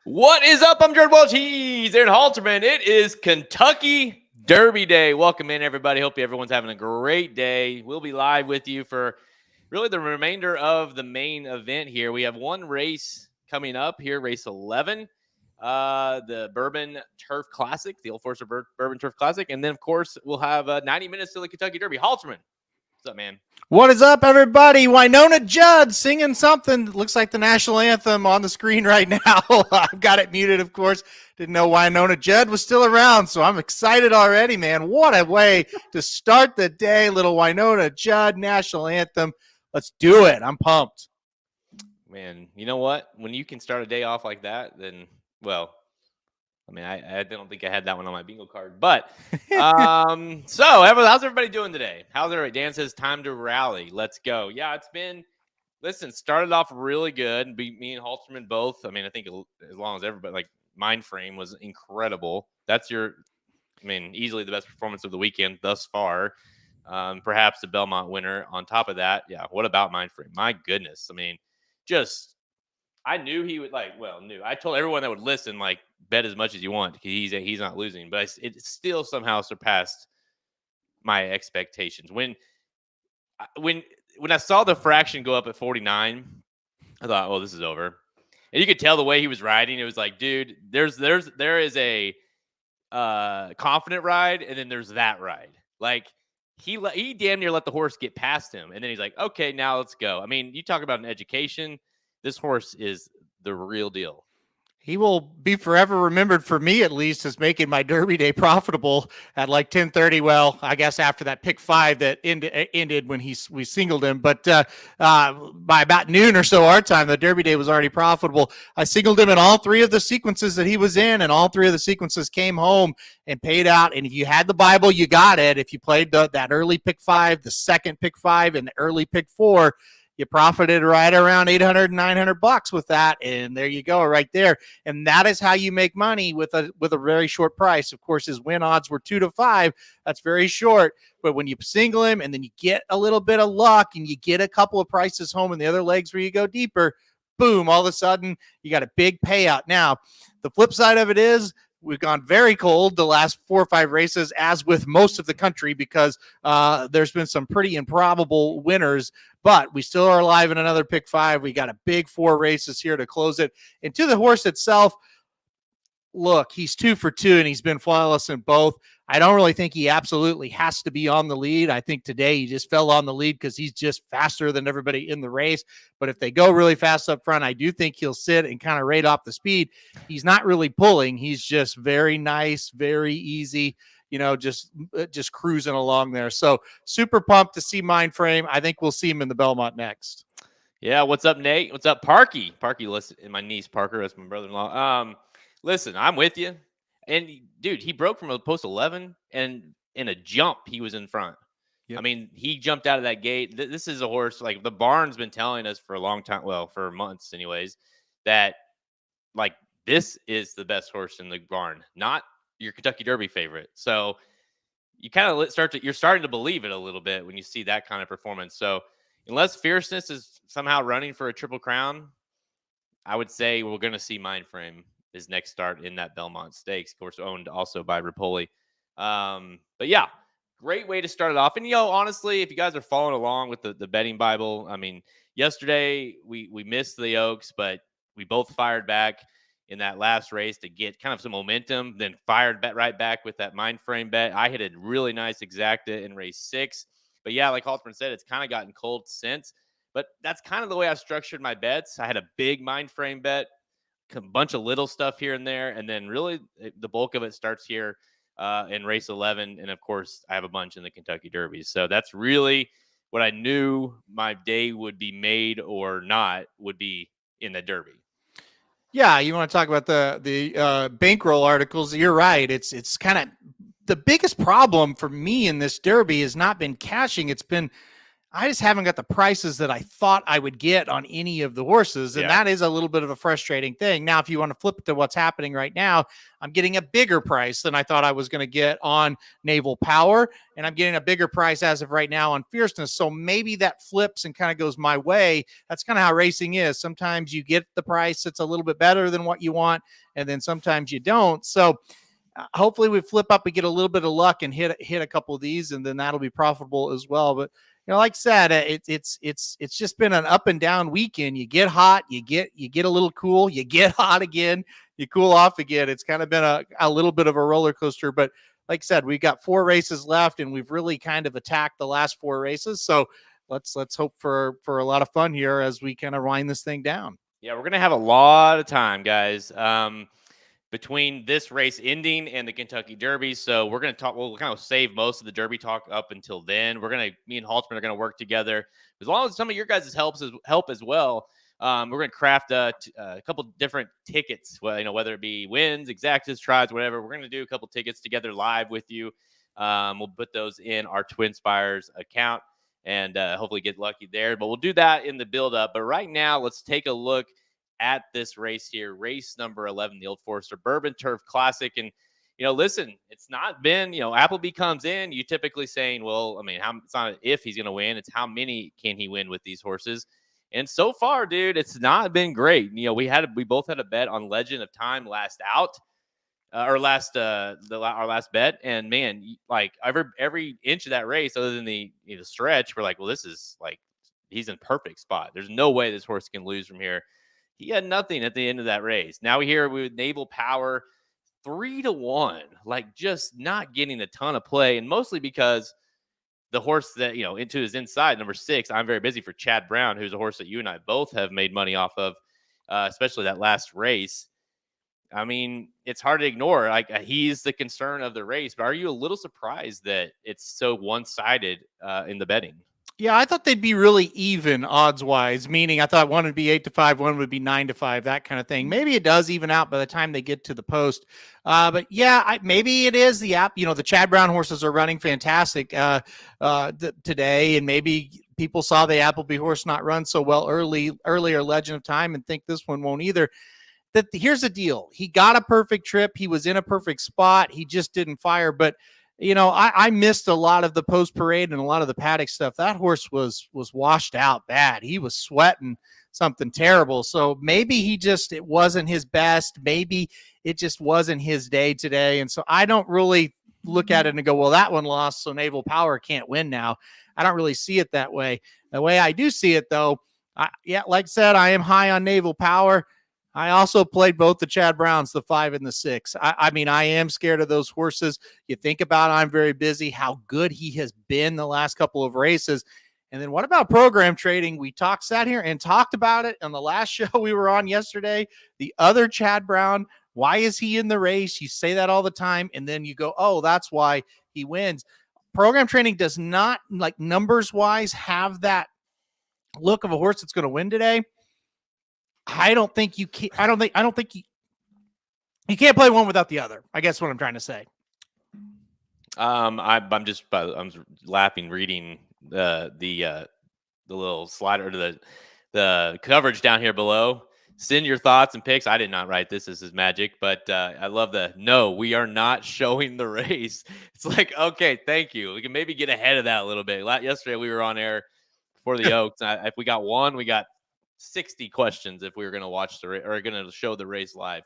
What is up? I'm Jared Welch. He's Aaron Halterman. It is Kentucky Derby Day. Welcome in, everybody. Hope everyone's having a great day. We'll be live with you for really the remainder of the main event here. We have one race coming up here, race 11, the Bourbon Turf Classic, the Old Forester Bourbon Turf Classic. And then, of course, we'll have 90 minutes to the Kentucky Derby. Halterman, what's up, man? What is up, everybody? Winona Judd singing something. Looks like the national anthem on the screen right now. I've got it muted, of course. Didn't know Winona Judd was still around, so I'm excited already, man. What a way to start the day. Little Winona Judd national anthem. Let's do it. I'm pumped. Man, you know what? When you can start a day off like that, then, well, I mean, I don't think I had that one on my bingo card. But, so how's everybody doing today? How's everybody? Dan says, time to rally. Let's go. Yeah, it's been, listen, started off really good. Me and Halterman both. I mean, I think as long as everybody, like, Mind Frame was incredible. That's easily the best performance of the weekend thus far. Perhaps the Belmont winner on top of that. Yeah, what about Mind Frame? My goodness. I mean, I knew he would I told everyone that would listen, like, bet as much as you want because he's not losing, but it still somehow surpassed my expectations. When I saw the fraction go up at 49, I thought, oh, this is over. And you could tell the way he was riding. It was like, dude, there is a confident ride, and then there's that ride. Like, he damn near let the horse get past him, and then he's like, okay, now let's go. I mean, you talk about an education. This horse is the real deal. He will be forever remembered, for me at least, as making my Derby Day profitable at like 10:30. Well, I guess after that pick 5 that ended when we singled him. But by about noon or so our time, the Derby Day was already profitable. I singled him in all 3 of the sequences that he was in, and all 3 of the sequences came home and paid out. And if you had the Bible, you got it. If you played that early pick 5, the second pick 5, and the early pick 4, you profited right around $800, $900 with that, and there you go, right there. And that is how you make money with a very short price. Of course, his win odds were 2 to 5. That's very short. But when you single him, and then you get a little bit of luck, and you get a couple of prices home in the other legs where you go deeper, boom! All of a sudden, you got a big payout. Now, the flip side of it is, we've gone very cold the last 4 or 5 races, as with most of the country, because there's been some pretty improbable winners, but we still are alive in another pick 5. We got a big 4 races here to close it. And to the horse itself, look, he's 2 for 2, and he's been flawless in both. I don't really think he absolutely has to be on the lead. I think today he just fell on the lead because he's just faster than everybody in the race. But if they go really fast up front, I do think he'll sit and kind of rate off the speed. He's not really pulling. He's just very nice, very easy, just cruising along there. So super pumped to see Mind Frame. I think we'll see him in the Belmont next. Yeah, what's up, Nate? What's up, Parky? Parky, listen, and my niece Parker, that's my brother-in-law. Listen, I'm with you. And, dude, he broke from a post 11, and in a jump, he was in front. Yep. I mean, he jumped out of that gate. This is a horse, like, the barn's been telling us for a long time, well, for months anyways, that, like, this is the best horse in the barn, not your Kentucky Derby favorite. So you kind of you're starting to believe it a little bit when you see that kind of performance. So unless Fierceness is somehow running for a Triple Crown, I would say we're going to see Mind Frame his next start in that Belmont Stakes, of course, owned also by Rapoli. But yeah, great way to start it off. And, honestly, if you guys are following along with the betting Bible, I mean, yesterday we missed the Oaks, but we both fired back. in that last race to get kind of some momentum, then fired right back with that mind frame bet. I hit a really nice exacta in race 6. But yeah, like Halterman said, it's kind of gotten cold since. But that's kind of the way I've structured my bets. I had a big mind frame bet, a bunch of little stuff here and there, and then really the bulk of it starts here in race 11. And of course, I have a bunch in the Kentucky Derby. So that's really what I knew my day would be made or not would be in the Derby. Yeah, you want to talk about the bankroll articles? You're right. It's kind of the biggest problem for me in this Derby has not been cashing. It's been I just haven't got the prices that I thought I would get on any of the horses. And that is a little bit of a frustrating thing. Now, if you want to flip it to what's happening right now, I'm getting a bigger price than I thought I was going to get on Naval Power. And I'm getting a bigger price as of right now on Fierceness. So maybe that flips and kind of goes my way. That's kind of how racing is. Sometimes you get the price that's a little bit better than what you want, and then sometimes you don't. So hopefully we flip up and get a little bit of luck and hit a couple of these, and then that'll be profitable as well. But like I said, it's just been an up and down weekend. You get hot, you get a little cool, you get hot again, you cool off again. It's kind of been a little bit of a roller coaster. But like I said, we've got 4 races left, and we've really kind of attacked the last 4 races. So let's hope for a lot of fun here as we kind of wind this thing down. Yeah, we're gonna have a lot of time, guys. Between this race ending and the Kentucky Derby. So we're going to talk, we'll kind of save most of the Derby talk up until then. Me and Halterman are going to work together as long as some of your guys' help as well. We're going to craft a couple different tickets, well, whether it be wins, exactas, tries, whatever. We're going to do a couple tickets together live with you. We'll put those in our Twin Spires account and hopefully get lucky there. But we'll do that in the build up. But right now, let's take a look at this race here, race number 11, the Old Forester Bourbon Turf Classic. And, listen, it's not been, Appleby comes in, you typically saying, well, I mean, it's not if he's going to win, it's how many can he win with these horses. And so far, dude, it's not been great. We both had a bet on Legend of Time last out, our last bet. And man, like every inch of that race, other than the stretch, we're like, well, this is like, he's in perfect spot. There's no way this horse can lose from here. He had nothing at the end of that race. Now we hear with Naval Power 3-1, like just not getting a ton of play, and mostly because the horse that into his inside, number 6, I'm Very Busy for Chad Brown, who's a horse that you and I both have made money off of, especially that last race. I mean, it's hard to ignore. Like he's the concern of the race, but are you a little surprised that it's so one-sided in the betting? Yeah, I thought they'd be really even odds wise, meaning I thought one would be 8-5, one would be 9-5, that kind of thing. Maybe it does even out by the time they get to the post. But yeah, maybe it is the app. The Chad Brown horses are running fantastic today, and maybe people saw the Appleby horse not run so well earlier Legend of Time and think this one won't either. Here's the deal. He got a perfect trip. He was in a perfect spot. He just didn't fire. But I missed a lot of the post parade and a lot of the paddock stuff. That horse was washed out bad. He was sweating something terrible. So maybe it wasn't his best. Maybe it just wasn't his day today. And so I don't really look at it and go, well, that one lost, so Naval Power can't win now. I don't really see it that way. The way I do see it, though, like I said, I am high on Naval Power. I also played both the Chad Browns, the 5 and the 6. I mean, I am scared of those horses. You think about I'm Very Busy, how good he has been the last couple of races. And then what about program trading? We sat here and talked about it on the last show we were on yesterday. The other Chad Brown, why is he in the race? You say that all the time, and then you go, oh, that's why he wins. Program trading does not, like numbers-wise, have that look of a horse that's going to win today. I don't think you can. I don't think you can't play one without the other. I guess what I'm trying to say. I'm laughing reading the little slider to the coverage down here below. Send your thoughts and picks. I did not write this. This is magic, but I love no, we are not showing the race. It's like, okay, thank you. We can maybe get ahead of that a little bit. Yesterday we were on air for the Oaks. If we got one, we got 60 questions if we were going to watch or going to show the race live.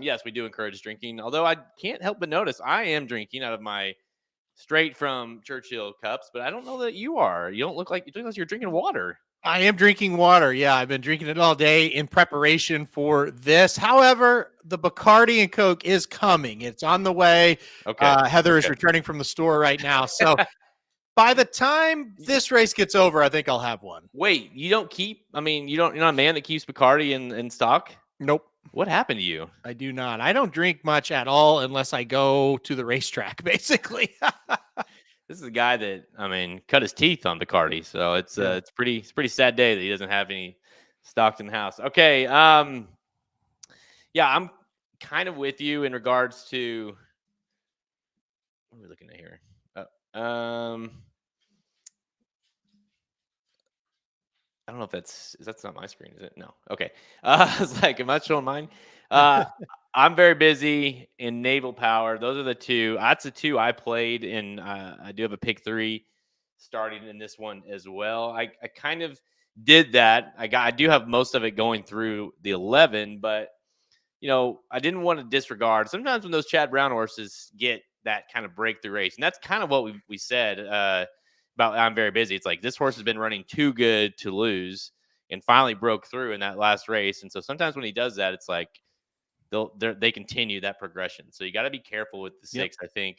Yes, we do encourage drinking. Although I can't help but notice I am drinking out of my straight from Churchill cups, but I don't know that you are. You don't look like you're drinking water. I am drinking water. Yeah, I've been drinking it all day in preparation for this. However, the Bacardi and Coke is coming. It's on the way. Okay. Heather is Okay. returning from the store right now. So by the time this race gets over, I think I'll have one. Wait, you don't keep? I mean, you're not a man that keeps Bacardi in stock. Nope. What happened to you? I do not. I don't drink much at all unless I go to the racetrack, basically. This is a guy that, I mean, cut his teeth on Bacardi, so it's Yeah. it's pretty sad day that he doesn't have any stocked in the house. Okay, yeah, I'm kind of with you in regards to what are we looking at here? I don't know if that's not my screen, is it? No. Okay. It's like, am I showing mine? Uh, I'm very busy in naval power. Those are the two. That's the two I played, and I do have a pick three starting in this one as well. I kind of did that. I do have most of it going through the 11, but I didn't want to disregard. Sometimes when those Chad Brown horses get that kind of breakthrough race, and that's kind of what we said about I'm very busy. It's like this horse has been running too good to lose and finally broke through in that last race. And so sometimes when he does that, it's like they continue that progression. So you got to be careful with the six, I think.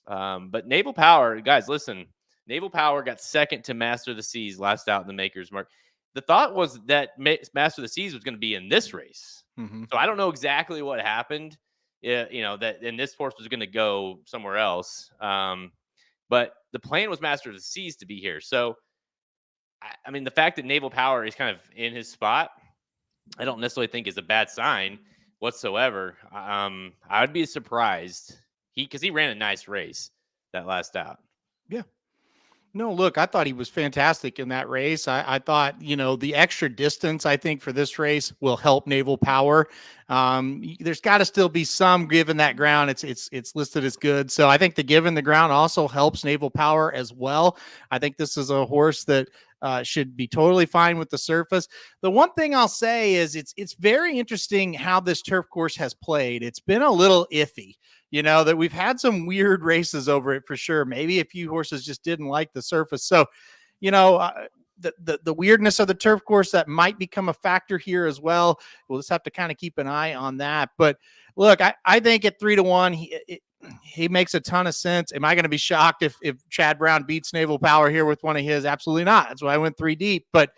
But Naval Power, guys, listen, Naval Power got second to Master of the Seas last out in the Maker's Mark. The thought was that Master of the Seas was going to be in this race. Mm-hmm. So I don't know exactly what happened. That and this horse was going to go somewhere else. But the plan was Master of the Seas to be here. So, I mean, the fact that Naval Power is kind of in his spot, I don't necessarily think is a bad sign whatsoever. I would be surprised because he ran a nice race that last out. Yeah. No, look, I thought he was fantastic in that race. I thought, the extra distance, I think, for this race will help Naval Power. There's got to still be some given that ground. It's listed as good. So I think the given the ground also helps Naval Power as well. I think this is a horse that should be totally fine with the surface. The one thing I'll say is it's very interesting how this turf course has played. It's been a little iffy. That we've had some weird races over it for sure. Maybe a few horses just didn't like the surface. So, the weirdness of the turf course that might become a factor here as well. We'll just have to kind of keep an eye on that. But look, I think at 3-1, he makes a ton of sense. Am I going to be shocked if Chad Brown beats Naval Power here with one of his? Absolutely not. That's why I went 3 deep. But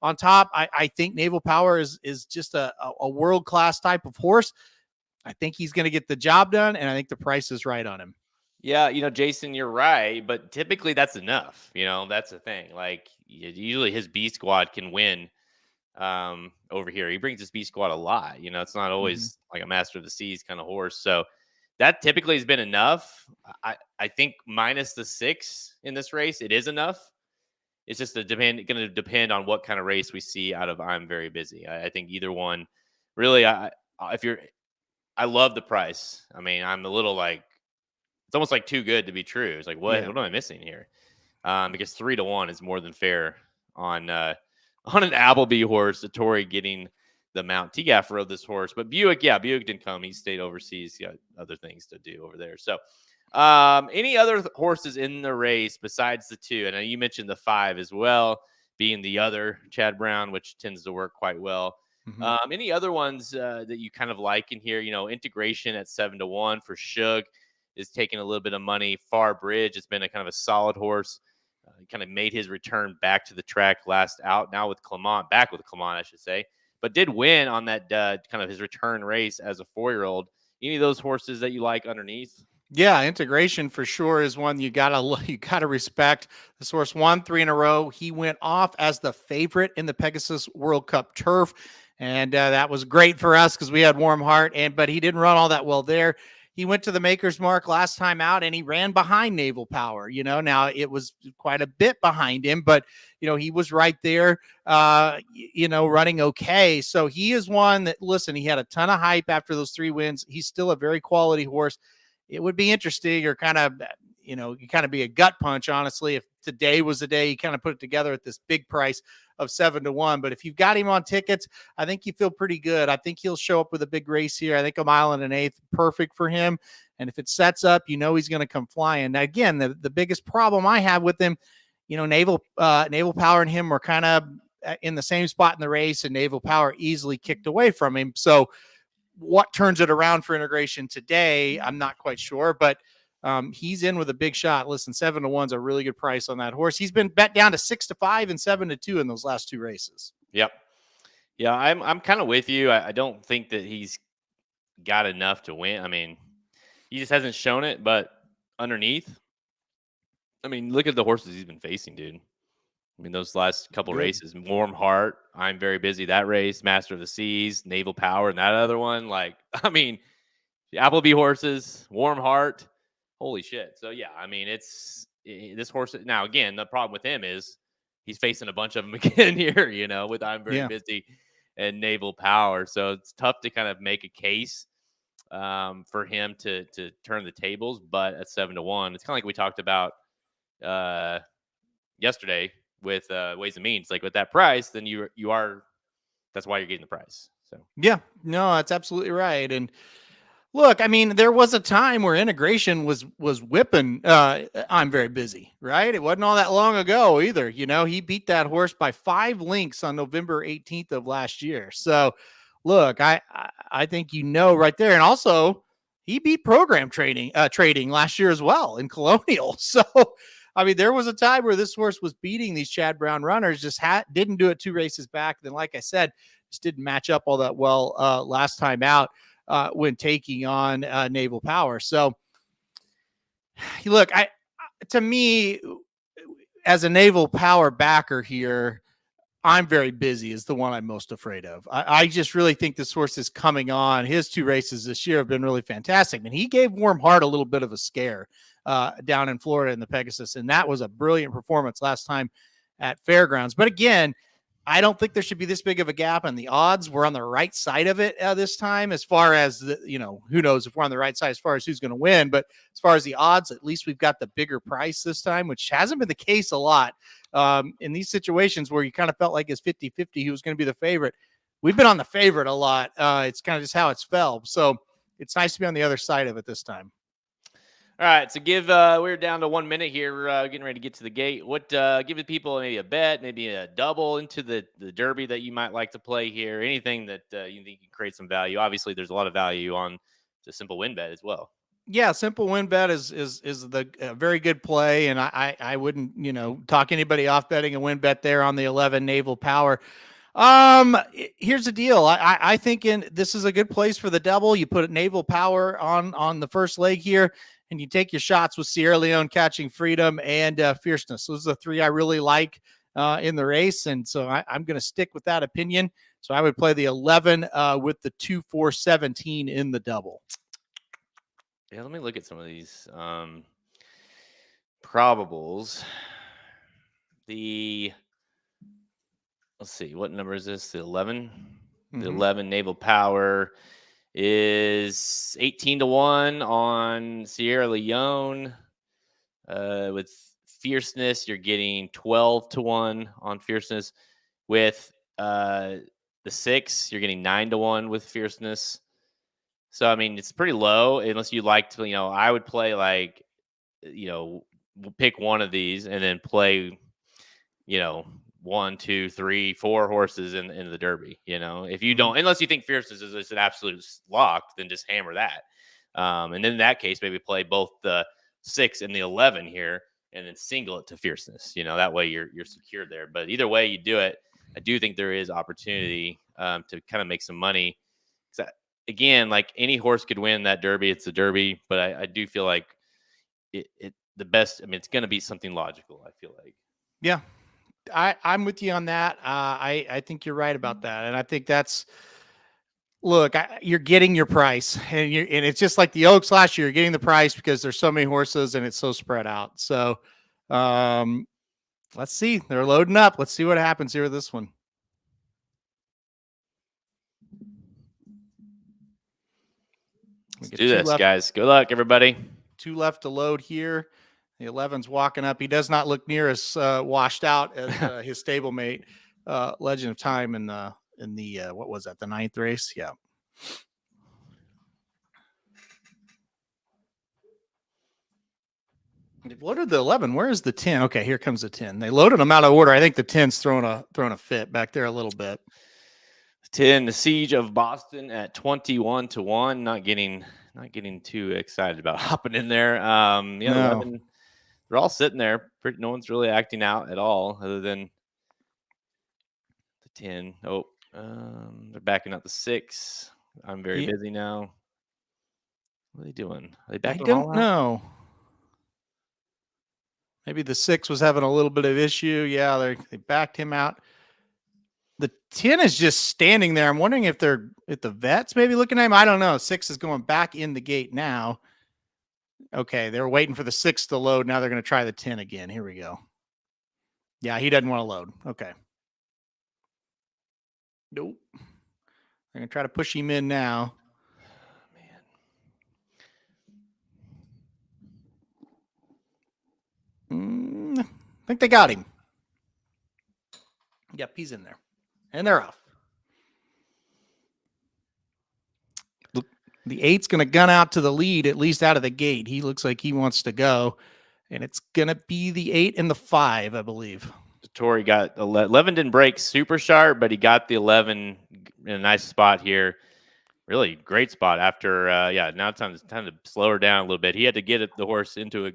on top, I think Naval Power is just a world-class type of horse. I think he's going to get the job done, and I think the price is right on him. Yeah, Jason, you're right, but typically that's enough. That's the thing. Like usually his B squad can win over here. He brings his B squad a lot. It's not always like a Master of the Seas kind of horse. So that typically has been enough. I think minus the 6 in this race, it is enough. It's just going to depend on what kind of race we see out of I'm Very Busy. I think either one. Really, I love the price. I mean, I'm a little like, it's almost like too good to be true. It's like, what am I missing here? Because 3-1 is more than fair on an Appleby horse. The Tory getting the mount. T-Gaff rode this horse, but Buick didn't come. He stayed overseas. He got other things to do over there. So, any other horses in the race besides the 2? And you mentioned the 5 as well, being the other Chad Brown, which tends to work quite well. Mm-hmm. Any other ones that you kind of like in here? Integration at 7-1 for Shug is taking a little bit of money. Far Bridge has been a kind of a solid horse. He kind of made his return back to the track last out. Now back with Clement, I should say, but did win on that kind of his return race as a 4-year-old. Any of those horses that you like underneath? Yeah, Integration for sure is one you gotta respect. This horse won 3 in a row. He went off as the favorite in the Pegasus World Cup Turf. And that was great for us because we had warm heart. But he didn't run all that well there. He went to the Maker's Mark last time out, and he ran behind Naval Power. Now it was quite a bit behind him, but he was right there. Running okay. So he is one that, listen, he had a ton of hype after those 3 wins. He's still a very quality horse. It would be interesting, or kind of, you kind of be a gut punch, honestly, if today was the day he kind of put it together at this big price of 7-1. But if you've got him on tickets, I think you feel pretty good. I think he'll show up with a big race here. I think 1 mile and an eighth, perfect for him. And if it sets up, he's going to come flying. Now, again, the biggest problem I have with him, Naval Power and him were kind of in the same spot in the race, and Naval Power easily kicked away from him. So what turns it around for Integration today, I'm not quite sure, but he's in with a big shot. Listen, 7-1 is a really good price on that horse. He's been bet down to 6-5 and 7-2 in those last 2 races. Yep. Yeah, I'm kind of with you. I don't think that he's got enough to win. I mean, he just hasn't shown it, but underneath, I mean, look at the horses he's been facing, dude. I mean, those last couple races, Warm Heart, I'm Very Busy, that race, Master of the Seas, Naval Power, and that other one. Like, I mean, the Appleby horses, Warm Heart, holy shit. So, yeah, I mean, this horse. Now, again, the problem with him is he's facing a bunch of them again here, you know, with I'm Very Busy and Naval Power. So it's tough to kind of make a case for him to turn the tables. But at 7-1, it's kind of like we talked about yesterday with Ways and Means. Like with that price, then you are, that's why you're getting the price. So yeah, no, that's absolutely right. And look, I mean, there was a time where Integration was whipping I'm Very Busy, right? It wasn't all that long ago either. You know, he beat that horse by 5 lengths on November 18th of last year. So look, I think right there. And also he beat Program Trading last year as well in Colonial. So I mean, there was a time where this horse was beating these Chad Brown runners, just didn't do it 2 races back. Then, like I said, just didn't match up all that well last time out when taking on Naval Power. So, look, to me, as a Naval Power backer here, I'm Very Busy is the one I'm most afraid of. I just really think this horse is coming on. His 2 races this year have been really fantastic. And he gave Warm Heart a little bit of a scare down in Florida in the Pegasus. And that was a brilliant performance last time at Fairgrounds. But again, I don't think there should be this big of a gap, and the odds were on the right side of it this time. As far as who knows if we're on the right side as far as who's going to win, but as far as the odds, at least we've got the bigger price this time, which hasn't been the case a lot in these situations where you kind of felt like it's 50-50 who was going to be the favorite. We've been on the favorite a lot. It's kind of just how it's fell. So it's nice to be on the other side of it this time. All right, so we're down to 1 minute here. We're getting ready to get to the gate. What give the people maybe a bet, maybe a double into the Derby that you might like to play here? Anything that you think can create some value? Obviously, there's a lot of value on the simple win bet as well. Yeah, simple win bet is the very good play, and I wouldn't talk anybody off betting a win bet there on the 11 Naval Power. Here's the deal. I think this is a good place for the double. You put Naval Power on the first leg here, and you take your shots with Sierra Leone, Catching Freedom, and Fierceness. Those are the 3 I really like in the race, and so I'm going to stick with that opinion. So I would play the 11 with the 2-4-17 in the double. Yeah, let me look at some of these probables. Let's see, what number is this? The 11? Mm-hmm. The 11 Naval Power is 18-1 on Sierra Leone. With Fierceness, you're getting 12-1 on Fierceness. With the 6, you're getting 9-1 with Fierceness. So I mean, it's pretty low unless you like to. I would play pick one of these and then play, 1, 2, 3, 4 horses in the Derby. If you don't, unless you think Fierceness is an absolute lock, then just hammer that. And then in that case, maybe play both the 6 and the 11 here, and then single it to Fierceness. That way you're secure there. But either way you do it, I do think there is opportunity to kind of make some money. Again, like any horse could win that Derby. It's a Derby, but I do feel like the best. I mean, it's going to be something logical. I feel like. Yeah, I'm with you on that. I think you're right about that, and I think that's. Look, you're getting your price, and it's just like the Oaks last year. You're getting the price because there's so many horses and it's so spread out. So, let's see. They're loading up. Let's see what happens here with this one. Let's do this, guys. Good luck, everybody. 2 left to load here. The 11's walking up. He does not look near as washed out as his stablemate, Legend of Time, in the what was that? The 9th race. Yeah. They've loaded the 11. Where is the 10? Okay, here comes the 10. They loaded them out of order. I think the 10's throwing a fit back there a little bit. 10, the Siege of Boston at 21-1. Not getting too excited about hopping in there. No. 11. They're all sitting there. No one's really acting out at all, other than the 10. Oh, they're backing up the 6. I'm very busy now. What are they doing? Are they backing them all out? I don't know. Maybe the 6 was having a little bit of issue. Yeah, they backed him out. The 10 is just standing there. I'm wondering if the vets maybe looking at him. I don't know. 6 is going back in the gate now. Okay, they're waiting for the 6 to load. Now they're going to try the 10 again. Here we go. Yeah, he doesn't want to load. Okay. Nope. They're going to try to push him in now. I think they got him. Yep, he's in there. And they're off. The 8's going to gun out to the lead, at least out of the gate. He looks like he wants to go. And it's going to be the 8 and the 5, I believe. Tori got 11, didn't break super sharp, but he got the 11 in a nice spot here. Really great spot after, now it's time to slow her down a little bit. He had to get the horse into a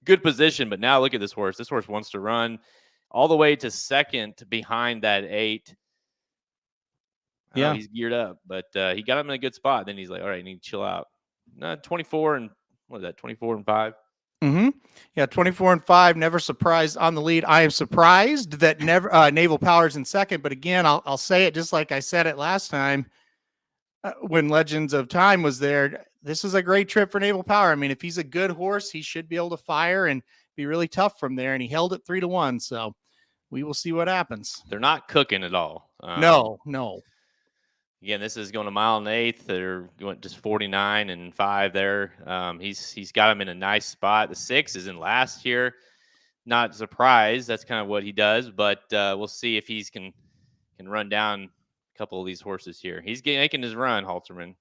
good position, but now look at this horse. This horse wants to run all the way to second behind that 8. Yeah, he's geared up, but he got him in a good spot. Then he's like, all right, you need to chill out. 24 and what is that? 24 and 5. Mm-hmm. Yeah, 24 and 5. Never surprised on the lead. I am surprised that Naval Power's in second, but again, I'll say it just like I said it last time when Legends of Time was there. This is a great trip for Naval Power. I mean, if he's a good horse, he should be able to fire and be really tough from there. And he held it 3-1. So we will see what happens. They're not cooking at all. No. Again, this is going a mile and 1/8. They're going just 49 and 5 there. He's got him in a nice spot. The 6 is in last here. Not surprised. That's kind of what he does. But we'll see if he's can run down a couple of these horses here. He's making his run, Halterman.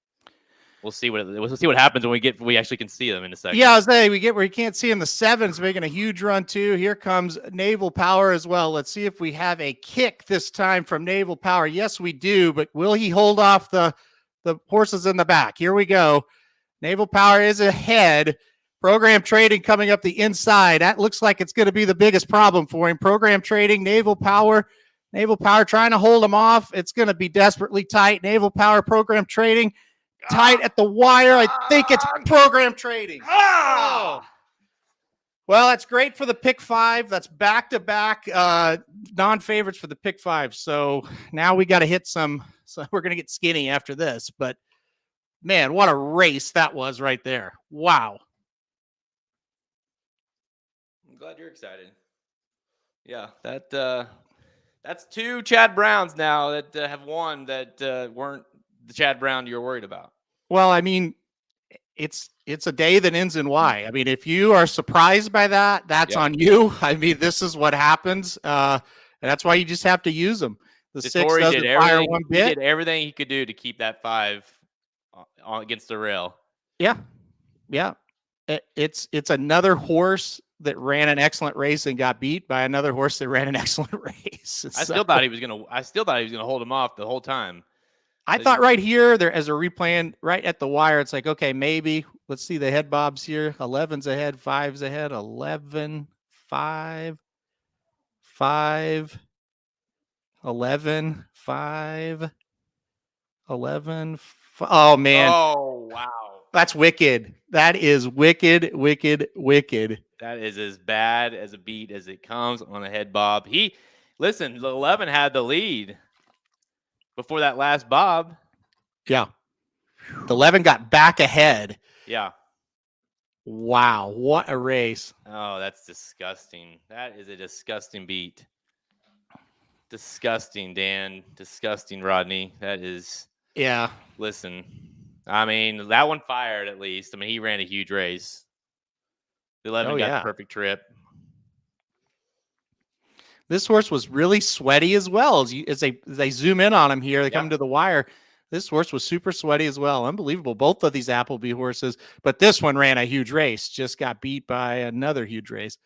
We'll see what happens when we actually can see them in a second. Yeah, I was saying we get where you can't see him. The 7's making a huge run too. Here comes Naval Power as well. Let's see if we have a kick this time from Naval Power. Yes, we do, but will he hold off the horses in the back? Here we go. Naval Power is ahead. Program Trading coming up the inside. That looks like it's going to be the biggest problem for him. Program Trading, Naval Power trying to hold him off. It's going to be desperately tight. Naval Power, Program Trading. Tight at the wire. I think it's Program Trading. Oh. Well, that's great for the pick 5. That's back-to-back non-favorites for the pick 5. So now we got to hit some. So we're going to get skinny after this. But, man, what a race that was right there. Wow. I'm glad you're excited. Yeah, that's 2 Chad Browns now that have won that weren't the Chad Brown you're worried about. Well, I mean, it's a day that ends in Y. I mean, if you are surprised by that, that's on you. I mean, this is what happens. And that's why you just have to use them. The 6 doesn't fire one bit. He did everything he could do to keep that 5 against the rail. Yeah. It's another horse that ran an excellent race and got beat by another horse that ran an excellent race. I still thought he was gonna hold him off the whole time. I thought right here, there as a replaying right at the wire, it's like, okay, maybe let's see the head bobs here. 11's ahead, 5's ahead, 11, 5, 5, 11, 5, 11. 5. Oh, man. Oh, wow. That's wicked. That is wicked. That is as bad as a beat as it comes on a head bob. Listen, 11 had the lead before that last bob. Yeah. The 11 got back ahead. Yeah. Wow. What a race. Oh, that's disgusting. That is a disgusting beat. Disgusting, Dan. Disgusting, Rodney. That is. Yeah. Listen, I mean, that one fired at least. I mean, he ran a huge race. The 11 got the perfect trip. This horse was really sweaty as well. As they zoom in on him here, they come to the wire. This horse was super sweaty as well. Unbelievable. Both of these Appleby horses, but this one ran a huge race, just got beat by another huge race.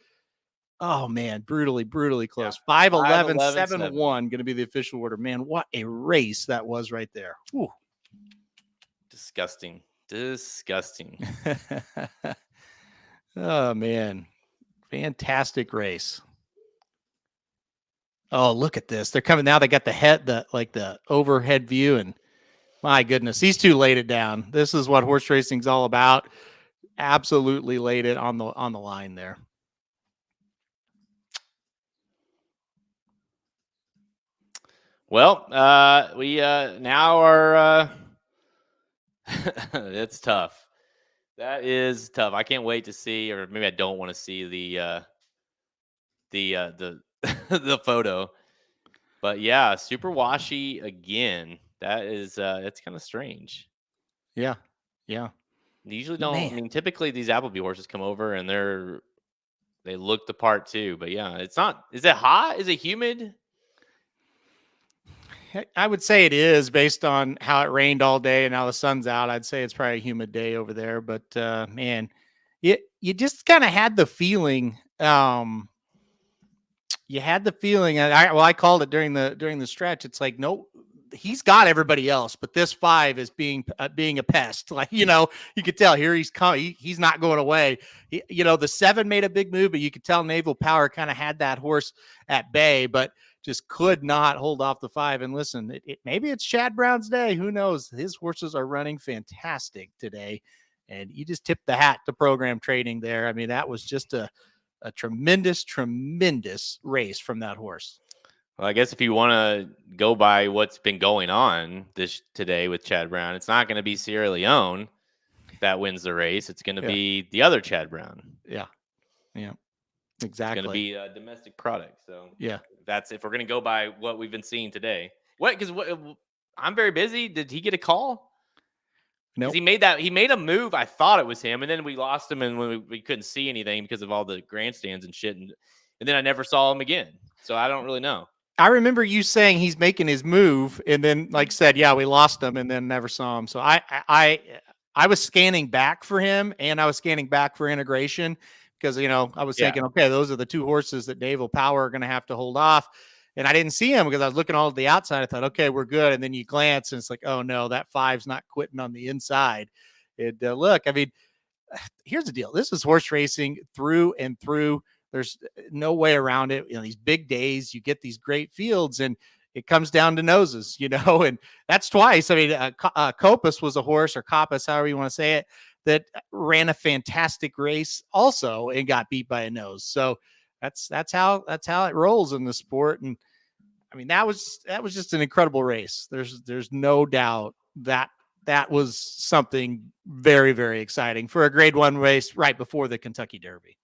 Oh, man, brutally close. Yeah. 5-11, 5-11, 7-1 going to be the official order. Man, what a race that was right there. Whew. Disgusting. Oh, man. Fantastic race. Oh, look at this. They're coming now. They got the overhead view, and my goodness, these two laid it down. This is what horse racing's all about. Absolutely laid it on the line there. Well, we now are. It's tough. That is tough. I can't wait to see, or maybe I don't want to see the the photo. But yeah, super washy again. That is it's kind of strange. Yeah. Yeah. They usually don't. Man. I mean, typically these Appleby horses come over and they look the part too. But yeah, it's not. Is it hot? Is it humid? I would say it is based on how it rained all day and now the sun's out. I'd say it's probably a humid day over there. But man, you just kind of had the feeling. You had the feeling, and I called it during the stretch. It's like, no, he's got everybody else, but this 5 is being a pest. Like, you could tell here he's coming. He's not going away. The 7 made a big move, but you could tell Naval Power kind of had that horse at bay, but just could not hold off the 5. And listen, maybe it's Chad Brown's day. Who knows? His horses are running fantastic today, and you just tipped the hat to Program Trading there. I mean, that was just a tremendous race from that horse. Well, I guess if you want to go by what's been going on today with Chad Brown, it's not going to be Sierra Leone that wins the race. It's going to be the other Chad Brown. Yeah, exactly. It's going to be a domestic product. So yeah, if we're going to go by what we've been seeing today. Because I'm very busy. Did he get a call? No, he made a move. I thought it was him, and then we lost him, and we couldn't see anything because of all the grandstands and shit, and then I never saw him again. So I don't really know. I remember you saying he's making his move, and then said, yeah, we lost him, and then never saw him. So I was scanning back for him, and I was scanning back for integration because I was thinking, okay, those are the 2 horses that Naval Power are going to have to hold off. And I didn't see him because I was looking all at the outside. I thought, okay, we're good. And then you glance and it's like, oh no, that 5's not quitting on the inside. And look, I mean, here's the deal. This is horse racing through and through. There's no way around it. These big days, you get these great fields and it comes down to noses, and that's twice. I mean, Copus was a horse, or Copus, however you want to say it, that ran a fantastic race also and got beat by a nose. So that's how it rolls in the sport. And I mean, that was just an incredible race. There's no doubt that was something very, very exciting for a Grade 1 race right before the Kentucky Derby.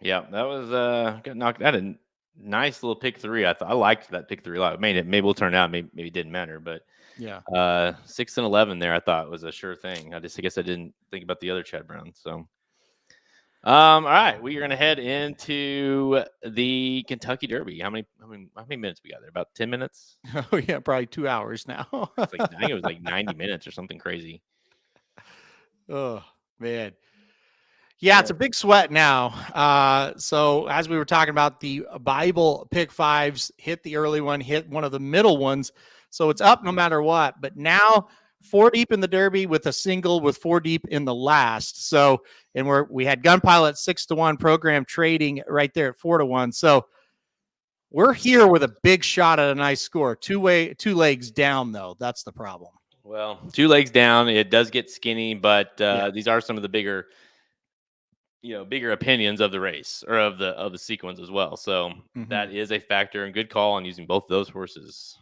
Yeah, that was got knocked out. A nice little pick 3. I liked that pick 3 a lot. Maybe we'll turn out. Maybe it didn't matter, but yeah. 6 and 11 there, I thought was a sure thing. I guess I didn't think about the other Chad Brown. So. All right, we are going to head into the Kentucky Derby. How many minutes we got there? About 10 minutes? Oh yeah, probably 2 hours now. I think it was like 90 minutes or something crazy. Oh man. Yeah, it's a big sweat now. So as we were talking about, the Bible pick 5s hit the early one, hit one of the middle ones. So it's up no matter what. But now 4 deep in the Derby with a single with 4 deep in the last. So, and we had Gun Pilot 6-1, Program Trading right there at 4-1. So we're here with a big shot at a nice score. 2 legs down though. That's the problem. Well, 2 legs down. It does get skinny, but these are some of the bigger opinions of the race, or of the sequence as well. So that is a factor, and good call on using both of those horses.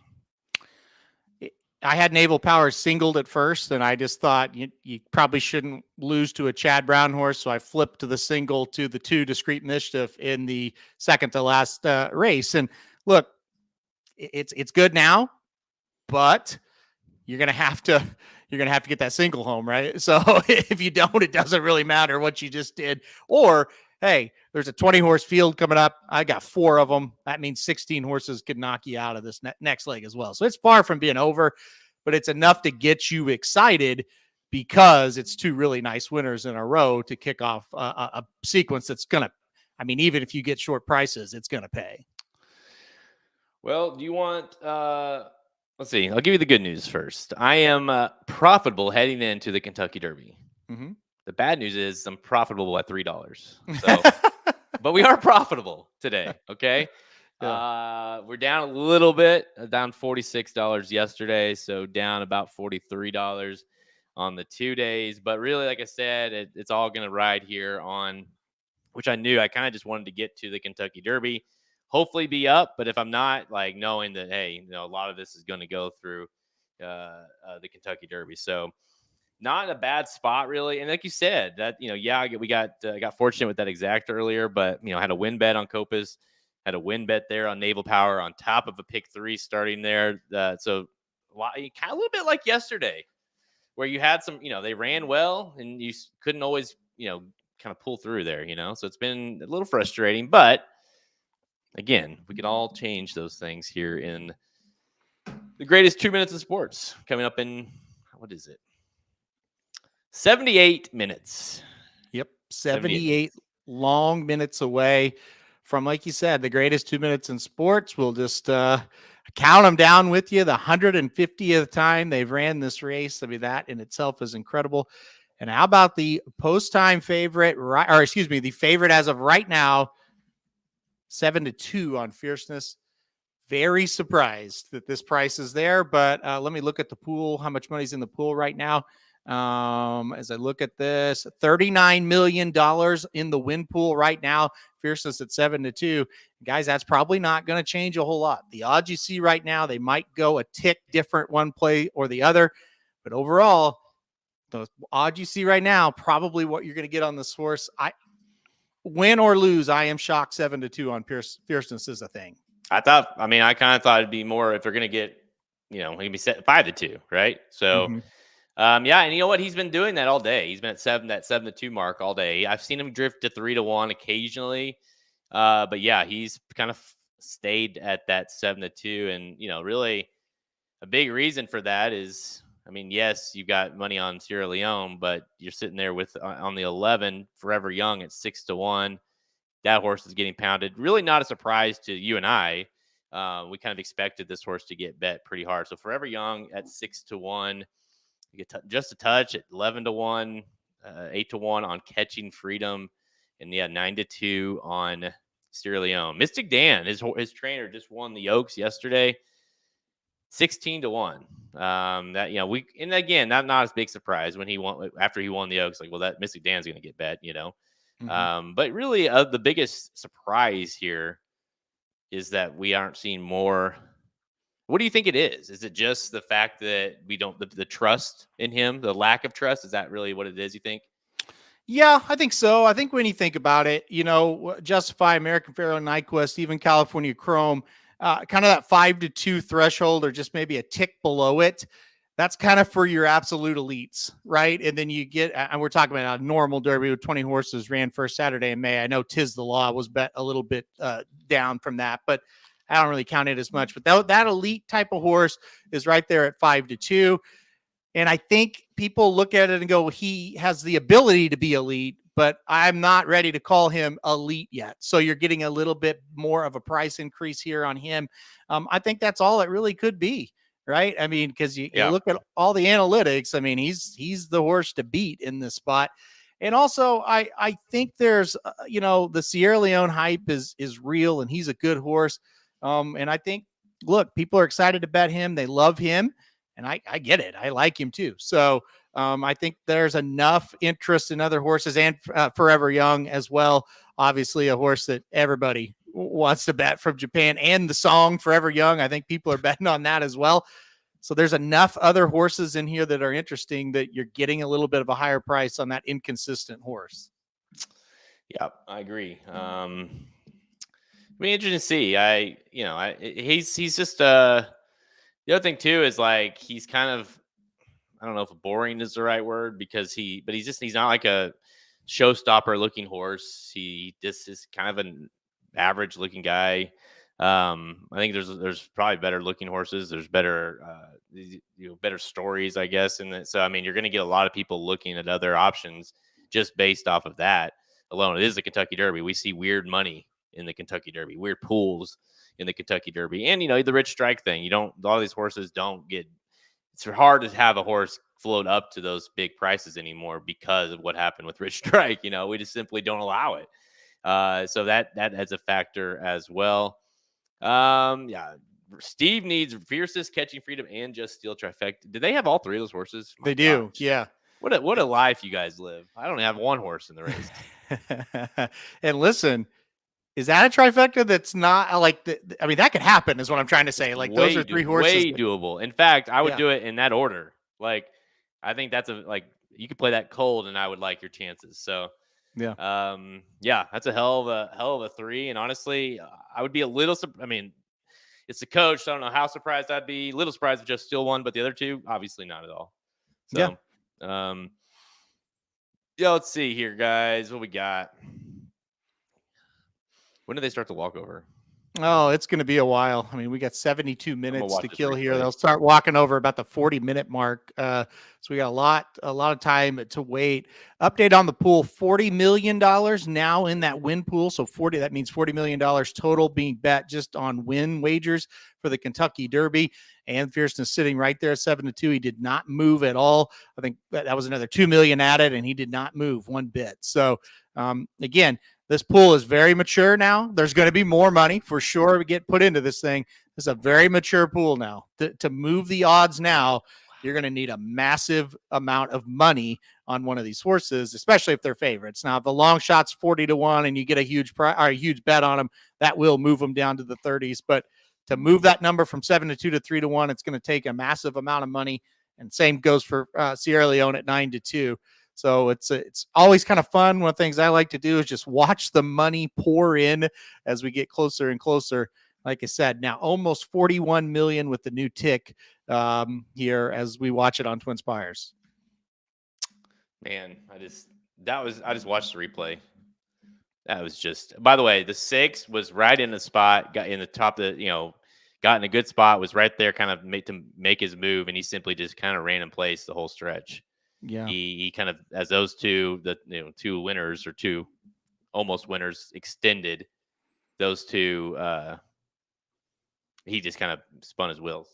I had Naval Power singled at first, and I just thought you probably shouldn't lose to a Chad Brown horse. So I flipped to the single to the 2 Discreet Mischief in the second to last race. And look, it's good now, but you're going to have to get that single home, right? So if you don't, it doesn't really matter what you just did. Or, hey, there's a 20 horse field coming up. I got 4 of them. That means 16 horses could knock you out of this next leg as well. So it's far from being over, but it's enough to get you excited because it's two really nice winners in a row to kick off a sequence that's going to, I mean, even if you get short prices, it's going to pay. Well, do you want, let's see, I'll give you the good news first. I am profitable heading into the Kentucky Derby. Mm-hmm. The bad news is I'm profitable at $3. So, but we are profitable today. Okay. Yeah. We're down a little bit, down $46 yesterday. So down about $43 on the 2 days. But really, like I said, it's all going to ride here on, which I knew I kind of just wanted to get to the Kentucky Derby, hopefully be up. But if I'm not, like knowing that, hey, a lot of this is going to go through the Kentucky Derby. So not in a bad spot, really. And like you said, that, we got fortunate with that exact earlier, but, had a win bet on Copas, had a win bet there on Naval Power on top of a pick 3 starting there. So kind of a little bit like yesterday, where you had some, they ran well and you couldn't always, kind of pull through there, so it's been a little frustrating, but again, we can all change those things here in the greatest 2 minutes of sports coming up in, what is it? 78 minutes. Yep. 78 long minutes away from, like you said, the greatest 2 minutes in sports. We'll just count them down with you. The 150th time they've ran this race. I mean, that in itself is incredible. And how about the post-time favorite, the favorite as of right now, 7-2 on Fierceness. Very surprised that this price is there, but let me look at the pool, how much money's in the pool right now. As I look at this, $39 million in the win pool right now. Fierceness at 7-2. Guys, that's probably not going to change a whole lot. The odds you see right now, they might go a tick different one play or the other, but overall, the odds you see right now, probably what you're going to get on this horse. Win or lose, I am shocked 7-2 on Fierceness is a thing. I kind of thought it'd be more if they're going to get, maybe be set 5-2, right? So, yeah, and you know what? He's been doing that all day. He's been at that 7-2 mark all day. I've seen him drift to 3-1 occasionally, but yeah, he's kind of stayed at that 7-2, and really a big reason for that is, yes, you got money on Sierra Leone, but you're sitting there with on the 11 Forever Young at 6-1. That horse is getting pounded. Really not a surprise to you and I. We kind of expected this horse to get bet pretty hard. So Forever Young at 6-1, you get just a touch at 11-1, 8-1 on Catching Freedom, and 9-2 on Sierra Leone. Mystic Dan, his trainer, just won the Oaks yesterday, 16-1. And again, not as big surprise when after he won the Oaks. Like, well, that Mystic Dan's going to get bet, But really, the biggest surprise here is that we aren't seeing more. What do you think it is? Is it just the fact that we don't the trust in him, the lack of trust? Is that really what it is, you think? Yeah, I think so. I think when you think about it, Justify, American Pharaoh, Nyquist, even California Chrome, kind of that 5-2 threshold or just maybe a tick below it. That's kind of for your absolute elites, right? And then you get, and we're talking about a normal Derby with 20 horses ran first Saturday in May. I know Tis the Law was bet a little bit down from that, but I don't really count it as much. But that elite type of horse is right there at 5-2. And I think people look at it and go, he has the ability to be elite, but I'm not ready to call him elite yet. So you're getting a little bit more of a price increase here on him. I think that's all it really could be. Right. Because you look at all the analytics. He's the horse to beat in this spot. And also, I think there's, the Sierra Leone hype is real, and he's a good horse. And I think, look, people are excited to bet him. They love him. And I get it. I like him too. So I think there's enough interest in other horses and Forever Young as well. Obviously, a horse that everybody wants to bet from Japan, and the song Forever Young. I think people are betting on that as well. So there's enough other horses in here that are interesting that you're getting a little bit of a higher price on that inconsistent horse. Yeah, I agree. It'll be interesting to see. He's just the other thing too is like he's kind of, I don't know if boring is the right word he's not like a showstopper looking horse. He just is kind of an average looking guy. I think there's probably better looking horses. There's better better stories, I guess. And so I mean, you're going to get a lot of people looking at other options just based off of that alone. It is the Kentucky Derby. We see weird money in the Kentucky Derby, weird pools in the Kentucky Derby, and the Rich Strike thing. You don't. A lot of these horses don't get. It's hard to have a horse float up to those big prices anymore because of what happened with Rich Strike. We just simply don't allow it. So that adds a factor as well. Yeah, Steve needs Fiercest, Catching Freedom, and Just Steel trifecta. Do they have all three of those horses? My They do. gosh. Yeah. What a life you guys live. I don't have one horse in the race. And listen, is that a trifecta that's not like I mean, that could happen is what I'm trying to say. Like those are three horses. Way doable. In fact, I would do it in that order. Like, I think that's you could play that cold and I would like your chances. So yeah, that's a hell of a three. And honestly, I would be a little, I mean, it's the coach, so I don't know how surprised I'd be. A little surprised if Just Steel won, but the other two, obviously not at all. So, let's see here, guys. What we got? When do they start the walkover? Oh, it's going to be a while. I mean, we got 72 minutes to kill here. They'll start walking over about the 40-minute mark. So we got a lot of time to wait. Update on the pool: $40 million now in that win pool. So that means $40 million total being bet just on win wagers for the Kentucky Derby. And Fierceness sitting right there at 7-2. He did not move at all. I think that was another $2 million added, and he did not move one bit. So again, this pool is very mature now. There's going to be more money for sure to get put into this thing. This is a very mature pool now. To move the odds now, you're going to need a massive amount of money on one of these horses, especially if they're favorites. Now, if the long shot's 40-1 and you get a huge bet on them, that will move them down to the 30s. But to move that number from 7-2 to 3-1, it's going to take a massive amount of money. And same goes for Sierra Leone at 9-2. So it's always kind of fun. One of the things I like to do is just watch the money pour in as we get closer and closer. Like I said, now almost 41 million with the new tick here as we watch it on Twin Spires. Man, I just watched the replay. That was just, by the way, the 6 was right in the spot, got in the top of got in a good spot, was right there, kind of make his move, and he simply just kind of ran in place the whole stretch. Yeah, he kind of, as those two, two winners or two almost winners extended, those two, he just kind of spun his wheels.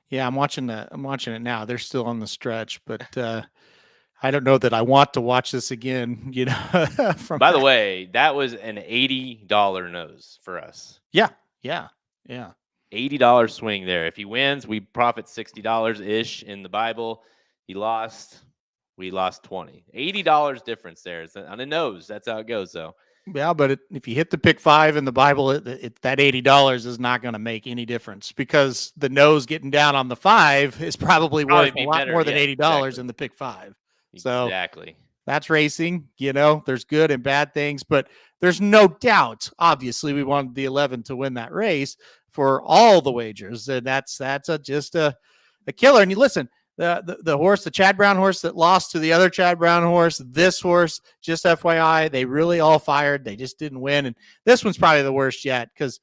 Yeah, I'm watching it now. They're still on the stretch, but I don't know that I want to watch this again. By the way, that was an $80 nose for us. Yeah. $80 swing there. If he wins, we profit $60 ish in the Bible. He lost. We lost 20. $80 difference there. It's on the nose. That's how it goes, though. Yeah, but if you hit the pick 5 in the Bible, that $80 is not going to make any difference because the nose getting down on the 5 is probably worth a lot more than $80 in the pick 5. So exactly. That's racing. There's good and bad things, but there's no doubt. Obviously, we wanted the 11 to win that race for all the wagers, and that's just a killer. And you listen. The horse, the Chad Brown horse that lost to the other Chad Brown horse, this horse, just FYI, they really all fired. They just didn't win. And this one's probably the worst yet because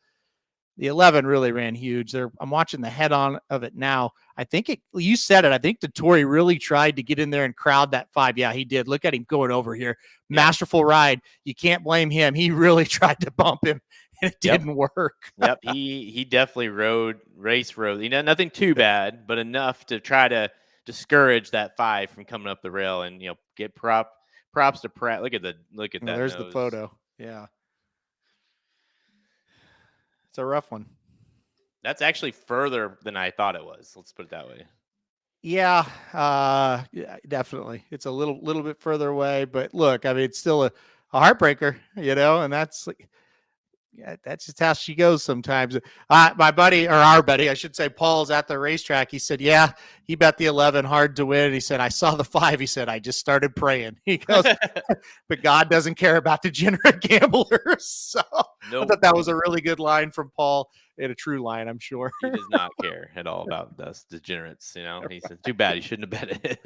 the 11 really ran huge. I'm watching the head on of it now. I think you said it. I think Dettori really tried to get in there and crowd that 5. Yeah, he did. Look at him going over here. Masterful ride. You can't blame him. He really tried to bump him. And it didn't work. Yep. He definitely rode. Nothing too bad, but enough to try to discourage that 5 from coming up the rail and get props to Pratt. Look at that. There's the photo. Yeah. It's a rough one. That's actually further than I thought it was. Let's put it that way. Yeah, definitely. It's a little bit further away, but look, I mean, it's still a heartbreaker, and that's just how she goes sometimes. My buddy, or our buddy, I should say, Paul's at the racetrack. He said, yeah, he bet the 11 hard to win. He said, I saw the 5. He said, I just started praying. He goes, but God doesn't care about degenerate gamblers. So I thought that was a really good line from Paul, and a true line, I'm sure. He does not care at all about us degenerates. He said, too bad. He shouldn't have bet it.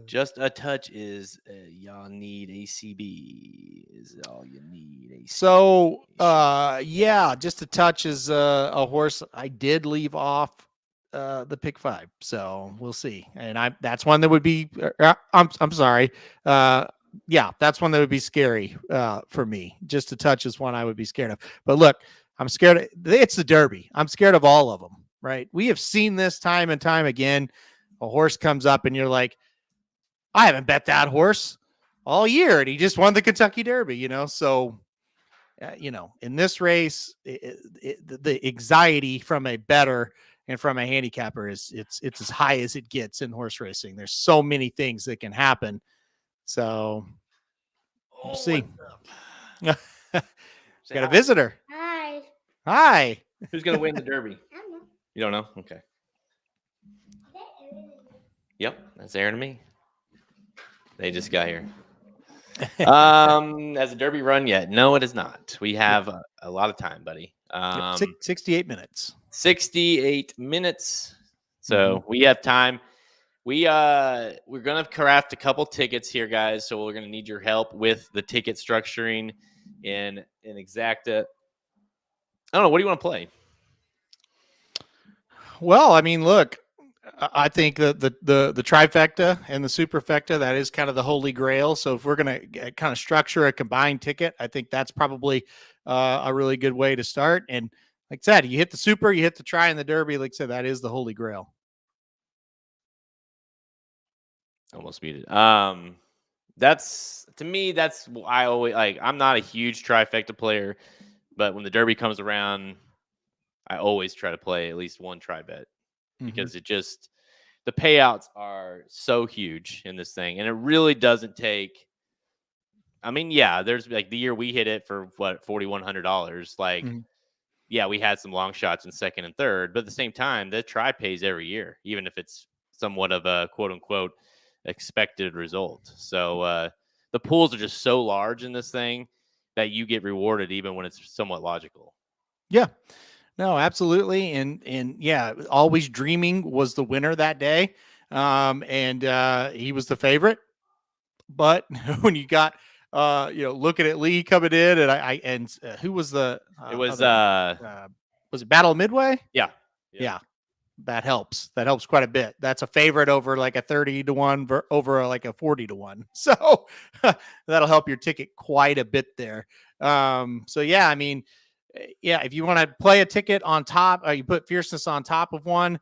Just a touch is y'all need ACB is all you need. So, yeah, just a touch is a horse I did leave off the pick 5. So we'll see. And that's one that would be, I'm sorry. Yeah, that's one that would be scary for me. Just a touch is one I would be scared of. But look, I'm scared. It's the Derby. I'm scared of all of them, right? We have seen this time and time again. A horse comes up and you're like, I haven't bet that horse all year. And he just won the Kentucky Derby, So, in this race, the anxiety from a bettor and from a handicapper it's as high as it gets in horse racing. There's so many things that can happen. So we'll see. Got a visitor. Hi. Hi. Who's going to win the Derby? I don't know. You don't know? Okay. Yep, that's Aaron and me. They just got here. Has the Derby run yet? No, it is not. We have a lot of time, buddy. 68 minutes. 68 minutes. So we have time. We're gonna craft a couple tickets here, guys. So we're gonna need your help with the ticket structuring in Exacta. I don't know. What do you want to play? Well, I mean, look, I think the trifecta and the superfecta, that is kind of the holy grail. So if we're going to kind of structure a combined ticket, I think that's probably a really good way to start. And like I said, you hit the super, you hit the try, and the Derby. Like I said, that is the holy grail. Almost muted. That's to me. That's I always like. I'm not a huge trifecta player, but when the Derby comes around, I always try to play at least one tri bet. Because the payouts are so huge in this thing. And it really doesn't take, I mean, yeah, there's like the year we hit it for what, $4,100. Like, yeah, we had some long shots in second and third, but at the same time, the tri pays every year, even if it's somewhat of a quote unquote expected result. So the pools are just so large in this thing that you get rewarded even when it's somewhat logical. Yeah. No, absolutely. And yeah, Always Dreaming was the winner that day. And he was the favorite. But when you got, looking at Lee coming in and who was the, it was, was it Battle of Midway? Yeah. That helps. That helps quite a bit. That's a favorite over like a 30-1 over like a 40-1. So that'll help your ticket quite a bit there. So yeah, I mean, yeah, if you want to play a ticket on top, you put fierceness on top of one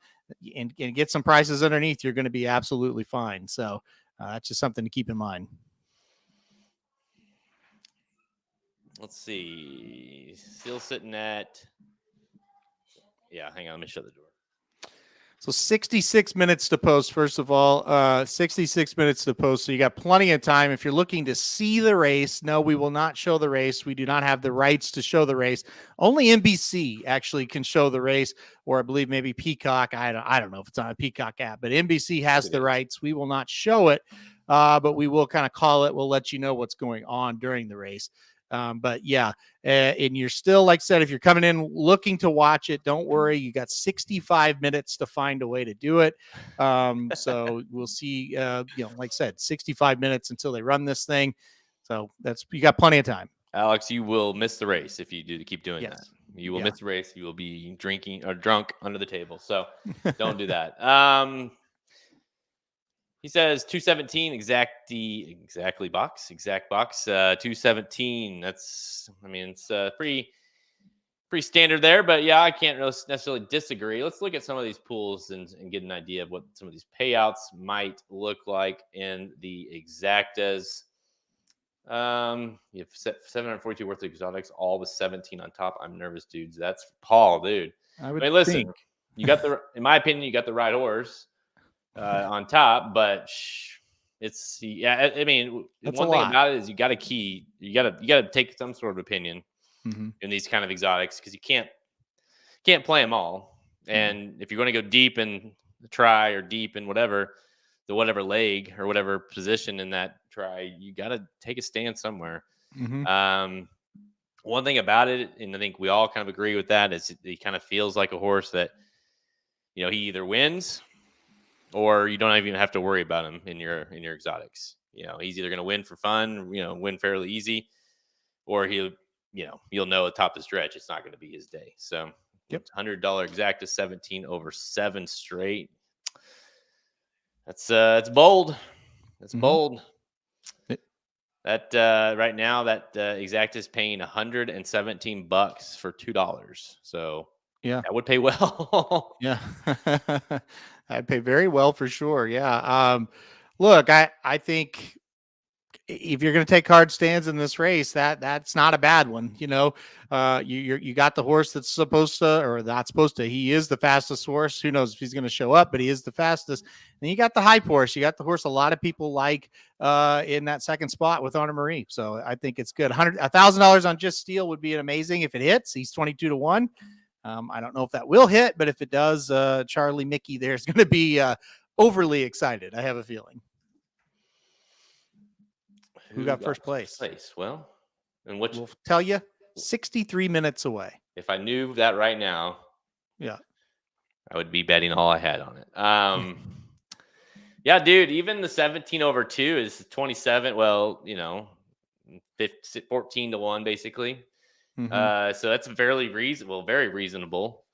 and get some prices underneath, you're going to be absolutely fine. So that's just something to keep in mind. Let's see. Still sitting at. Yeah, hang on. Let me shut the door. So 66 minutes to post, first of all, 66 minutes to post. So you got plenty of time. If you're looking to see the race, no, we will not show the race. We do not have the rights to show the race. Only NBC actually can show the race, or I believe maybe Peacock. I don't know if it's on a Peacock app, but NBC has the rights. We will not show it, but we will kind of call it. We'll let you know what's going on during the race. But yeah, and you're still, like I said, if you're coming in looking to watch it, don't worry. You got 65 minutes to find a way to do it. So we'll see, like I said, 65 minutes until they run this thing. So you got plenty of time. Alex, you will miss the race if you keep doing that. You will Yeah. miss the race. You will be drinking or drunk under the table. So don't do that. He says 217 exact box 217. That's, I mean, it's pretty standard there, but yeah, I can't really necessarily disagree. Let's look at some of these pools and get an idea of what some of these payouts might look like in the exactas. You have 742 worth of exotics, all with 17 on top. I'm nervous, dudes. That's Paul, dude. I mean, listen, you got in my opinion, you got the right horse on top, but I mean, one thing about it is you got to take some sort of opinion in these kind of exotics, because you can't play them all. And if you're going to go deep in the try or deep in whatever leg or whatever position in that try, you got to take a stand somewhere. One thing about it, and I think we all kind of agree with that, is he kind of feels like a horse that, he either wins or you don't even have to worry about him in your exotics. He's either going to win for fun, win fairly easy, or he'll you'll know at the top of the stretch it's not going to be his day. So Yep. $100 exacta 17 over 7 straight. It's bold. That's bold. That right now that exact is paying $117 for $2. So Yeah. that would pay well. Yeah. I'd pay very well for sure. Yeah. Look, I think if you're going to take hard stands in this race, that's not a bad one. You got the horse that's supposed to, or not supposed to. He is the fastest horse. Who knows if he's going to show up, but he is the fastest. And you got the hype horse. You got the horse a lot of people like in that second spot with Honor Marie. So I think it's good. $1,000 on Just Steel would be amazing if it hits. He's 22-1. I don't know if that will hit, but if it does, Charlie Mickey there's going to be overly excited. I have a feeling. Who got first place? Well, and we'll tell you 63 minutes away. If I knew that right now, yeah, I would be betting all I had on it. Yeah, dude, even the 17 over 2 is 27. Well, 14-1 basically. So that's very reasonable.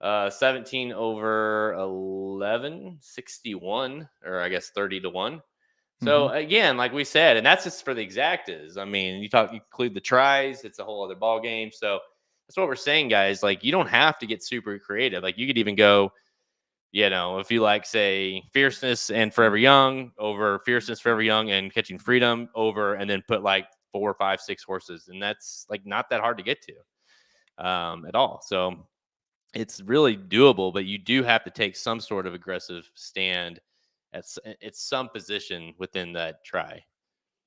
17 over 11, 61, or I guess 30-1. So again, like we said, and that's just for the exactas. I mean, you include the tries, it's a whole other ball game. So that's what we're saying, guys. Like, you don't have to get super creative. Like, you could even go, if you like, say, Fierceness and Forever Young over Fierceness, Forever Young, and Catching Freedom over, and then put like 4, 5, 6 horses, and that's like not that hard to get to at all. So it's really doable, but you do have to take some sort of aggressive stand at some position within that try.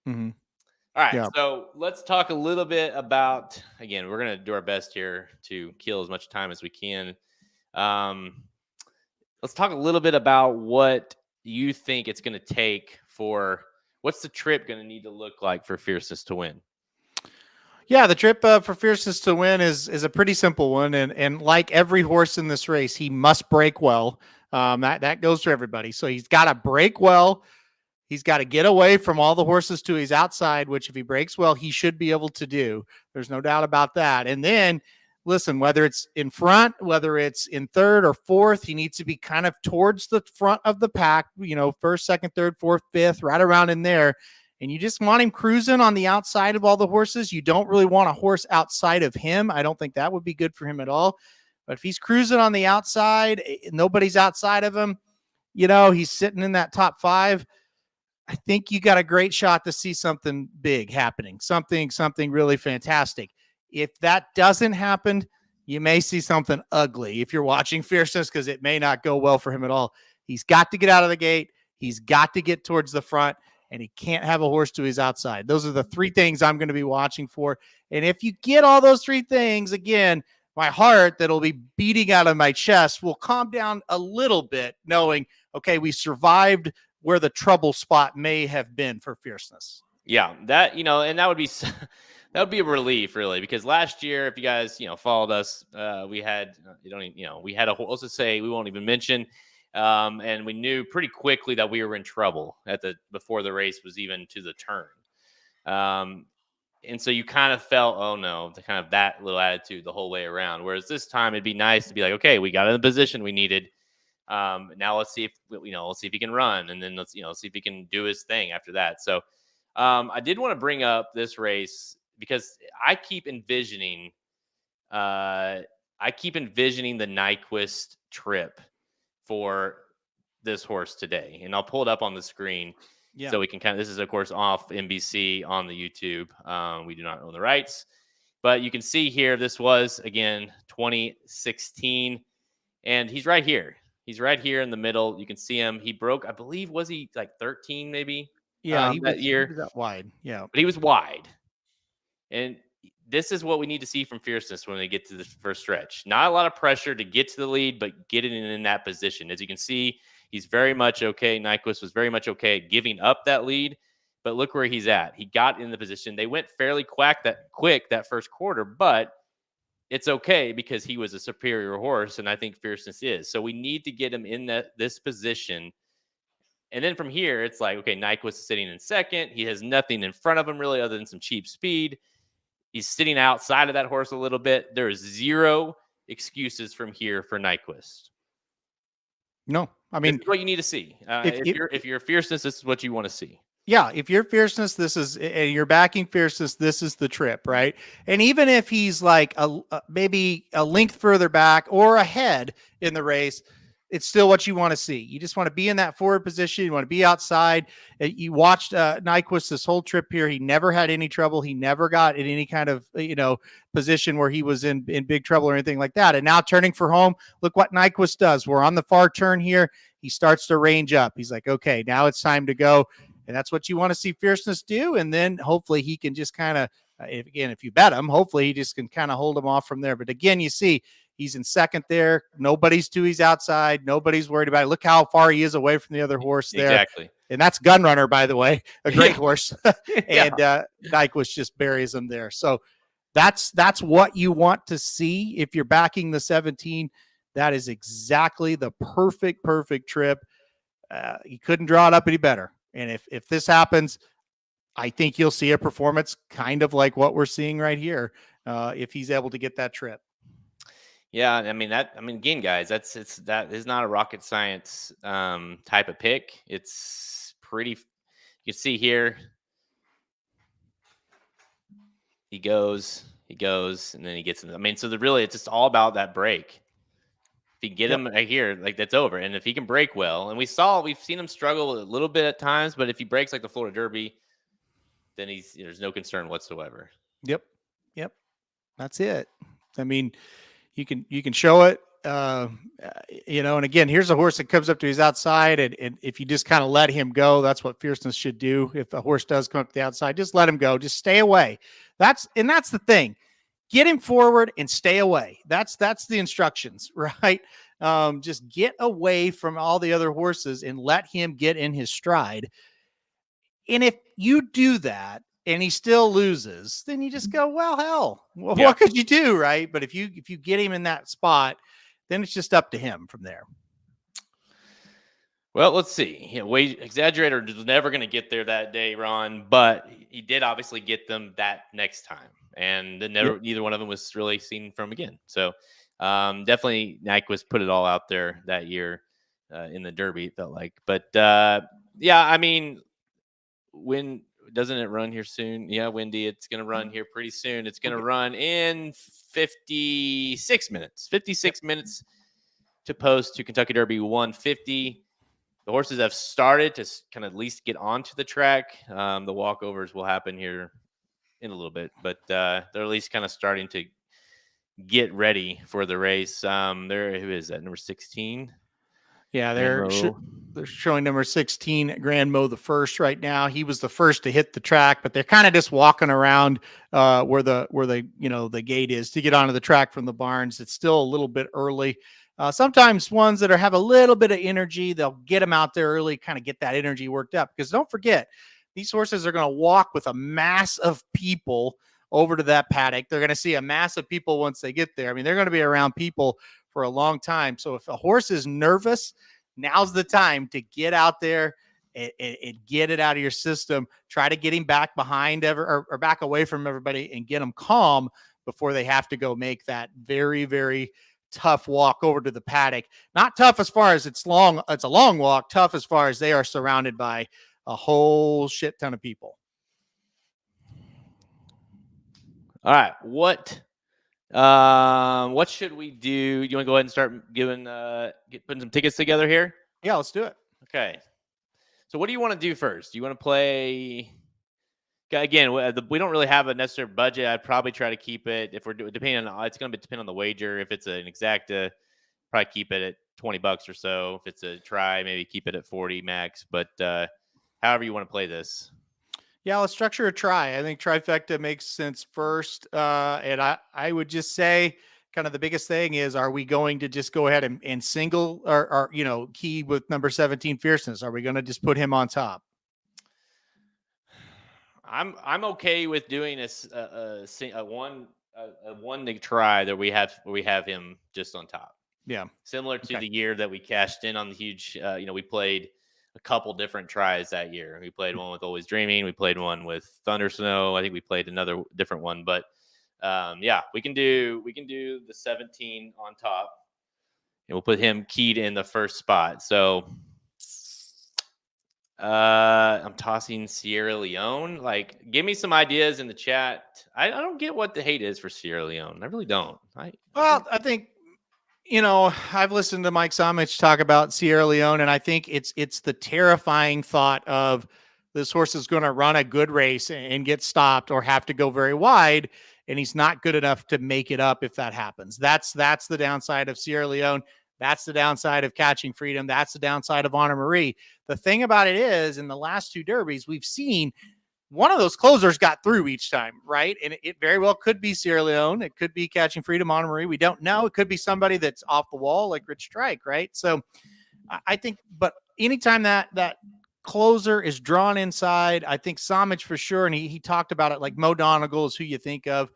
All right, yeah. So let's talk a little bit about, again, we're going to do our best here to kill as much time as we can. Let's talk a little bit about what you think it's going to take what's the trip going to need to look like for Fierceness to win? Yeah, the trip for Fierceness to win is a pretty simple one. And like every horse in this race, he must break well. That goes for everybody. So he's got to break well. He's got to get away from all the horses to his outside, which if he breaks well, he should be able to do. There's no doubt about that. And then, listen, whether it's in front, whether it's in third or fourth, he needs to be kind of towards the front of the pack, first, second, third, fourth, fifth, right around in there. And you just want him cruising on the outside of all the horses. You don't really want a horse outside of him. I don't think that would be good for him at all. But if he's cruising on the outside, nobody's outside of him, he's sitting in that top 5. I think you got a great shot to see something big happening, something really fantastic. If that doesn't happen, you may see something ugly if you're watching Fierceness, because it may not go well for him at all. He's got to get out of the gate. He's got to get towards the front, and he can't have a horse to his outside. Those are the 3 things I'm going to be watching for. And if you get all those 3 things, again, my heart that'll be beating out of my chest will calm down a little bit, knowing, okay, we survived where the trouble spot may have been for Fierceness. Yeah, that, and that would be a relief, really, because last year, if you guys, followed us, we had, we had a horse to say we won't even mention, and we knew pretty quickly that we were in trouble before the race was even to the turn. And so you kind of felt, oh no, kind of that little attitude the whole way around. Whereas this time it'd be nice to be like, okay, we got in the position we needed. Now let's see if he can run, and then let's see if he can do his thing after that. So I did want to bring up this race because I keep envisioning the Nyquist trip for this horse today, and I'll pull it up on the screen. Yeah. So we can this is of course off NBC on the YouTube. We do not own the rights, but you can see here, this was again 2016, and he's right here. He's right here in the middle. You can see him. He broke, I believe, was he like 13 maybe? Yeah, that year. He was that wide. Yeah. But he was wide. And this is what we need to see from Fierceness when they get to the first stretch. Not a lot of pressure to get to the lead, but get it in that position. As you can see, he's very much okay. Nyquist was very much okay at giving up that lead, but look where he's at. He got in the position. They went fairly quick that first quarter, but it's okay because he was a superior horse, and I think Fierceness is. So we need to get him in this position. And then from here, it's like, okay, Nyquist is sitting in second. He has nothing in front of him really other than some cheap speed. He's sitting outside of that horse a little bit. There is zero excuses from here for Nyquist. No, I This mean, is what you need to see. If you're fierceness, this is what you want to see. yeah, if you're fierceness, this is, and you're backing fierceness, this is the trip, right? And even if he's like maybe a length further back or ahead in the race, it's still what you want to see. You just want to be in that forward position. You want to be outside. You watched Nyquist this whole trip here. He never had any trouble. He never got in any kind of, position where he was in big trouble or anything like that. And now turning for home, look what Nyquist does. We're on the far turn here. He starts to range up. He's like, okay, now it's time to go. And that's what you want to see fierceness do. And then hopefully he can just kind of, if you bet him, hopefully he just can kind of hold him off from there. But again, you see, he's in second there. Nobody's he's outside. Nobody's worried about it. Look how far he is away from the other horse there. Exactly. And that's Gunrunner, by the way, a great horse. And Yeah. Nyquist just buries him there. So that's what you want to see if you're backing the 17. That is exactly the perfect trip. You couldn't draw it up any better. And if this happens, I think you'll see a performance kind of like what we're seeing right here, if he's able to get that trip. Yeah, again, guys, that is not a rocket science type of pick. It's pretty. You can see here, he goes, and then he gets in. So it's just all about that break. If you get him right here, like, that's over. And if he can break well, and we've seen him struggle a little bit at times, but if he breaks like the Florida Derby, then there's no concern whatsoever. Yep. That's it. I mean, you can show it, and again, here's a horse that comes up to his outside. And if you just kind of let him go, that's what fierceness should do. If a horse does come up to the outside, just let him go, just stay away. That's the thing. Get him forward and stay away. That's the instructions, right? Just get away from all the other horses and let him get in his stride. And if you do that and he still loses, then you just go, well, hell, what could you do, right? But if you get him in that spot, then it's just up to him from there. Well, let's see. Exaggerator was never going to get there that day, Ron, but he did obviously get them that next time. And then neither one of them was really seen from again. So definitely Nyquist put it all out there that year in the Derby, it felt like. But when doesn't it run here soon? Yeah, Wendy, it's going to run here pretty soon. It's going to run in 56 minutes. 56 minutes to post to Kentucky Derby 150. The horses have started to kind of at least get onto the track. The walkovers will happen here in a little bit, but they're at least kind of starting to get ready for the race. Who is that? Number 16? Yeah, they're showing number 16, Grand Mo the first right now. He was the first to hit the track, but they're kind of just walking around where the gate is to get onto the track from the barns. It's still a little bit early. Sometimes ones that have a little bit of energy, they'll get them out there early, kind of get that energy worked up. Because don't forget, these horses are going to walk with a mass of people over to that paddock. They're going to see a mass of people once they get there. I mean, they're going to be around people for a long time. So if a horse is nervous, now's the time to get out there and get it out of your system. Try to get him back behind or back away from everybody and get him calm before they have to go make that very, very tough walk over to the paddock. Not tough as far as it's a long walk, tough as far as they are surrounded by a whole shit ton of people. All right. What should we do? You want to go ahead and start putting some tickets together here? Yeah, let's do it. Okay. So what do you want to do first? Do you want to play? Again, we don't really have a necessary budget. I'd probably try to keep it, if we're depending on, it's going to depend on the wager. If it's an exacta, probably keep it at $20 or so. If it's a try, maybe keep it at 40 max. But however you want to play this. Yeah, let's structure a try. I think trifecta makes sense first. And I would just say kind of the biggest thing is, are we going to just go ahead and single or key with number 17 fierceness? Are we going to just put him on top? I'm okay with doing a one try that we have him just on top. Yeah. Similar to the year that we cashed in on the huge, we played a couple different tries that year. We played one with Always Dreaming. We played one with Thunder Snow. I think we played another different one, but Yeah, we can do the 17 on top, and we'll put him keyed in the first spot. So I'm tossing Sierra Leone. Like, give me some ideas in the chat. I don't get what the hate is for Sierra Leone. I really don't. I think I've listened to Mike Somich talk about Sierra Leone, and I think it's the terrifying thought of this horse is going to run a good race and get stopped or have to go very wide, and he's not good enough to make it up if that happens. That's the downside of Sierra Leone. That's the downside of Catching Freedom. That's the downside of Honor Marie. The thing about it is, in the last two derbies, we've seen one of those closers got through each time, right? And it very well could be Sierra Leone. It could be Catching Freedom, Honor Marie. We don't know. It could be somebody that's off the wall like Rich Strike, right? So I think, but anytime that closer is drawn inside, I think Somich for sure, and he talked about it, like Mo Donegal is who you think of,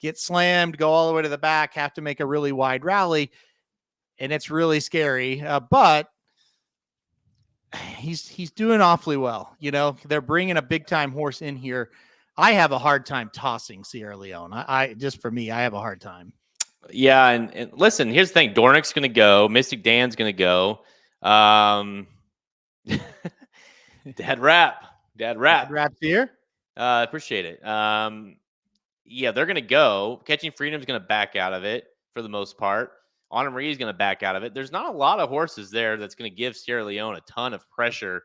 get slammed, go all the way to the back, have to make a really wide rally, and it's really scary. But he's doing awfully well. They're bringing a big time horse in here. I have a hard time tossing Sierra Leone. I just, for me, I have a hard time. Yeah, and listen, here's the thing: Dornick's going to go, Mystic Dan's going to go. Dad Rap's here. Appreciate it. Yeah, they're going to go. Catching Freedom's going to back out of it for the most part. Honor Marie is going to back out of it. There's not a lot of horses there that's going to give Sierra Leone a ton of pressure.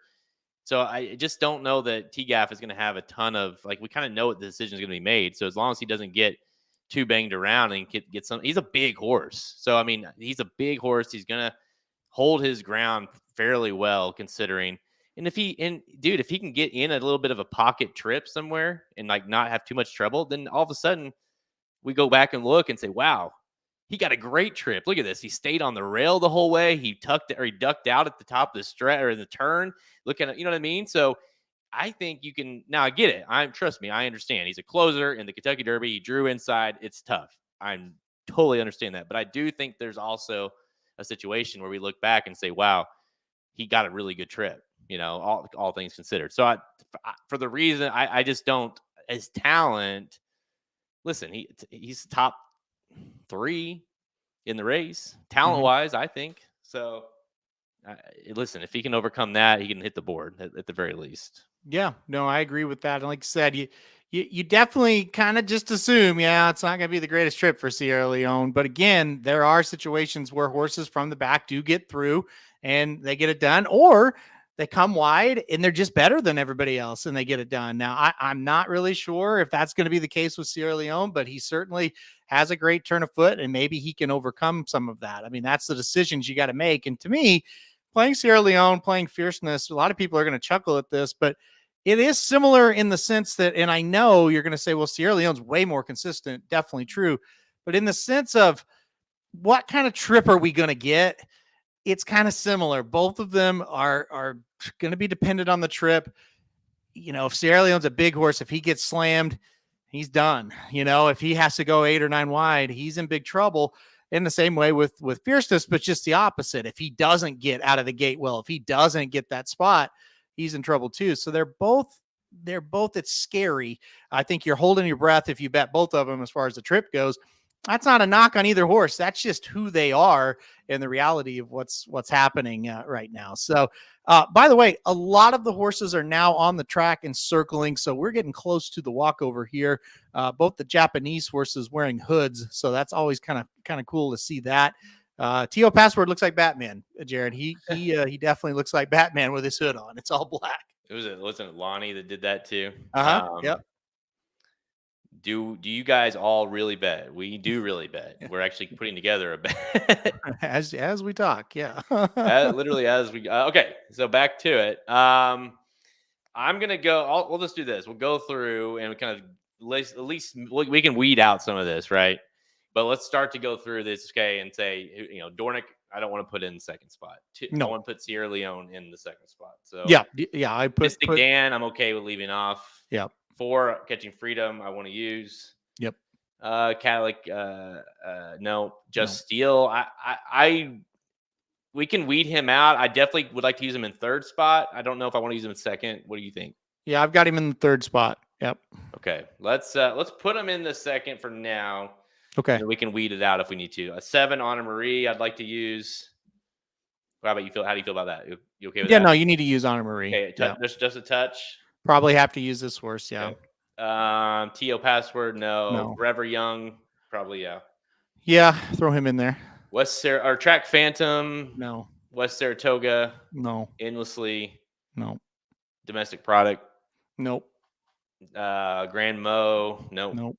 So I just don't know that TGAF is going to have a ton of, like, we kind of know what the decision is going to be made. So as long as he doesn't get too banged around and get some, he's a big horse. So, I mean, he's a big horse. He's going to hold his ground fairly well considering. And if he can get in a little bit of a pocket trip somewhere and like not have too much trouble, then all of a sudden we go back and look and say, wow, he got a great trip. Look at this. He stayed on the rail the whole way. He ducked out at the top of the stretch or the turn. Look at it. You know what I mean? So I think you can, now I get it. Trust me, I understand. He's a closer in the Kentucky Derby. He drew inside. It's tough. I totally understand that. But I do think there's also a situation where we look back and say, wow, he got a really good trip, all things considered. So for the reason I just don't, as talent, listen, he's top 3 in the race, talent-wise, I think. So, listen, if he can overcome that, he can hit the board at the very least. Yeah, no, I agree with that. And like I said, you definitely kind of just assume, it's not going to be the greatest trip for Sierra Leone. But again, there are situations where horses from the back do get through and they get it done, or they come wide and they're just better than everybody else and they get it done. Now, I'm not really sure if that's going to be the case with Sierra Leone, but he certainly has a great turn of foot and maybe he can overcome some of that. I mean, that's the decisions you got to make. And to me, playing Sierra Leone, playing Fierceness, a lot of people are going to chuckle at this, but it is similar in the sense that, and I know you're going to say, well, Sierra Leone's way more consistent. Definitely true. But in the sense of what kind of trip are we going to get? It's kind of similar. Both of them are going to be dependent on the trip. If Sierra Leone's a big horse, if he gets slammed, he's done. If he has to go 8 or 9 wide, he's in big trouble. In the same way with Fierceness, but just the opposite. If he doesn't get out of the gate well, if he doesn't get that spot, he's in trouble too. So they're both, it's scary. I think you're holding your breath if you bet both of them as far as the trip goes. That's not a knock on either horse. That's just who they are and the reality of what's happening right now. So, by the way, a lot of the horses are now on the track and circling. So we're getting close to the walkover here. Both the Japanese horses wearing hoods. So that's always kind of cool to see that. T.O. Password looks like Batman, Jared. He definitely looks like Batman with his hood on. It's all black. Wasn't it Lonnie that did that too? Yep. Do you guys all really bet? We do really bet. We're actually putting together a bet as we talk. Yeah. Literally as we okay. So back to it. I'm gonna go. We'll just do this. We'll go through and we kind of at least we can weed out some of this, right? But let's start to go through this, okay, and say, Dornick, I don't want to put in the second spot. No. I want to put Sierra Leone in the second spot. So yeah. I put Mystic Dan. I'm okay with leaving off. Yeah. 4 Catching Freedom, I want to use. Yep. Cadillac, no. Just Steel. We can weed him out. I definitely would like to use him in third spot. I don't know if I want to use him in second. What do you think? Yeah, I've got him in the third spot. Yep. Okay, let's put him in the second for now. Okay. And then we can weed it out if we need to. A 7 Honor Marie. I'd like to use. How about you feel? How do you feel about that? You okay with Yeah, that? no, you need to use Honor Marie. Okay, Yeah. just a touch. Probably have to use this horse. Yeah. Okay. TO Password, no. No. Forever Young, probably yeah. Yeah, throw him in there. Track Phantom, No. West Saratoga, No. Endlessly, No. Domestic Product, Nope. Grand Mo, nope. Nope.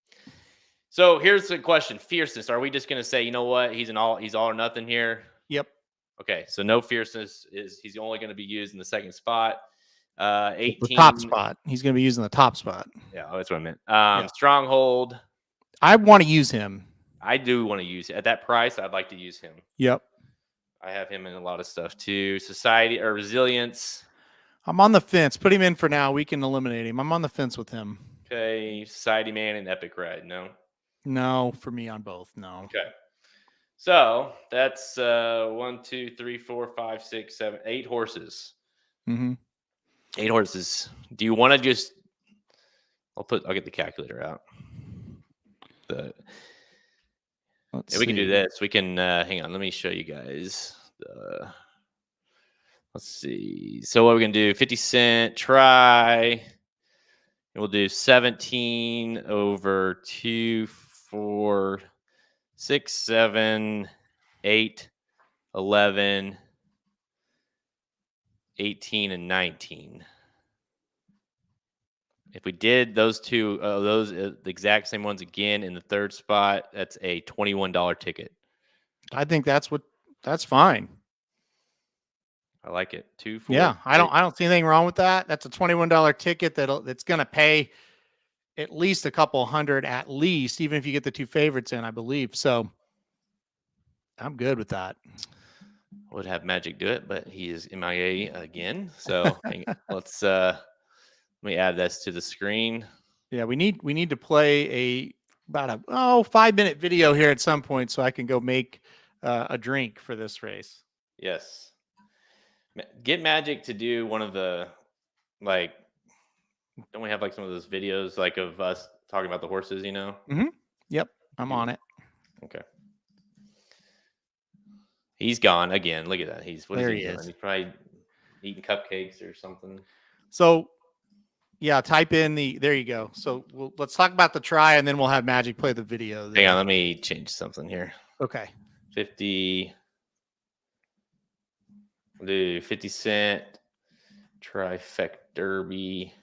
So here's the question: Fierceness. Are we just gonna say, you know what, he's all or nothing here? Yep. Okay, so no Fierceness he's only going to be used in the second spot. 18 the top spot. He's going to be using the top spot. Yeah, that's what I meant. Stronghold. I want to use him. I do want to use it at that price. I'd like to use him. Yep. I have him in a lot of stuff too. Society or Resilience. I'm on the fence. Put him in for now. We can eliminate him. I'm on the fence with him. Okay, Society Man and Epic Ride. No, for me on both. No. Okay. So that's 1, 2, 3, 4, 5, 6, 7, 8 horses. Mm-hmm. 8 horses. Do you want to just? I'll get the calculator out. We can do this. We can hang on. Let me show you guys. Let's see. So what we're gonna do? 50 cent try. And we'll do 17 over 2, 4, 6, 7, 8, 11, 18, and 19. If we did those two, the exact same ones again in the third spot, that's a $21 ticket. I think that's fine. I like it. 2, 4. Yeah, I don't see anything wrong with that. That's a $21 ticket that's going to pay at least a couple hundred, at least, even if you get the 2 favorites in, I believe. So I'm good with that. I would have Magic do it, but he is MIA again. So let me add this to the screen. Yeah, we need to play about a 5-minute video here at some point so I can go make a drink for this race. Yes. Get Magic to do one of the, like, don't we have like some of those videos like of us talking about the horses, you know? Mm-hmm. Yep, I'm on it. Okay. He's gone again. Look at that. There he he doing? is. He's probably eating cupcakes or something. So, yeah, type in there you go. So let's talk about the try, and then we'll have Magic play the video. Hang on, let me change something here. Okay. 50. We'll do 50 cent trifecta derby.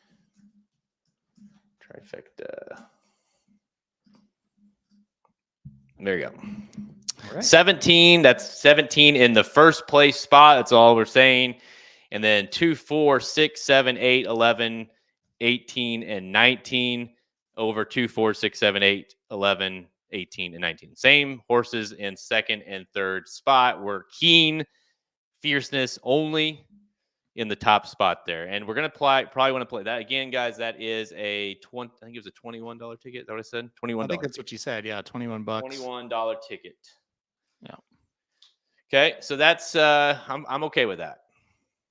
Trifecta. There you go. All right. 17. That's 17 in the first place spot. That's all we're saying. And then 2, 4, 6, 7, 8, 11, 18, and 19 over 2, 4, 6, 7, 8, 11, 18, and 19. Same horses in second and third spot. We're keen. Fierceness only in the top spot there. And we're going to probably want to play that again, guys. That is I think it was a $21 ticket. Is that what I said? $21. I think that's what you said. Yeah, $21. $21 ticket. Yeah. Okay, so that's I'm okay with that.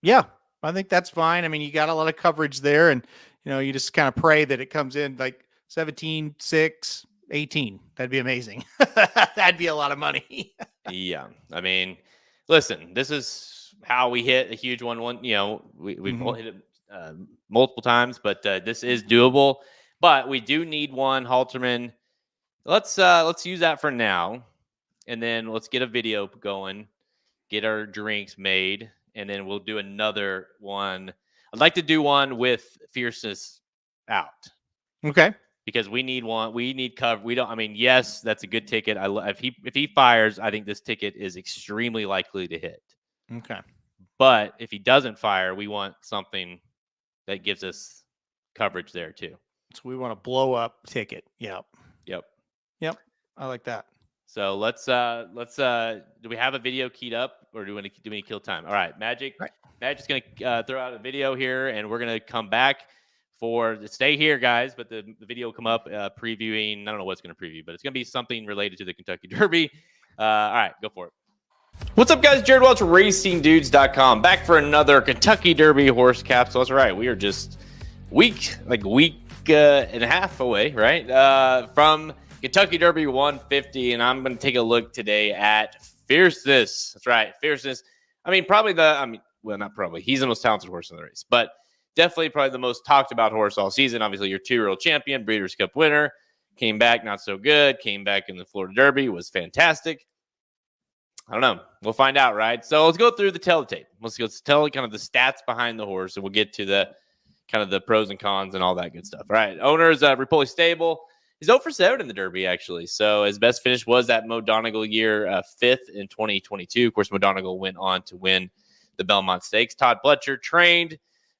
Yeah, I think that's fine. I mean, you got a lot of coverage there, and you just kind of pray that it comes in like 17, 6, 18. That'd be amazing. That'd be a lot of money. Yeah, I mean, listen, this is how we hit a huge one. We've hit it multiple times, but this is doable. But we do need one Halterman. Let's use that for now, and then let's get a video going, get our drinks made, and then we'll do another one. I'd like to do one with Fierceness out. Okay. Because we need one. We need cover. Yes, that's a good ticket. If he fires, I think this ticket is extremely likely to hit. Okay. But if he doesn't fire, we want something that gives us coverage there too. So we want a blow up ticket. Yep. I like that. So let's do we have a video keyed up, or do we need to kill time? All right, Magic's gonna throw out a video here, and we're gonna come back stay here, guys, but the video will come up previewing. I don't know what's going to preview, but it's going to be something related to the Kentucky Derby. All right, go for it. What's up, guys? Jared Welch, RacingDudes.com, back for another Kentucky Derby horse capsule. That's right. We are just week and a half away, right? From Kentucky Derby 150, and I'm going to take a look today at Fierceness. That's right, Fierceness. Well, not probably. He's the most talented horse in the race, but definitely probably the most talked about horse all season. Obviously, your 2-year-old champion, Breeders' Cup winner, came back not so good, came back in the Florida Derby, was fantastic. I don't know. We'll find out, right? So let's go through the tape. Let's go tell kind of the stats behind the horse, and we'll get to the kind of the pros and cons and all that good stuff. All right. Owner's Repoli Stable. He's 0 for 7 in the Derby, actually. So his best finish was that Mo Donegal year, 5th in 2022. Of course, Mo Donegal went on to win the Belmont Stakes. Todd Pletcher trained.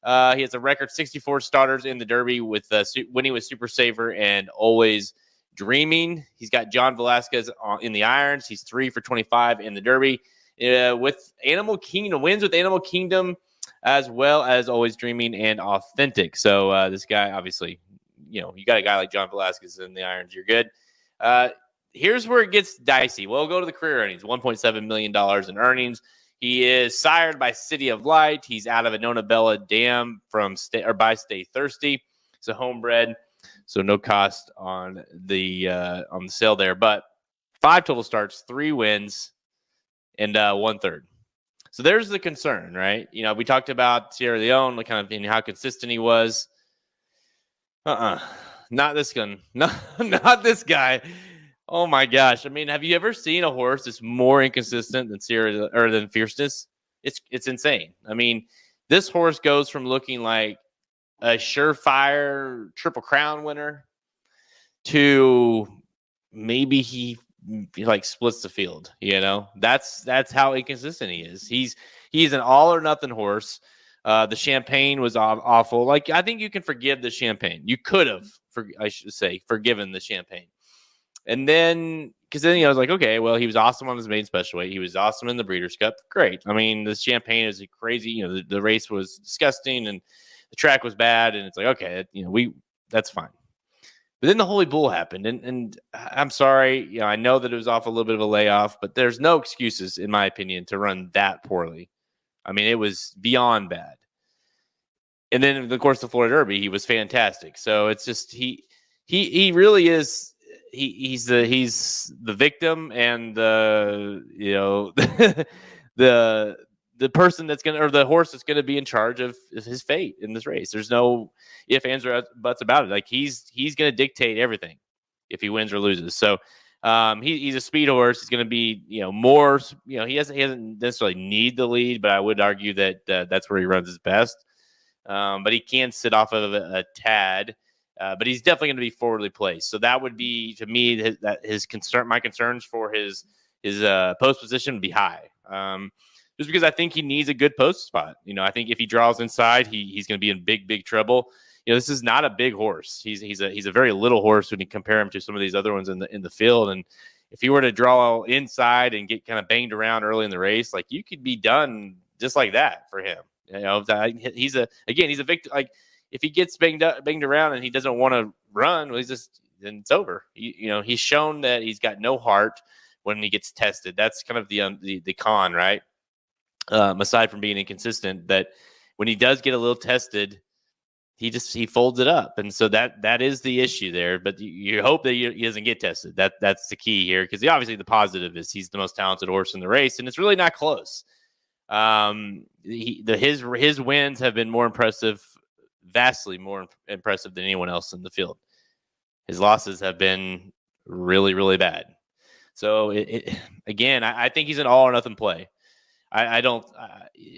He has a record 64 starters in the Derby with winning with Super Saver and Always Dreaming. He's got John Velasquez in the irons. He's 3 for 25 in the Derby. With Animal Kingdom, wins with Animal Kingdom, as well as Always Dreaming and Authentic. So this guy, obviously, you got a guy like John Velasquez in the irons, you're good. Here's where it gets dicey. We'll go to the career earnings, $1.7 million in earnings. He is sired by City of Light. He's out of a Nona Bella dam by Stay Thirsty. It's a homebred, so no cost on the sale there. But 5 total starts, 3 wins, and 1/3. So there's the concern, right? We talked about Sierra Leone, kind of how consistent he was. Not this gun. Not this guy. Oh my gosh. I mean, have you ever seen a horse that's more inconsistent than Fierceness? It's insane. I mean, this horse goes from looking like a surefire Triple Crown winner to maybe he like splits the field. That's how inconsistent he is. He's an all or nothing horse. The Champagne was awful. Like, I think you can forgive the Champagne. You could have, forgiven the Champagne. And then, because then I was like, okay, well, he was awesome on his main special weight. He was awesome in the Breeders' Cup. Great. I mean, the Champagne is crazy. The race was disgusting and the track was bad. And it's like, okay, that's fine. But then the Holy Bull happened. And I'm sorry, I know that it was off a little bit of a layoff, but there's no excuses, in my opinion, to run that poorly. I mean, it was beyond bad. And then, of course, the Florida Derby, he was fantastic. So it's just he really is. He's the victim and the the person that's gonna, or the horse that's gonna be in charge of his fate in this race. There's no ifs, ands, or buts about it. Like he's gonna dictate everything if he wins or loses. So he's a speed horse. He's gonna be more. He doesn't necessarily need the lead, but I would argue that that's where he runs his best. But he can sit off of a tad. But he's definitely going to be forwardly placed. So that would be, to me, his concern. My concerns for his post position would be high. Just because I think he needs a good post spot. I think if he draws inside, he's going to be in big trouble. This is not a big horse. He's a very little horse when you compare him to some of these other ones in the field. And if he were to draw inside and get kind of banged around early in the race, like you could be done just like that for him. He's a victim. Like, if he gets banged around and he doesn't want to run, well, then it's over. He's shown that he's got no heart when he gets tested. That's kind of the con, right? Aside from being inconsistent, that when he does get a little tested, he folds it up, and so that is the issue there. But you hope that he doesn't get tested. That's the key here, because obviously the positive is he's the most talented horse in the race, and it's really not close. His wins have been more impressive. Vastly more impressive than anyone else in the field. His losses have been really, really bad. So again, I think he's an all or nothing play. I don't.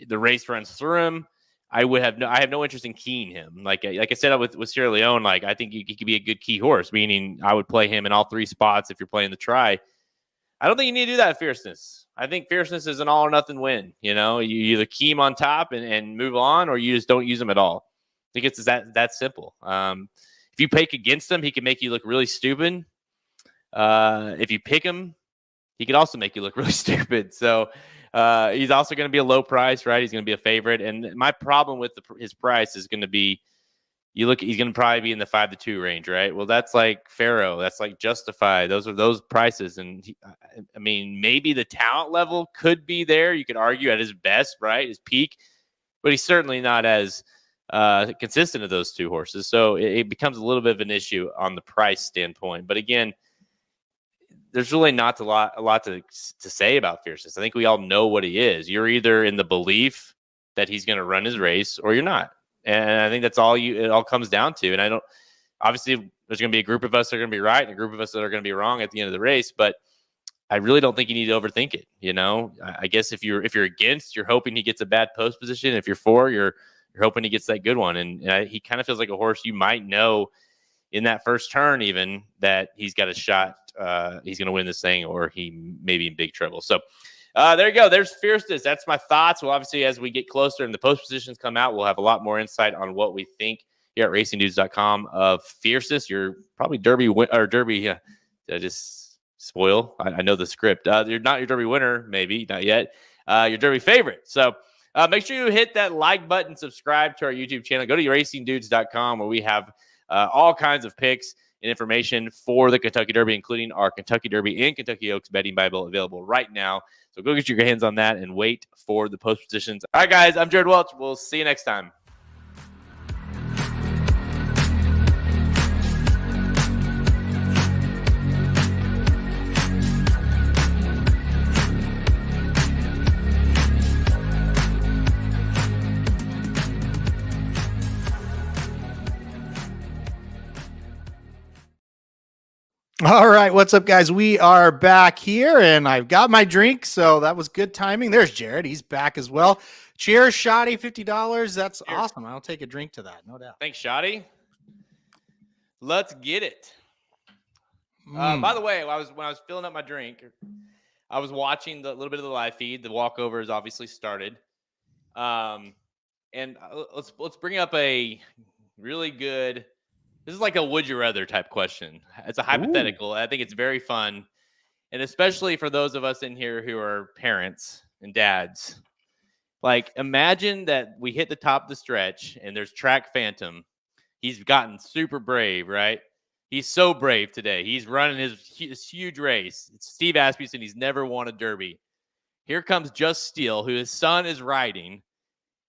The race runs through him. I have no interest in keying him. Like I said with Sierra Leone, like I think he could be a good key horse. Meaning, I would play him in all 3 spots if you're playing the try. I don't think you need to do that at Fierceness. I think Fierceness is an all or nothing win. You either key him on top and move on, or you just don't use him at all. I think it's that simple. If you pick against him, he can make you look really stupid. If you pick him, he could also make you look really stupid. So he's also going to be a low price, right? He's going to be a favorite. And my problem with his price is going to be, he's going to probably be in the 5-2 range, right? Well, that's like Pharaoh. That's like Justify. Those are those prices. And maybe the talent level could be there. You could argue at his best, right? His peak, but he's certainly not as consistent of those two horses. So it becomes a little bit of an issue on the price standpoint. But again, there's really not a lot to say about Fiercest. I think we all know what he is. You're either in the belief that he's going to run his race or you're not. And I think that's all it all comes down to. And I don't, obviously there's going to be a group of us that are going to be right and a group of us that are going to be wrong at the end of the race, but I really don't think you need to overthink it. You know, I guess if you're against, you're hoping he gets a bad post position. If you're for, you're hoping he gets that good one. And he kind of feels like a horse you might know in that first turn, even that he's got a shot. He's going to win this thing, or he may be in big trouble. So there you go. There's Fiercest. That's my thoughts. Well, obviously, as we get closer and the post positions come out, we'll have a lot more insight on what we think here at racingdudes.com of Fiercest. You're probably Derby. Did I just spoil? I know the script. You're not your Derby winner, maybe not yet. Your Derby favorite. So make sure you hit that like button, subscribe to our YouTube channel. Go to racingdudes.com where we have all kinds of picks and information for the Kentucky Derby, including our Kentucky Derby and Kentucky Oaks betting Bible available right now. So go get your hands on that and wait for the post positions. All right, guys, I'm Jared Welch. We'll see you next time. All right, what's up, guys? We are back here, and I've got my drink, so that was good timing. There's Jared. He's back as well. Cheers, Shoddy, $50. That's Cheers. awesome. I'll take a drink to that, no doubt. Thanks, Shoddy. Let's get it. By the way, when I was filling up my drink, I was watching the little bit of the live feed. The walkover has obviously started. And let's bring up a really good. This is like a would you rather type question. It's a hypothetical. Ooh. I think it's very fun. And especially for those of us in here who are parents and dads. Like, imagine that we hit the top of the stretch and there's Track Phantom. He's gotten super brave, right? He's so brave today. He's running his huge race. It's Steve Asmussen. He's never won a Derby. Here comes Just Steel, who his son is riding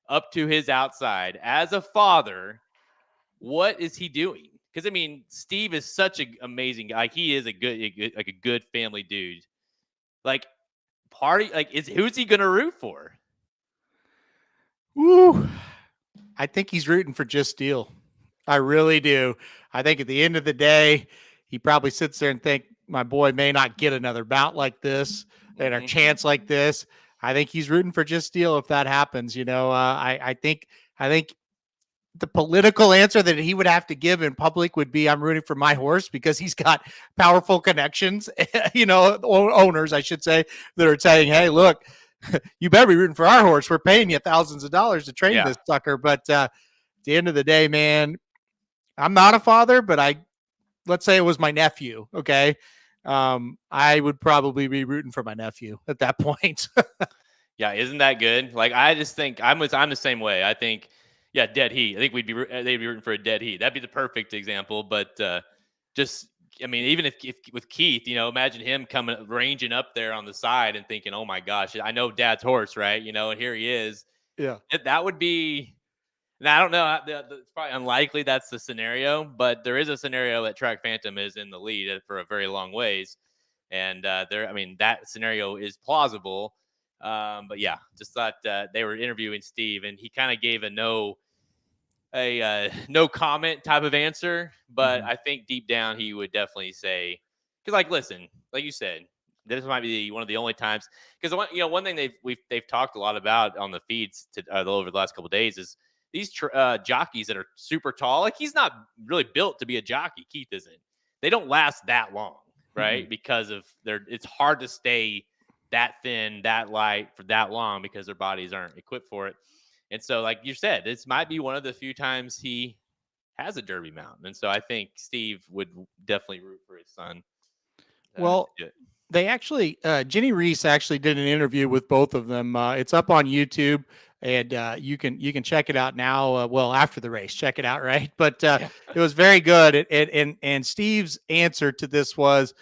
up to his outside. As a father, what is he doing? Because, I mean, Steve is such an amazing guy. Like, he is a good family dude. Like, who's he going to root for? Woo. I think he's rooting for Just Steel. I really do. I think at the end of the day, he probably sits there and think, my boy may not get another bout like this and a chance like this. I think he's rooting for Just Steel if that happens. You know, I think the political answer that he would have to give in public would be, I'm rooting for my horse, because he's got powerful connections, you know, owners, I should say, that are saying, hey, look, you better be rooting for our horse. We're paying you thousands of dollars to train this sucker. But at the end of the day, man, I'm not a father, but let's say it was my nephew. Okay. I would probably be rooting for my nephew at that point. Yeah. Isn't that good? Like, I just think I'm the same way. I think, yeah, dead heat. I think they'd be rooting for a dead heat. That'd be the perfect example. But I mean, even if with Keith, you know, imagine him ranging up there on the side and thinking, oh my gosh, I know Dad's horse, right? You know, and here he is. Yeah, that would be. Now, I don't know. It's probably unlikely that's the scenario, but there is a scenario that Track Phantom is in the lead for a very long ways, and I mean, that scenario is plausible. But yeah, just thought they were interviewing Steve, and he kind of gave a no comment type of answer. But I think deep down he would definitely say, because, like, listen, like you said, this might be one of the only times. Because one thing they've talked a lot about on the feeds over the last couple of days is these jockeys that are super tall. Like, he's not really built to be a jockey. Keith isn't. They don't last that long, right? Because of it's hard to stay that thin, that light for that long because their bodies aren't equipped for it. And so, like you said, this might be one of the few times he has a Derby mount. And so I think Steve would definitely root for his son. Well, they actually, Jenny Reese actually did an interview with both of them. It's up on YouTube, and you can check it out now. Well, after the race, check it out, right? But it was very good. And Steve's answer to this was,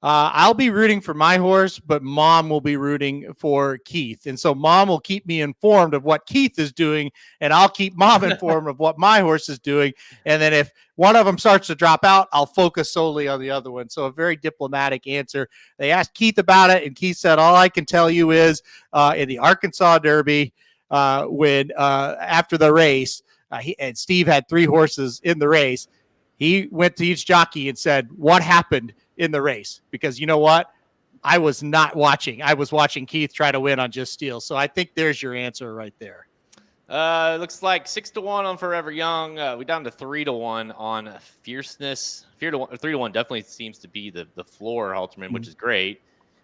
I'll be rooting for my horse, but Mom will be rooting for Keith. And so Mom will keep me informed of what Keith is doing, and I'll keep Mom informed of what my horse is doing. And then if one of them starts to drop out, I'll focus solely on the other one. So a very diplomatic answer. They asked Keith about it, and Keith said, all I can tell you is in the Arkansas Derby, when after the race, and Steve had 3 horses in the race, he went to each jockey and said, what happened in the race? Because you know what? I was not watching. I was watching Keith try to win on Just Steel. So I think there's your answer right there. Looks like 6-1 on Forever Young. We're down to 3-1 on Fierceness. 3-1 definitely seems to be the floor, Halterman, which is great.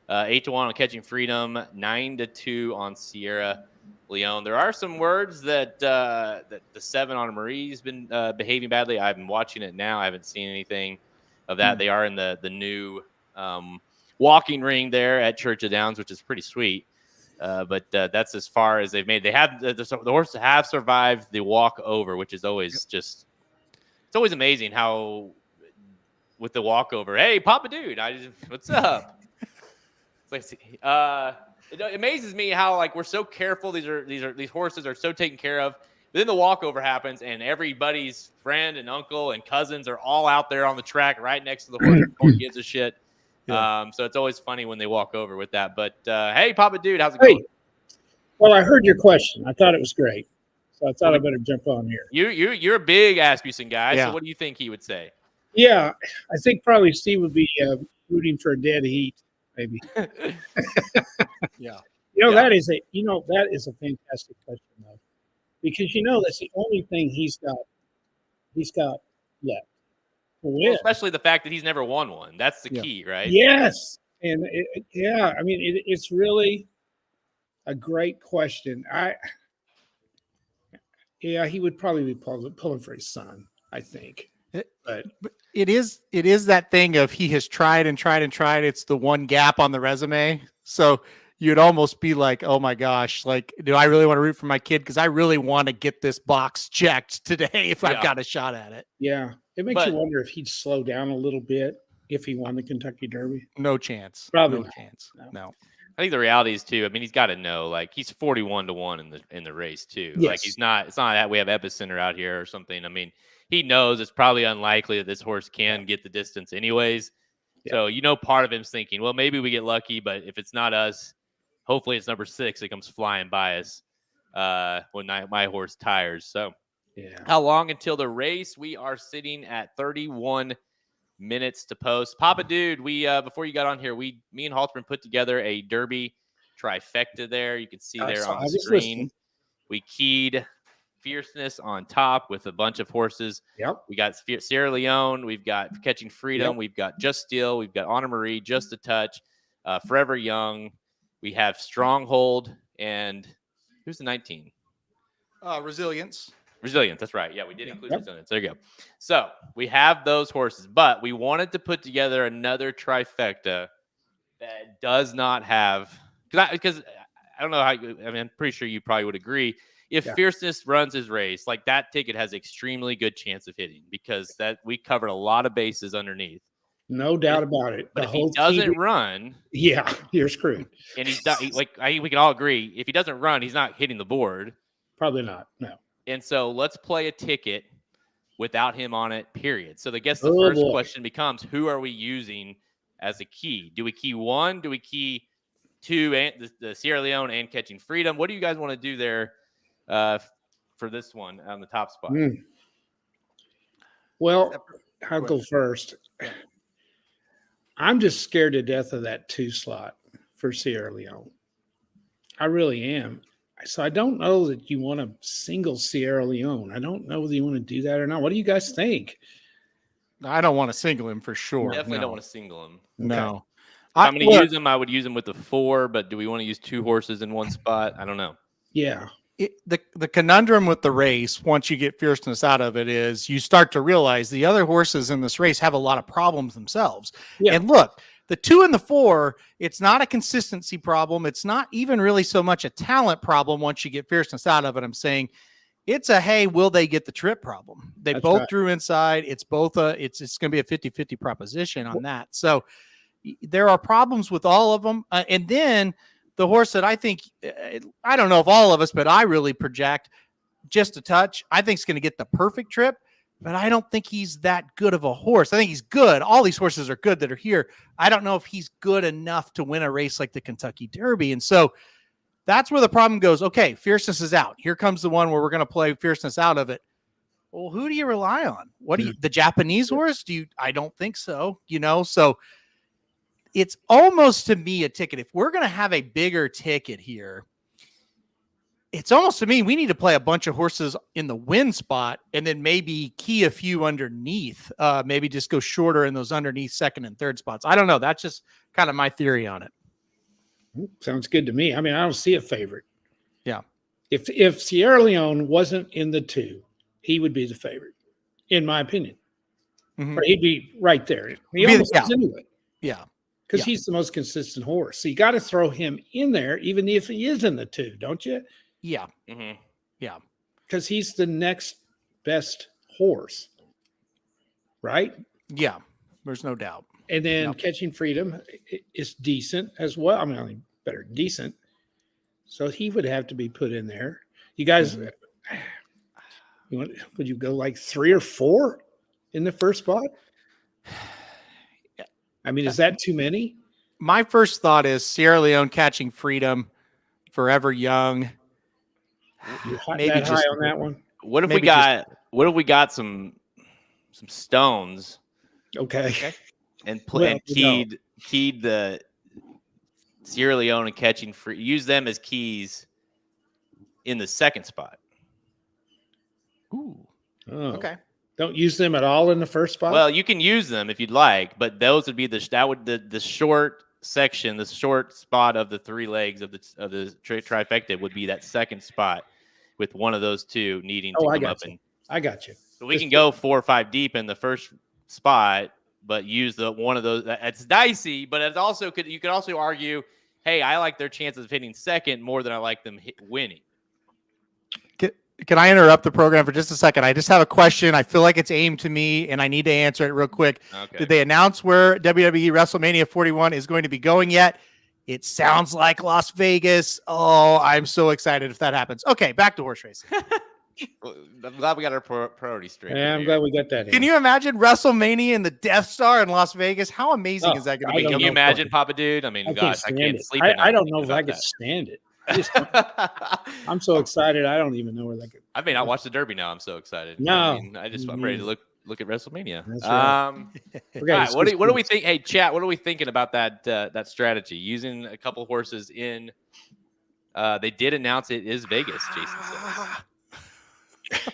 8-1 on Catching Freedom. 9-2 on Sierra Leone. There are some words that that the 7 on Marie's been behaving badly. I've been watching it now. I haven't seen anything of that. They are in the new walking ring there at Churchill Downs, which is pretty sweet. But that's as far as they've made. They have the horses have survived the walkover, which is always just it's always amazing how with the walkover. Hey, Papa Dude, what's up? It's like it amazes me how like we're so careful. These horses are so taken care of. But then the walkover happens, and everybody's friend and uncle and cousins are all out there on the track right next to the horse. No one gives a shit. Yeah. So it's always funny when they walk over with that. But hey, Papa Dude, how's it going? Well, I heard your question. I thought it was great, so I thought I better jump on here. You're a big Asmussen guy. Yeah. So what do you think he would say? Yeah, I think probably Steve would be rooting for a dead heat, maybe. Yeah. That is a fantastic question though, because that's the only thing he's got left. Well, especially the fact that he's never won one. That's the key, right? Yes. And it's really a great question. He would probably be pulling for his son, I think. But it is that thing of he has tried and tried and tried. It's the one gap on the resume. So you'd almost be like, oh my gosh, like, do I really want to root for my kid? Because I really want to get this box checked today if I've got a shot at it. Yeah. It makes you wonder if he'd slow down a little bit if he won the Kentucky Derby. No chance. Probably no chance. No. I think the reality is too. I mean, he's got to know, like, he's 41-1 in the race too. Yes. Like, it's not that we have Epicenter out here or something. I mean, he knows it's probably unlikely that this horse can get the distance anyways. Yeah. So part of him's thinking, well, maybe we get lucky, but if it's not us, hopefully it's number 6 that comes flying by us when my horse tires. So. Yeah. How long until the race? We are sitting at 31 minutes to post. Papa Dude, we before you got on here, me and Halterman put together a Derby trifecta there. You can see there on the screen. Listening. We keyed Fierceness on top with a bunch of horses. Yep. We got Sierra Leone. We've got Catching Freedom. Yep. We've got Just Steel. We've got Honor Marie, Just a Touch, Forever Young. We have Stronghold. And who's the 19? Resilience. Resilience, that's right. Yeah, we did include Resilience. There you go. So we have those horses, but we wanted to put together another trifecta that does not have because I don't know how. I'm pretty sure you probably would agree. If Fierceness runs his race, like that ticket has extremely good chance of hitting because that we covered a lot of bases underneath. No doubt about it. But if he doesn't run, you're screwed. And we can all agree if he doesn't run, he's not hitting the board. Probably not. No. And so let's play a ticket without him on it, period. So I guess the first question becomes, who are we using as a key? Do we key 1? Do we key 2 and the Sierra Leone and Catching Freedom? What do you guys want to do there for this one on the top spot? Well, I'll go first. I'm just scared to death of that 2 slot for Sierra Leone. I really am. So I don't know that you want to single Sierra Leone. I don't know whether you want to do that or not. What do you guys think? I don't want to single him for sure. Definitely don't want to single him. No. If I'm going to use him, I would use him with the 4, but do we want to use 2 horses in one spot? I don't know. Yeah. The conundrum with the race, once you get Fierceness out of it, is you start to realize the other horses in this race have a lot of problems themselves. Yeah. And look, the 2 and the 4, it's not a consistency problem. It's not even really so much a talent problem once you get Fierceness out of it. I'm saying it's a, hey, will they get the trip problem? They both drew inside. It's both it's going to be a 50-50 proposition on that. So there are problems with all of them. And then the horse that I think, I don't know if all of us, but I really project just a touch, I think is going to get the perfect trip, but I don't think he's that good of a horse. I think he's good. All these horses are good that are here. I don't know if he's good enough to win a race like the Kentucky Derby. And so that's where the problem goes. Okay, Fierceness is out. Here comes the one where we're going to play Fierceness out of it. Well, who do you rely on? What do you, the Japanese horse? I don't think so, so it's almost to me a ticket. If we're going to have a bigger ticket here, it's almost to me, we need to play a bunch of horses in the win spot and then maybe key a few underneath, maybe just go shorter in those underneath second and third spots. I don't know. That's just kind of my theory on it. Sounds good to me. I mean, I don't see a favorite. Yeah. If Sierra Leone wasn't in the 2, he would be the favorite, in my opinion. Mm-hmm. Or he'd be right there. He almost is anyway. Yeah. Because he's the most consistent horse. So you got to throw him in there, even if he is in the 2, don't you? Yeah. Mm-hmm. Yeah. Because he's the next best horse. Right? Yeah. There's no doubt. And then Catching Freedom is decent as well. I mean, better than decent. So he would have to be put in there. You guys, would you go like 3 or 4 in the first spot? I mean, is that too many? My first thought is Sierra Leone, Catching Freedom, Forever Young. Maybe that high on that one. What if we got some stones? Okay. And keyed the Sierra Leone and Catching Free. Use them as keys in the second spot. Ooh. Oh. Okay. Don't use them at all in the first spot? Well, you can use them if you'd like, but those would be the short section, the short spot of the 3 legs of the trifecta would be that second spot with one of those 2 needing to come up. I got you. So we can go 4 or 5 deep in the first spot, but use one of those. It's dicey, but it's also you could also argue, hey, I like their chances of hitting second more than I like them winning. Can I interrupt the program for just a second? I just have a question. I feel like it's aimed to me, and I need to answer it real quick. Okay. Did they announce where WWE WrestleMania 41 is going to be going yet? It sounds like Las Vegas. Oh, I'm so excited if that happens. Okay, back to horse racing. Well, I'm glad we got our priority straight. Yeah, I'm glad we got that in. Can you imagine WrestleMania and the Death Star in Las Vegas? How amazing is that going to be? Can you imagine, Papa Dude? I mean, gosh, I can't sleep. I don't know if I could stand it. I'm so excited. I don't even know where that could. I may not watch the Derby now. I'm so excited. No, I'm ready to look at WrestleMania. That's right. All right, what do we think? Hey, chat, what are we thinking about that strategy? Using a couple horses in. They did announce it is Vegas. Jason says.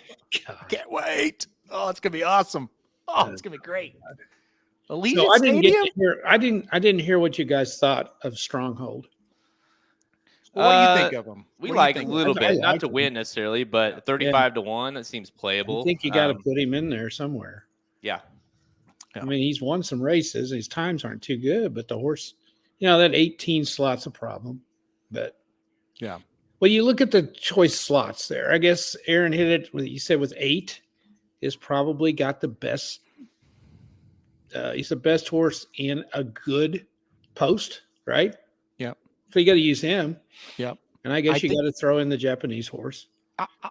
Can't wait. Oh, it's gonna be awesome. Oh, it's gonna be great. Allegiant so I didn't Stadium? get to hear. I didn't hear what you guys thought of Stronghold. What do you think of them? We like a little bit, not to win necessarily, but 35 to 1. That seems playable. I think you got to put him in there somewhere. Yeah. I mean, he's won some races. His times aren't too good, but the horse, that 18 slot's a problem. But yeah. Well, you look at the choice slots there. I guess Aaron hit it. You said with 8 is probably got the best. He's the best horse in a good post, right? Yep. So you got to use him. Yep. And I guess you got to throw in the Japanese horse.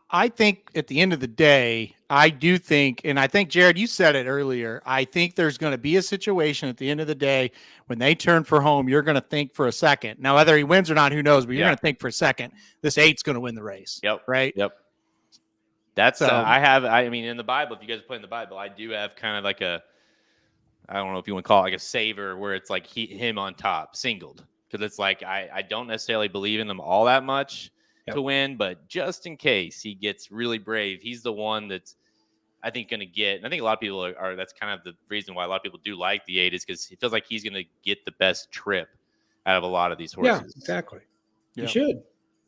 I think at the end of the day, I do think, and I think, Jared, you said it earlier, I think there's going to be a situation at the end of the day when they turn for home, you're going to think for a second. Now, whether he wins or not, who knows, but you're going to think for a second, this 8's going to win the race. Yep. Right? Yep. That's, I mean, in the Bible, if you guys play in the Bible, I do have kind of like I don't know if you want to call it like a saver where it's like him on top, singled. Because it's like, I don't necessarily believe in them all that much to win, but just in case he gets really brave, he's the one that's, I think, going to get, and I think a lot of people are, that's kind of the reason why a lot of people do like the 8 is because it feels like he's going to get the best trip out of a lot of these horses. Yeah, exactly. Yeah. He should.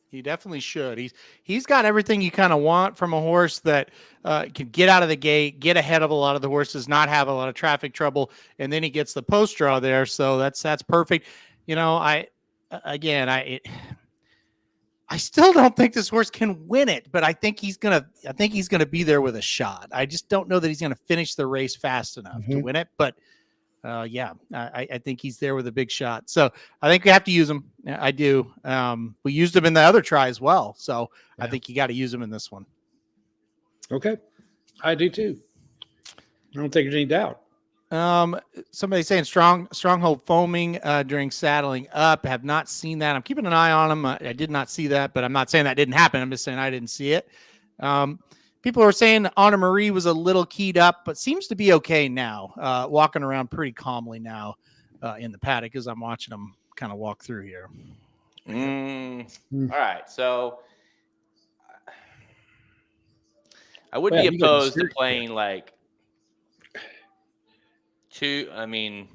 He definitely should. He's got everything you kind of want from a horse that can get out of the gate, get ahead of a lot of the horses, not have a lot of traffic trouble, and then he gets the post draw there. So that's perfect. I still don't think this horse can win it, but I think he's gonna be there with a shot. I just don't know that he's gonna finish the race fast enough to win it. But I think he's there with a big shot. So I think we have to use him. I do. We used him in the other try as well. So I think you got to use him in this one. Okay. I do too. I don't think there's any doubt. Somebody saying stronghold foaming during saddling up. Have not seen that. I'm keeping an eye on him. I did not see that, but I'm not saying that didn't happen. I'm just saying I didn't see it. People are saying Anna Marie was a little keyed up, but seems to be okay now. Walking around pretty calmly now in the paddock as I'm watching them kind of walk through here. All right, so I would be opposed to playing like two. I mean,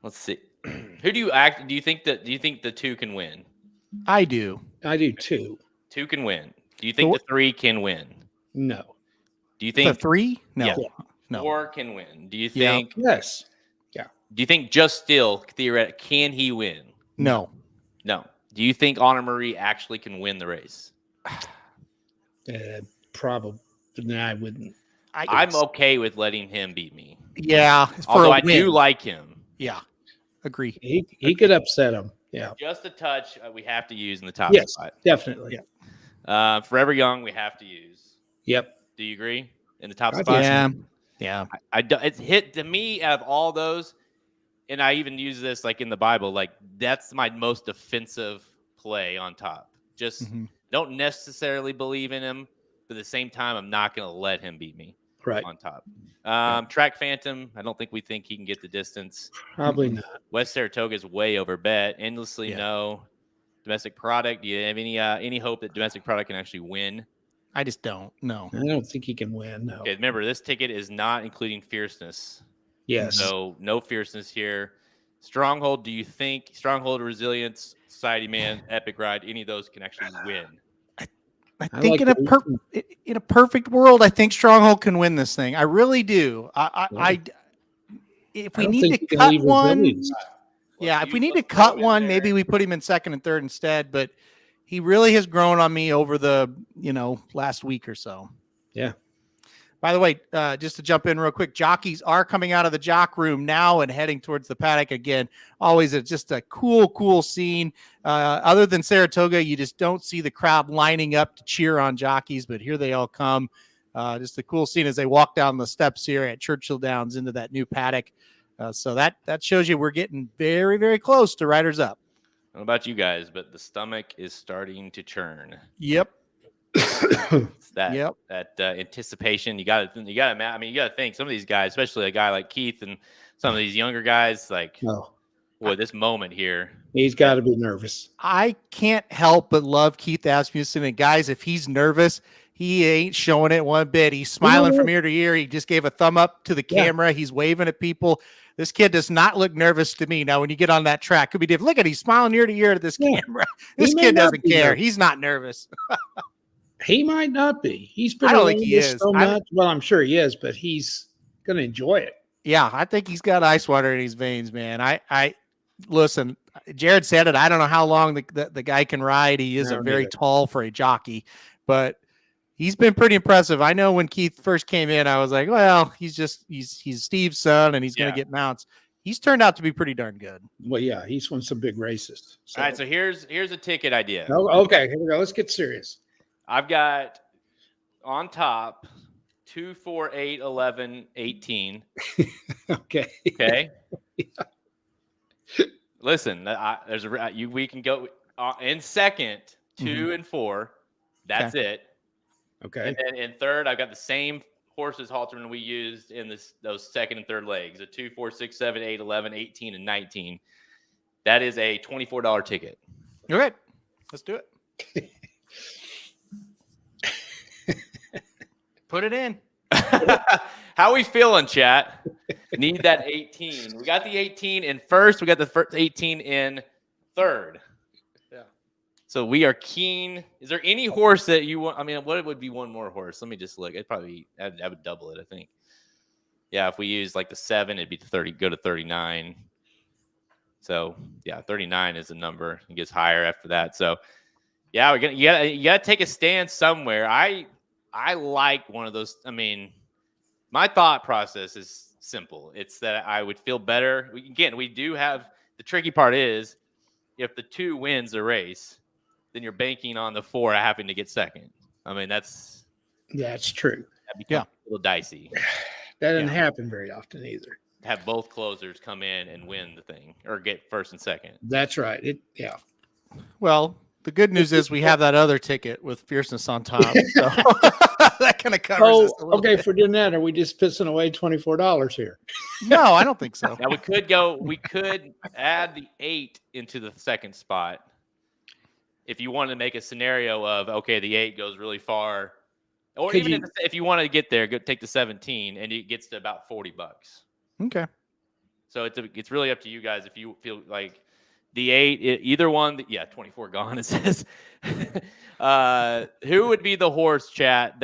let's see. Who do you think the two can win? I do. I do too. Two can win. Do you think the three can win? No. Do you think the three? No. Yeah. No. Four can win. Do you think? Yes. Yeah. Do you think just still theoretically can he win? No. No. Do you think Anna Marie actually can win the race? Probably. No, I wouldn't. I'm okay with letting him beat me. Yeah. Although I do like him. Yeah. Agree. He could upset him. Yeah. Just a touch we have to use in the top spot. Definitely. Yeah. Forever Young we have to use. Yep. Do you agree? In the top spot? Yeah. Yeah. It's hit to me out of all those, and I even use this like in the Bible, like that's my most defensive play on top. Just don't necessarily believe in him, but at the same time, I'm not going to let him beat me on top. Track Phantom, I don't think we think he can get the distance. Probably not. West Saratoga is way over bet. Endlessly no. Domestic Product, do you have any hope that Domestic Product can actually win? I just don't. No. I don't think he can win. No. Okay, remember, this ticket is not including Fierceness. Yes. So no Fierceness here. Stronghold, do you think Stronghold, Resilience, Society Man, Epic Ride, any of those can actually win? I think in a perfect world, I think Stronghold can win this thing. I really do. If we need to cut one, if we need to cut one, maybe we put him in second and third instead. But he really has grown on me over the last week or so. Yeah. By the way, just to jump in real quick, jockeys are coming out of the jock room now and heading towards the paddock again. Always just a cool scene. Other than Saratoga, you just don't see the crowd lining up to cheer on jockeys, but here they all come. Just a cool scene as they walk down the steps here at Churchill Downs into that new paddock. So that shows you we're getting very, very close to Riders Up. I don't know about you guys, but the stomach is starting to churn. Yep. It's that anticipation. You got to think some of these guys, especially a guy like Keith and some of these younger guys, like, boy, this moment here. He's got to be nervous. I can't help but love Keith Asmussen. And guys, if he's nervous, he ain't showing it one bit. He's smiling from ear to ear. He just gave a thumb up to the camera. He's waving at people. This kid does not look nervous to me. Now, when you get on that track, could be different. Look at he's smiling ear to ear to this camera. This kid doesn't care. Nervous. He's not nervous. He might not be. He's been. I don't think he is so much. Well, I'm sure he is, but he's going to enjoy it. Yeah, I think he's got ice water in his veins, man. I listen. Jared said it. I don't know how long the guy can ride. He is very tall for a jockey, but he's been pretty impressive. I know when Keith first came in, I was like, well, he's Steve's son, and he's going to get mounts. He's turned out to be pretty darn good. Well, yeah, he's won some big races. So. All right, so here's a ticket idea. Oh, okay, here we go. Let's get serious. I've got on top 2, 4, 8, 11, 18. Okay. Yeah. Listen, we can go in second, 2 and 4. That's it. Okay. And then in third, I've got the same horses Halterman we used in those second and third legs: a 2, 4, 6, 7, 8, 11, 18, and 19. That is a $24 ticket. Okay, let's do it. Put it in. How we feeling, chat? Need that 18. We got the 18 in first. We got the first 18 in third. Yeah. So we are keen. Is there any horse that you want? I mean, what would be one more horse? Let me just look. It'd probably I would double it, I think. Yeah, if we use like the 7, it'd be 30. Go to 39. So yeah, 39 is the number. It gets higher after that. So yeah, you gotta take a stand somewhere. I like one of those. I mean, My thought process is simple. It's that I would feel better. We do have the tricky part is if the 2 wins the race, then you're banking on the 4 having to get second. I mean, That's true. that becomes a little dicey. That doesn't happen very often either. Have both closers come in and win the thing or get first and second. That's right. Well, the good news is we have that other ticket with Fierceness on top. So that kind of covers us a little bit. For doing that, are we just pissing away $24 here? No, I don't think so. Now we could add the 8 into the second spot. If you wanted to make a scenario of, okay, the 8 goes really far, or even if you want to get there, take the 17 and it gets to about $40. Okay. So it's really up to you guys if you feel like the 8, either one. 24 gone. It says, who would be the horse, chat?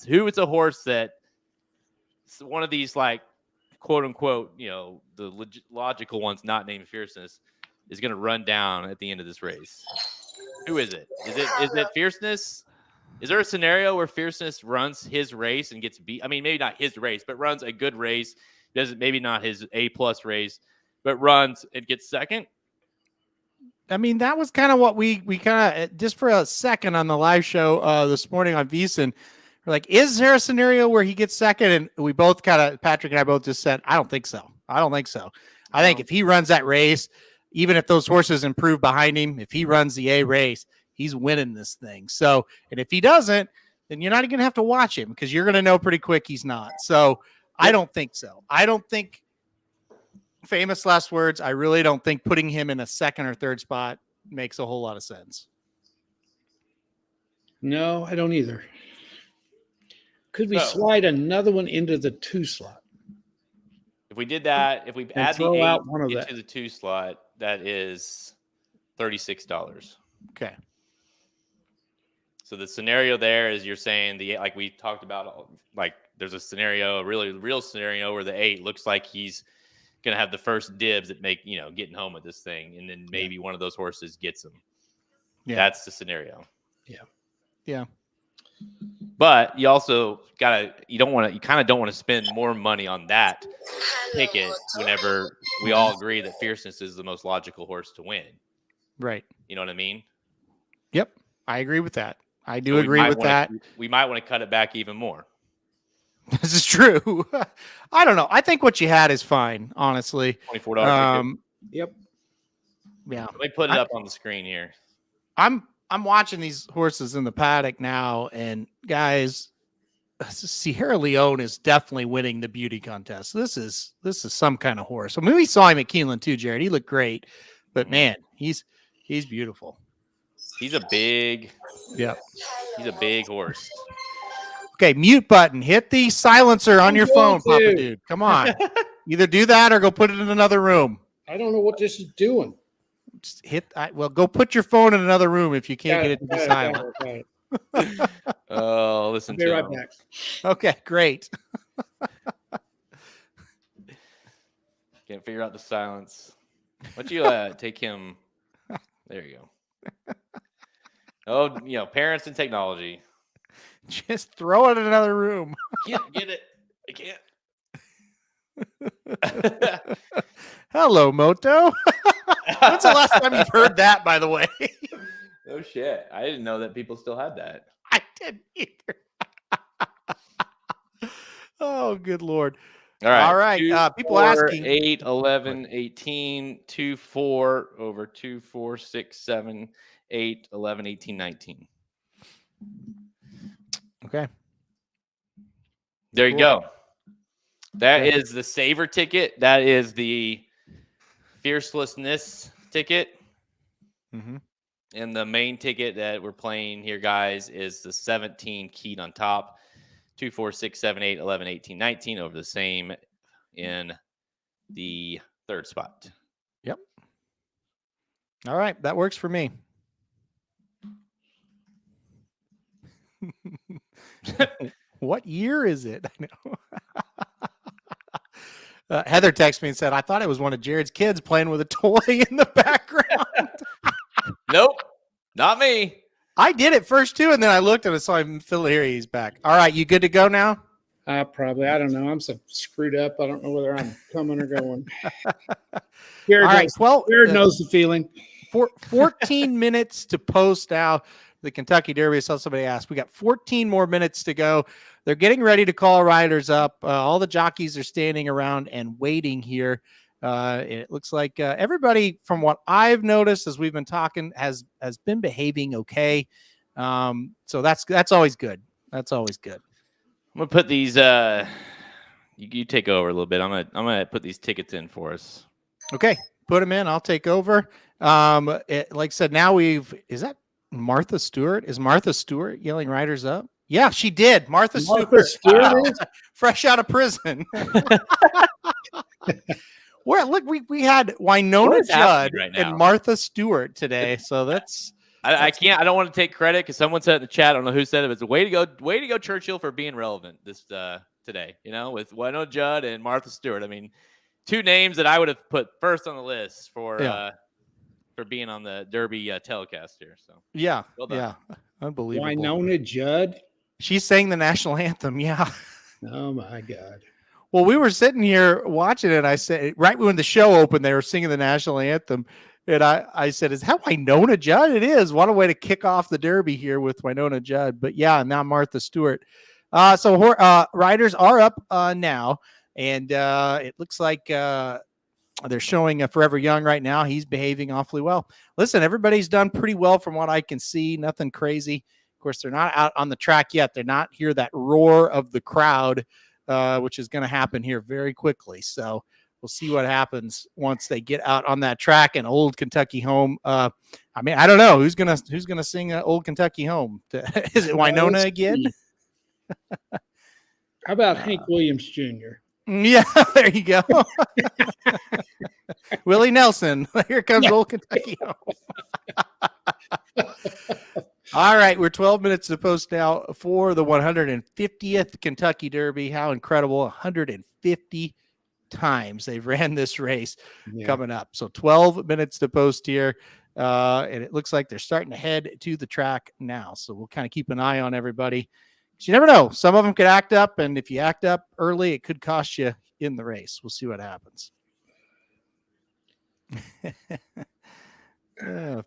Who is a horse that one of these like quote unquote, the logical ones not named Fierceness is going to run down at the end of this race? Who is it? Is it Fierceness? Is there a scenario where Fierceness runs his race and gets beat? I mean, maybe not his race, but runs a good race. Maybe not his A+ race, but runs and gets second. I mean, that was kind of what we kind of just for a second on the live show this morning on VSiN. We're like, is there a scenario where he gets second? And we both Patrick and I both just said, I don't think so. I think if he runs that race, even if those horses improve behind him, if he runs the A race, he's winning this thing. So, and if he doesn't, then you're not going to have to watch him because you're going to know pretty quick he's not. So I don't think so. I don't think, famous last words, I really don't think putting him in a second or third spot makes a whole lot of sense. No, I don't either. Could we slide another one into the 2 slot? If we did that, if we add the 8 into the 2 slot, that is $36. Okay. So the scenario there is you're saying like we talked about, like there's a scenario, a really real scenario where the 8 looks like he's going to have the first dibs at getting home with this thing. And then maybe one of those horses gets him. Yeah. That's the scenario. Yeah. Yeah. But you also kind of don't want to spend more money on that ticket whenever we all agree that Fierceness is the most logical horse to win. Right. You know what I mean? Yep. I agree with that. I do agree with that. We might want to cut it back even more. This is true. I don't know. I think what you had is fine, honestly. $24. Yep. Yeah. Let me put it up on the screen here. I'm watching these horses in the paddock now, and guys, Sierra Leone is definitely winning the beauty contest. This is some kind of horse. I mean, we saw him at Keeneland too, Jared. He looked great, but man, he's beautiful. He's a big, yeah. He's a big horse. Okay, mute button. Hit the silencer on your phone, Papa Dude. Come on. Either do that or go put it in another room. I don't know what this is doing. Just go put your phone in another room if you can't get it to be silent. Oh, listen to I'll be right back. Okay, great. Can't figure out the silence. Why don't you take him? There you go. Oh, parents and technology. Just throw it in another room. Can't get it. I can't. Hello, Moto. When's the last time you've heard that, by the way? Oh, shit. I didn't know that people still had that. I didn't either. Oh, good Lord. All right. All right. 2, People 4, asking. 8, 11, 18, 2, 4 over 2, 4, 6, 7, 8, 11, 18, 19. Okay. There you go. That is the Saver ticket. That is the Fiercelessness ticket. Mm-hmm. And the main ticket that we're playing here, guys, is the 17 keyed on top. 2, 4, 6, 7, 8, 11, 18, 19 over the same in the third spot. Yep. All right. That works for me. What year is it? I know. Heather texted me and said, I thought it was one of Jared's kids playing with a toy in the background. Nope. Not me. I did it first too, and then I looked and I saw him. Phil, here he's back. All right, you good to go now? I don't know. I'm so screwed up. I don't know whether I'm coming or going. Jared, All right, knows, 12. Jared knows the feeling. 14 minutes to post now. The Kentucky Derby. I saw somebody ask. We got 14 more minutes to go. They're getting ready to call riders up. All the jockeys are standing around and waiting here. It looks like everybody, from what I've noticed as we've been talking, has been behaving okay. So that's always good. That's always good. I'm gonna put these. You take over a little bit. I'm gonna put these tickets in for us. Okay, put them in. I'll take over. Like I said, now is that Martha Stewart? Is Martha Stewart yelling riders up? Yeah, she did. Martha Stewart Wow. fresh out of prison. Look, we had Winona Judd right and now? Martha Stewart today. So that's I can't. I don't want to take credit because someone said in the chat. I don't know who said it. But it's a way to go, Churchill, for being relevant this today. With Winona Judd and Martha Stewart. I mean, two names that I would have put first on the list for being on the Derby telecast here. So yeah, well done. yeah, unbelievable. Winona Judd. She sang the national anthem. Yeah. Oh my God. Well, we were sitting here watching it. I said, right when the show opened, they were singing the national anthem. And I said, is that Winona Judd? It is. What a way to kick off the Derby here with Winona Judd. But yeah, now Martha Stewart. So riders are up now. And it looks like they're showing Forever Young right now. He's behaving awfully well. Listen, everybody's done pretty well from what I can see. Nothing crazy. Of course, they're not out on the track yet. They're not hear that roar of the crowd, which is going to happen here very quickly. So we'll see what happens once they get out on that track and Old Kentucky Home. I mean, I don't know who's gonna sing Old Kentucky Home. Is it Winona again? How about Hank Williams Jr.? Yeah, there you go. Willie Nelson. Here comes Old Kentucky Home. All right, we're 12 minutes to post now for the 150th Kentucky Derby. How incredible. 150 times they've ran this race coming up. So 12 minutes to post here. And it looks like they're starting to head to the track now. So we'll kind of keep an eye on everybody. You never know. Some of them could act up. And if you act up early, it could cost you in the race. We'll see what happens.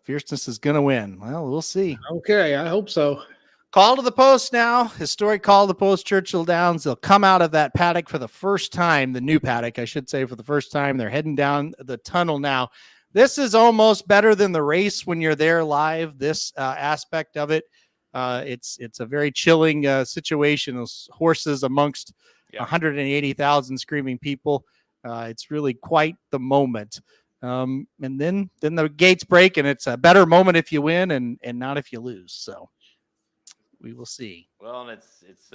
Fierceness is going to win. Well, we'll see. Okay, I hope so. Call to the post now. Historic call to the post, Churchill Downs. They'll come out of that paddock for the first time, the new paddock, I should say, for the first time. They're heading down the tunnel now. This is almost better than the race when you're there live, this aspect of it. It's a very chilling situation. Those horses amongst 180,000 screaming people. It's really quite the moment. And then the gates break, and it's a better moment if you win and not if you lose. So we will see. Well, and it's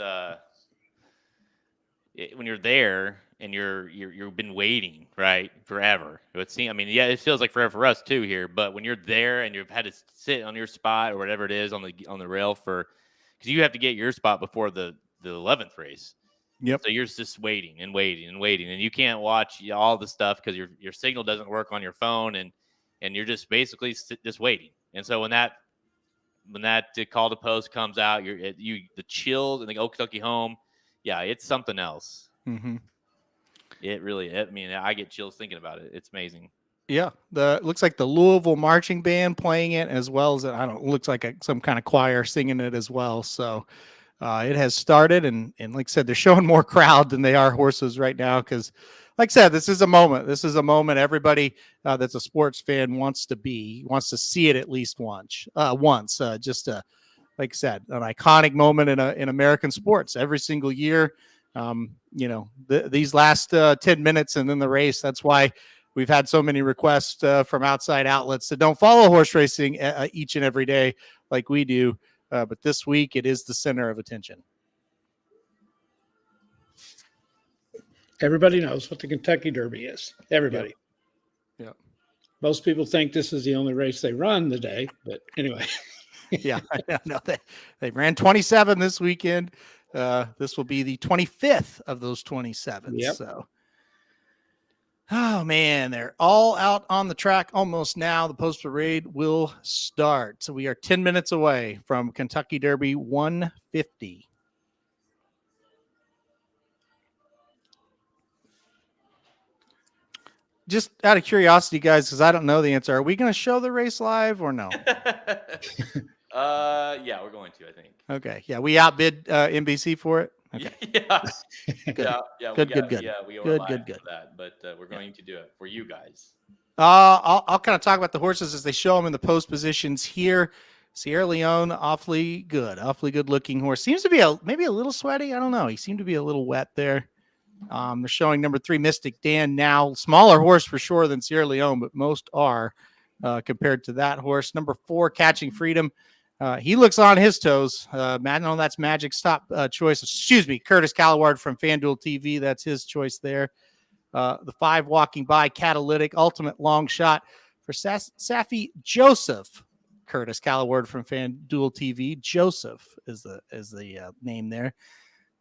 when you're there and you've been waiting forever. It seems. I mean, yeah, it feels like forever for us too here. But when you're there and you've had to sit on your spot or whatever it is on the rail because you have to get your spot before the 11th race. Yep. So you're just waiting and waiting and waiting, and you can't watch all the stuff because your signal doesn't work on your phone, and you're just basically just waiting. And so when that call to post comes out, the chills and the Old Kentucky Home, yeah, it's something else. Mm-hmm. It really. I mean, I get chills thinking about it. It's amazing. Yeah, looks like the Louisville marching band playing it as well as looks like some kind of choir singing it as well. So. It has started, and like I said, they're showing more crowd than they are horses right now because, like I said, this is a moment. This is a moment everybody that's a sports fan wants to see it at least once. Just like I said, an iconic moment in American sports every single year. These last 10 minutes and then the race. That's why we've had so many requests from outside outlets that don't follow horse racing each and every day like we do. But this week, it is the center of attention. Everybody knows what the Kentucky Derby is. Everybody. Yeah. Most people think this is the only race they run the day, but anyway. Yeah, I know they ran 27 this weekend. This will be the 25th of those 27. Yep. So. Oh, man, they're all out on the track almost now. The post parade will start. So we are 10 minutes away from Kentucky Derby 150. just out of curiosity, guys, because I don't know the answer, are we going to show the race live or no? Yeah, we're going to, I think. Okay. Yeah, we outbid NBC for it. Okay. Yeah. Good. Yeah. Good, we good, got, good. Yeah, we are Good, live good, good. for that, but we're going to do it for you guys. I'll kind of talk about the horses as they show them in the post positions here. Sierra Leone, awfully good looking horse. Seems to be maybe a little sweaty. I don't know. He seemed to be a little wet there. They're showing number 3, Mystic Dan, now smaller horse for sure than Sierra Leone, but most are compared to that horse. Number 4, Catching Freedom. He looks on his toes. No, that's Magic's top choice. Excuse me, Curtis Kalleward from FanDuel TV. That's his choice there. The 5, Walking By, Catalytic, Ultimate Long Shot for Safi Joseph. Curtis Kalleward from FanDuel TV. Joseph is the name there.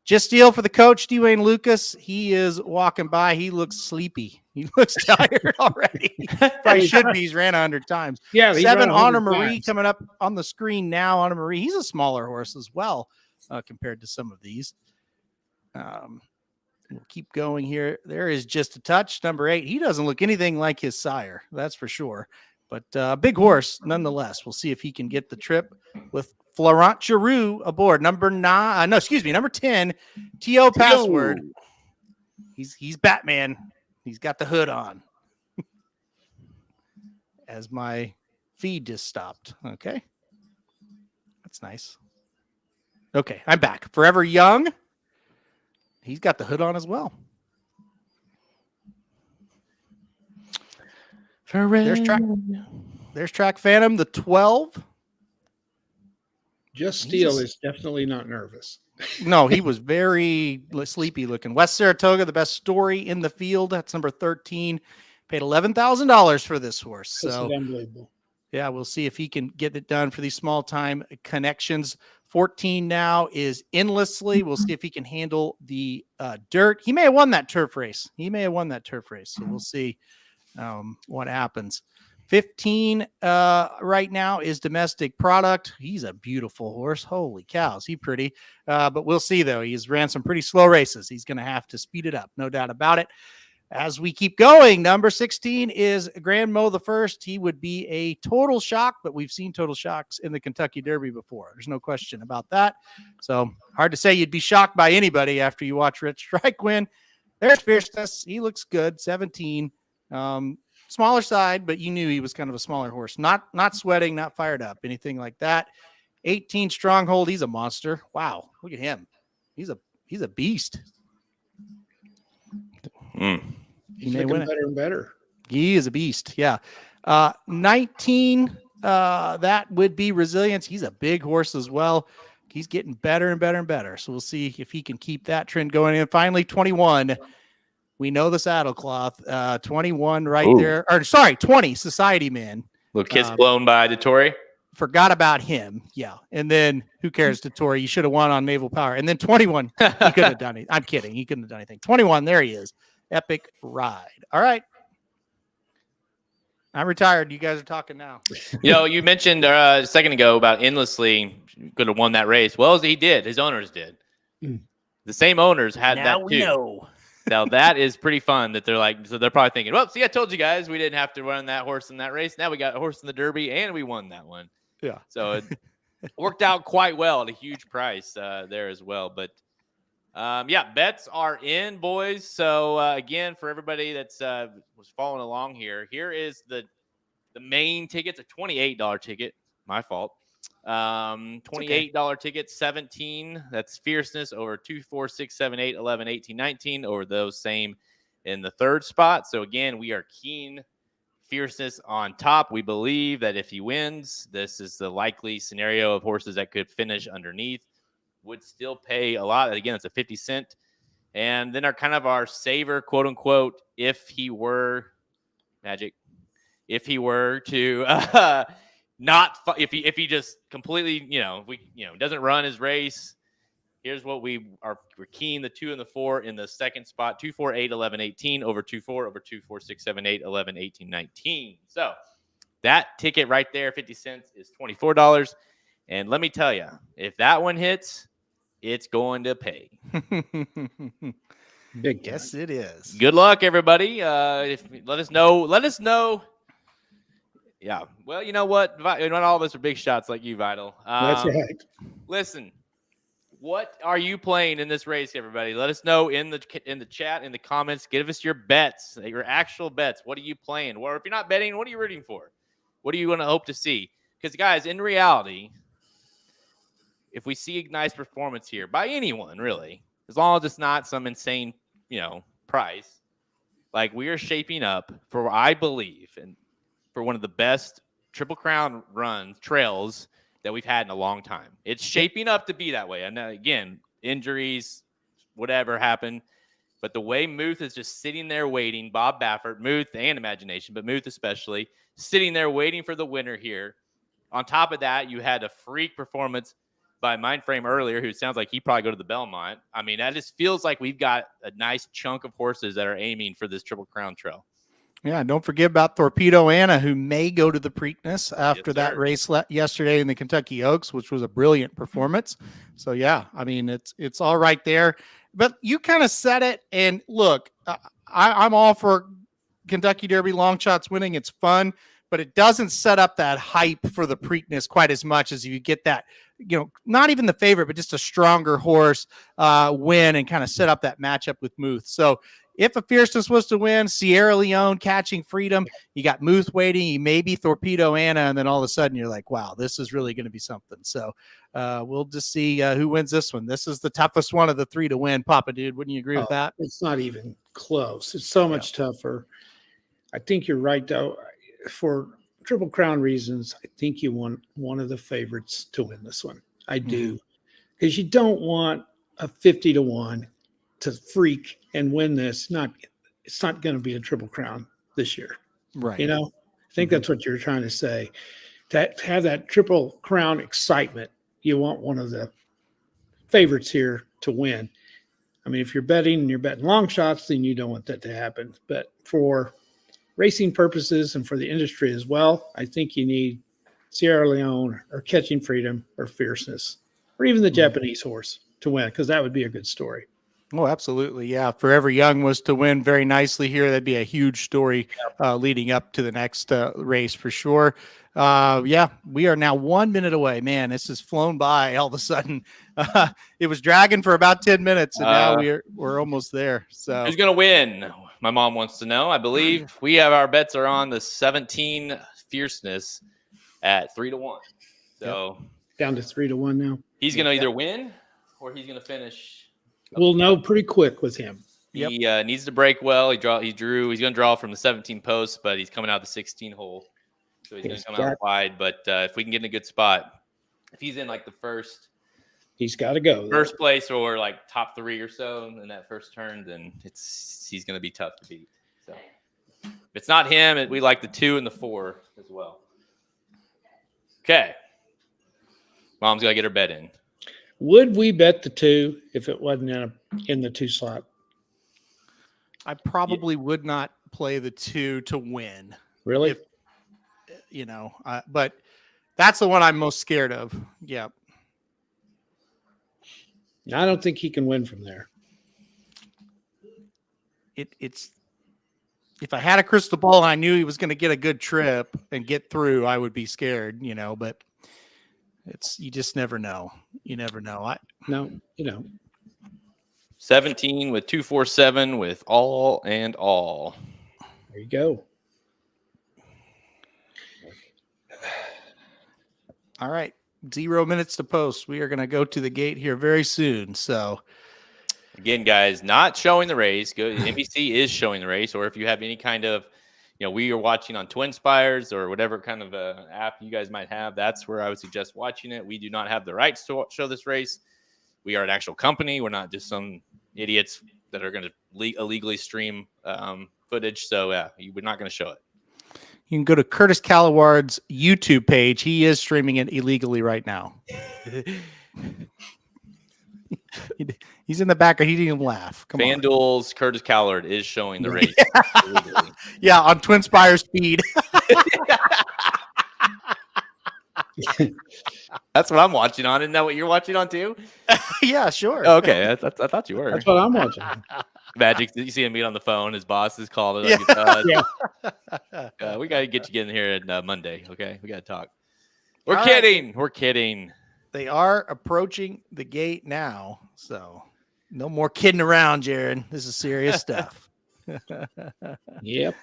Just Steal for the coach, Dwayne Lucas. He is walking by. He looks sleepy. He looks tired already. Probably should be. He's ran 100 times. Yeah. 7, Honor Marie coming up on the screen now. Honor Marie, he's a smaller horse as well compared to some of these. We'll keep going here. There is Just a Touch, number 8. He doesn't look anything like his sire, that's for sure. But big horse nonetheless. We'll see if he can get the trip with Florent Giroux aboard. Number 10, T.O. Password. He's Batman. He's got the hood on. As my feed just stopped. Okay. That's nice. Okay, I'm back. Forever Young. He's got the hood on as well. There's Track Phantom, the 12. Just Steal is definitely not nervous. No, he was very sleepy looking. West Saratoga, the best story in the field. That's number 13. Paid $11,000 for this horse. So unbelievable. Yeah, we'll see if he can get it done for these small time connections. 14 now is Endlessly. We'll see if he can handle the dirt. He may have won that turf race. So we'll see what happens. 15 right now is Domestic Product. He's a beautiful horse. Holy cows, he's pretty. But we'll see, though. He's ran some pretty slow races. He's going to have to speed it up, no doubt about it. As we keep going, number 16 is Grand Mo the First. He would be a total shock, but we've seen total shocks in the Kentucky Derby before. There's no question about that. So hard to say you'd be shocked by anybody after you watch Rich Strike win. There's Fierceness. He looks good. 17. Smaller side, but you knew he was kind of a smaller horse. Not sweating, not fired up, anything like that. 18 Stronghold. He's a monster. Wow, look at him. He's a beast. He's looking better and better. He is a beast. Yeah. 19. That would be Resilience. He's a big horse as well. He's getting better and better and better. So we'll see if he can keep that trend going. And finally, 21. We know the saddlecloth. 21 right there. Or sorry, 20 Society Man. Little kiss blown by DeTore. Forgot about him. Yeah. And then who cares, DeTore? You should have won on Naval Power. And then 21. He couldn't have done it. I'm kidding. He couldn't have done anything. 21. There he is. Epic Ride. All right. I'm retired. You guys are talking now. You mentioned a second ago about Endlessly could have won that race. Well, he did. His owners did. The same owners had now that we too. know. Now that is pretty fun that they're probably thinking, well, see, I told you guys we didn't have to run that horse in that race. Now we got a horse in the Derby and we won that one. Yeah. So it worked out quite well at a huge price there as well. But bets are in, boys. So again, for everybody that's was following along here is the main ticket. It's a $28 ticket. My fault. $28 ticket, 17. That's Fierceness over 2, 4, 6, 7, 8, 11, 18, 19 over those same in the third spot. So again, we are keen Fierceness on top. We believe that if he wins, this is the likely scenario of horses that could finish underneath. Would still pay a lot. Again, it's a 50 cent. And then our saver, quote unquote, if he were to if he just completely, doesn't run his race. Here's what we're keying the 2 and the 4 in the second spot. 2, 4, 8, 11, 18 over 2, 4 over 2, 4, 6, 7, 8, 11, 18, 19. So that ticket right there, 50 cents, is $24. And let me tell you, if that one hits, it's going to pay. Big time. Yes, it is. Good luck, everybody. Let us know. Let us know. Yeah. Well, you know what? Not all of us are big shots like you, Vital. That's right. Listen, what are you playing in this race, everybody? Let us know in the chat, in the comments. Give us your bets, your actual bets. What are you playing? Or if you're not betting, what are you rooting for? What are you going to hope to see? Because, guys, in reality, if we see a nice performance here by anyone, really, as long as it's not some insane, price, like we are shaping up for, I believe, and for one of the best Triple Crown trails that we've had in a long time. It's shaping up to be that way. And again, injuries, whatever happened. But the way Muth is just sitting there waiting, Bob Baffert, Muth and Imagination, but Muth especially, sitting there waiting for the winner here. On top of that, you had a freak performance by Mindframe earlier, who sounds like he'd probably go to the Belmont. I mean, that just feels like we've got a nice chunk of horses that are aiming for this Triple Crown trail. Yeah, don't forget about Torpedo Anna, who may go to the Preakness after that race yesterday in the Kentucky Oaks, which was a brilliant performance. So, yeah, I mean, it's all right there. But you kind of said it, and look, I'm all for Kentucky Derby long shots winning. It's fun, but it doesn't set up that hype for the Preakness quite as much as you get that, not even the favorite, but just a stronger horse win and kind of set up that matchup with Muth. So if a Fierceness was to win, Sierra Leone catching Freedom, you got Muth waiting, you maybe Torpedo Anna, and then all of a sudden you're like, wow, this is really going to be something. So we'll just see who wins this one. This is the toughest one of the three to win, Papa Dude. Wouldn't you agree with that? It's not even close. It's so much tougher. I think you're right, though. For Triple Crown reasons, I think you want one of the favorites to win this one. I do. Because you don't want a 50-1 to freak and win this. It's not going to be a Triple Crown this year. Right. I think that's what you're trying to say. To have that Triple Crown excitement, you want one of the favorites here to win. I mean, if you're betting and you're betting long shots, then you don't want that to happen. But for racing purposes and for the industry as well, I think you need Sierra Leone or Catching Freedom or Fierceness or even the Japanese horse to win, because that would be a good story. Oh, absolutely. Yeah. Forever Young was to win very nicely here. That'd be a huge story leading up to the next race for sure. Yeah, we are now 1 minute away. Man, this has flown by all of a sudden. It was dragging for about 10 minutes, and now we're almost there. So who's going to win? My mom wants to know. I believe we have our bets are on the 17 Fierceness at 3-1. So down to 3-1 now. He's going to either win or he's going to finish. We'll know pretty quick with him. He needs to break well. He's going to draw from the 17 post, but he's coming out the 16 hole. So he's going to come out wide. But if we can get in a good spot, if he's in like the first, he's got to go first place or like top 3 or so in that first turn, then he's going to be tough to beat. So if it's not him, we like the 2 and the 4 as well. Okay. Mom's got to get her bet in. Would we bet the 2 if it wasn't in the 2 slot? I probably would not play the 2 to win. Really? But that's the one I'm most scared of. Yeah. I don't think he can win from there. It's if I had a crystal ball and I knew he was going to get a good trip and get through, I would be scared, but you just never know. You never know. 17 with 247 with all and all. There you go. All right. 0 minutes to post. We are going to go to the gate here very soon. So again, guys, not showing the race. NBC is showing the race. Or if you have any kind of, we are watching on TwinSpires or whatever kind of app you guys might have, that's where I would suggest watching it. We do not have the rights to show this race. We are an actual company. We're not just some idiots that are going to illegally stream footage. So, we're not going to show it. You can go to Curtis Kalleward's YouTube page. He is streaming it illegally right now. He's in the background. He didn't even laugh. Come on. FanDuel's Curtis Kalleward is showing the race. Yeah, on TwinSpires feed. That's what I'm watching on. Isn't that what you're watching on too? Yeah, sure. Okay, I thought you were. That's what I'm watching. Magic, you see him meet on the phone. His boss has called it. We got to get you in here on Monday. Okay, we got to talk. We're kidding. Right. We're kidding. They are approaching the gate now, so no more kidding around, Jared. This is serious stuff. Yep.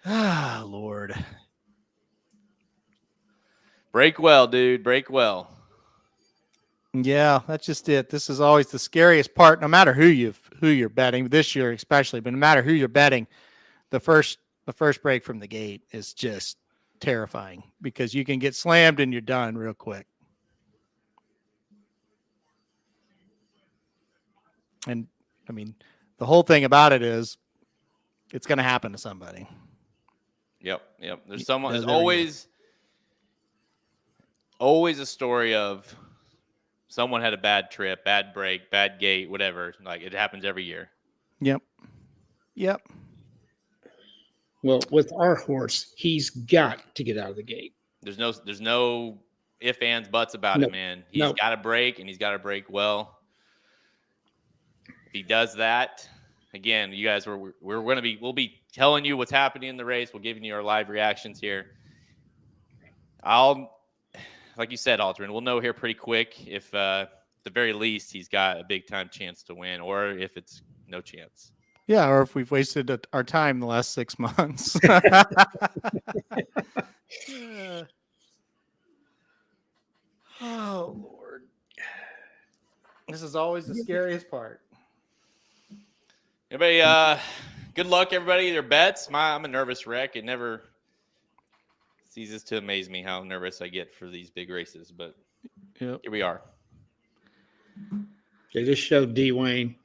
Ah, Lord. Break well, dude. Break well. Yeah, that's just it. This is always the scariest part, no matter who you're betting this year, especially, but no matter who you're betting, the first break from the gate is just terrifying because you can get slammed and you're done real quick. And I mean, the whole thing about it is it's going to happen to somebody. Yep. There's someone. There's always a story of someone had a bad trip, bad break, bad gate, whatever. Like it happens every year. Yep. Well, with our horse, he's got to get out of the gate. There's no ifs, ands, buts about it, man. He's got to break, and he's got to break well. If he does that, again, you guys, we'll be telling you what's happening in the race. We'll give you our live reactions here. Like you said, Aldrin, we'll know here pretty quick if, at the very least, he's got a big-time chance to win, or if it's no chance. Yeah, or if we've wasted our time the last 6 months. Oh, Lord. This is always the scariest part. Everybody, good luck, everybody. Their bets. I'm a nervous wreck. It never ceases to amaze me how nervous I get for these big races, but here we are. They just showed D. Wayne.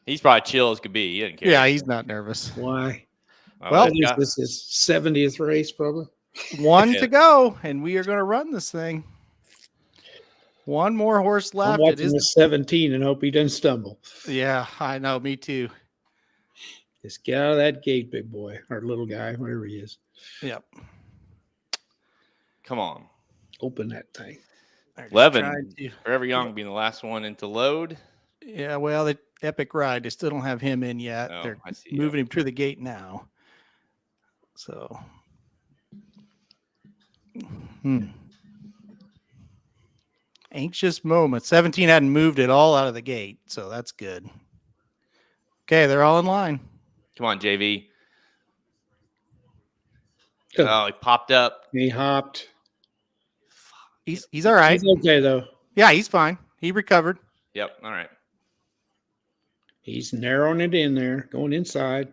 He's probably chill as could be. He didn't care. Yeah, he's not nervous. Why? Well, this is 70th race, probably. One to go, and we are going to run this thing. One more horse left. I'm watching the 17 and hope he doesn't stumble. Yeah, I know. Me too. Just get out of that gate, big boy, or little guy, whatever he is. Yep. Come on. Open that thing. 11. Forever Young being the last one into load. Yeah, well, the Epic Ride, they still don't have him in yet. Oh, they're moving him through the gate now. So. Anxious moment. 17 hadn't moved it all out of the gate, so that's good. Okay, they're all in line. Come on, JV. Oh, he popped up. He hopped. He's all right. He's okay, though. Yeah, he's fine. He recovered. Yep, all right. He's narrowing it in there, going inside.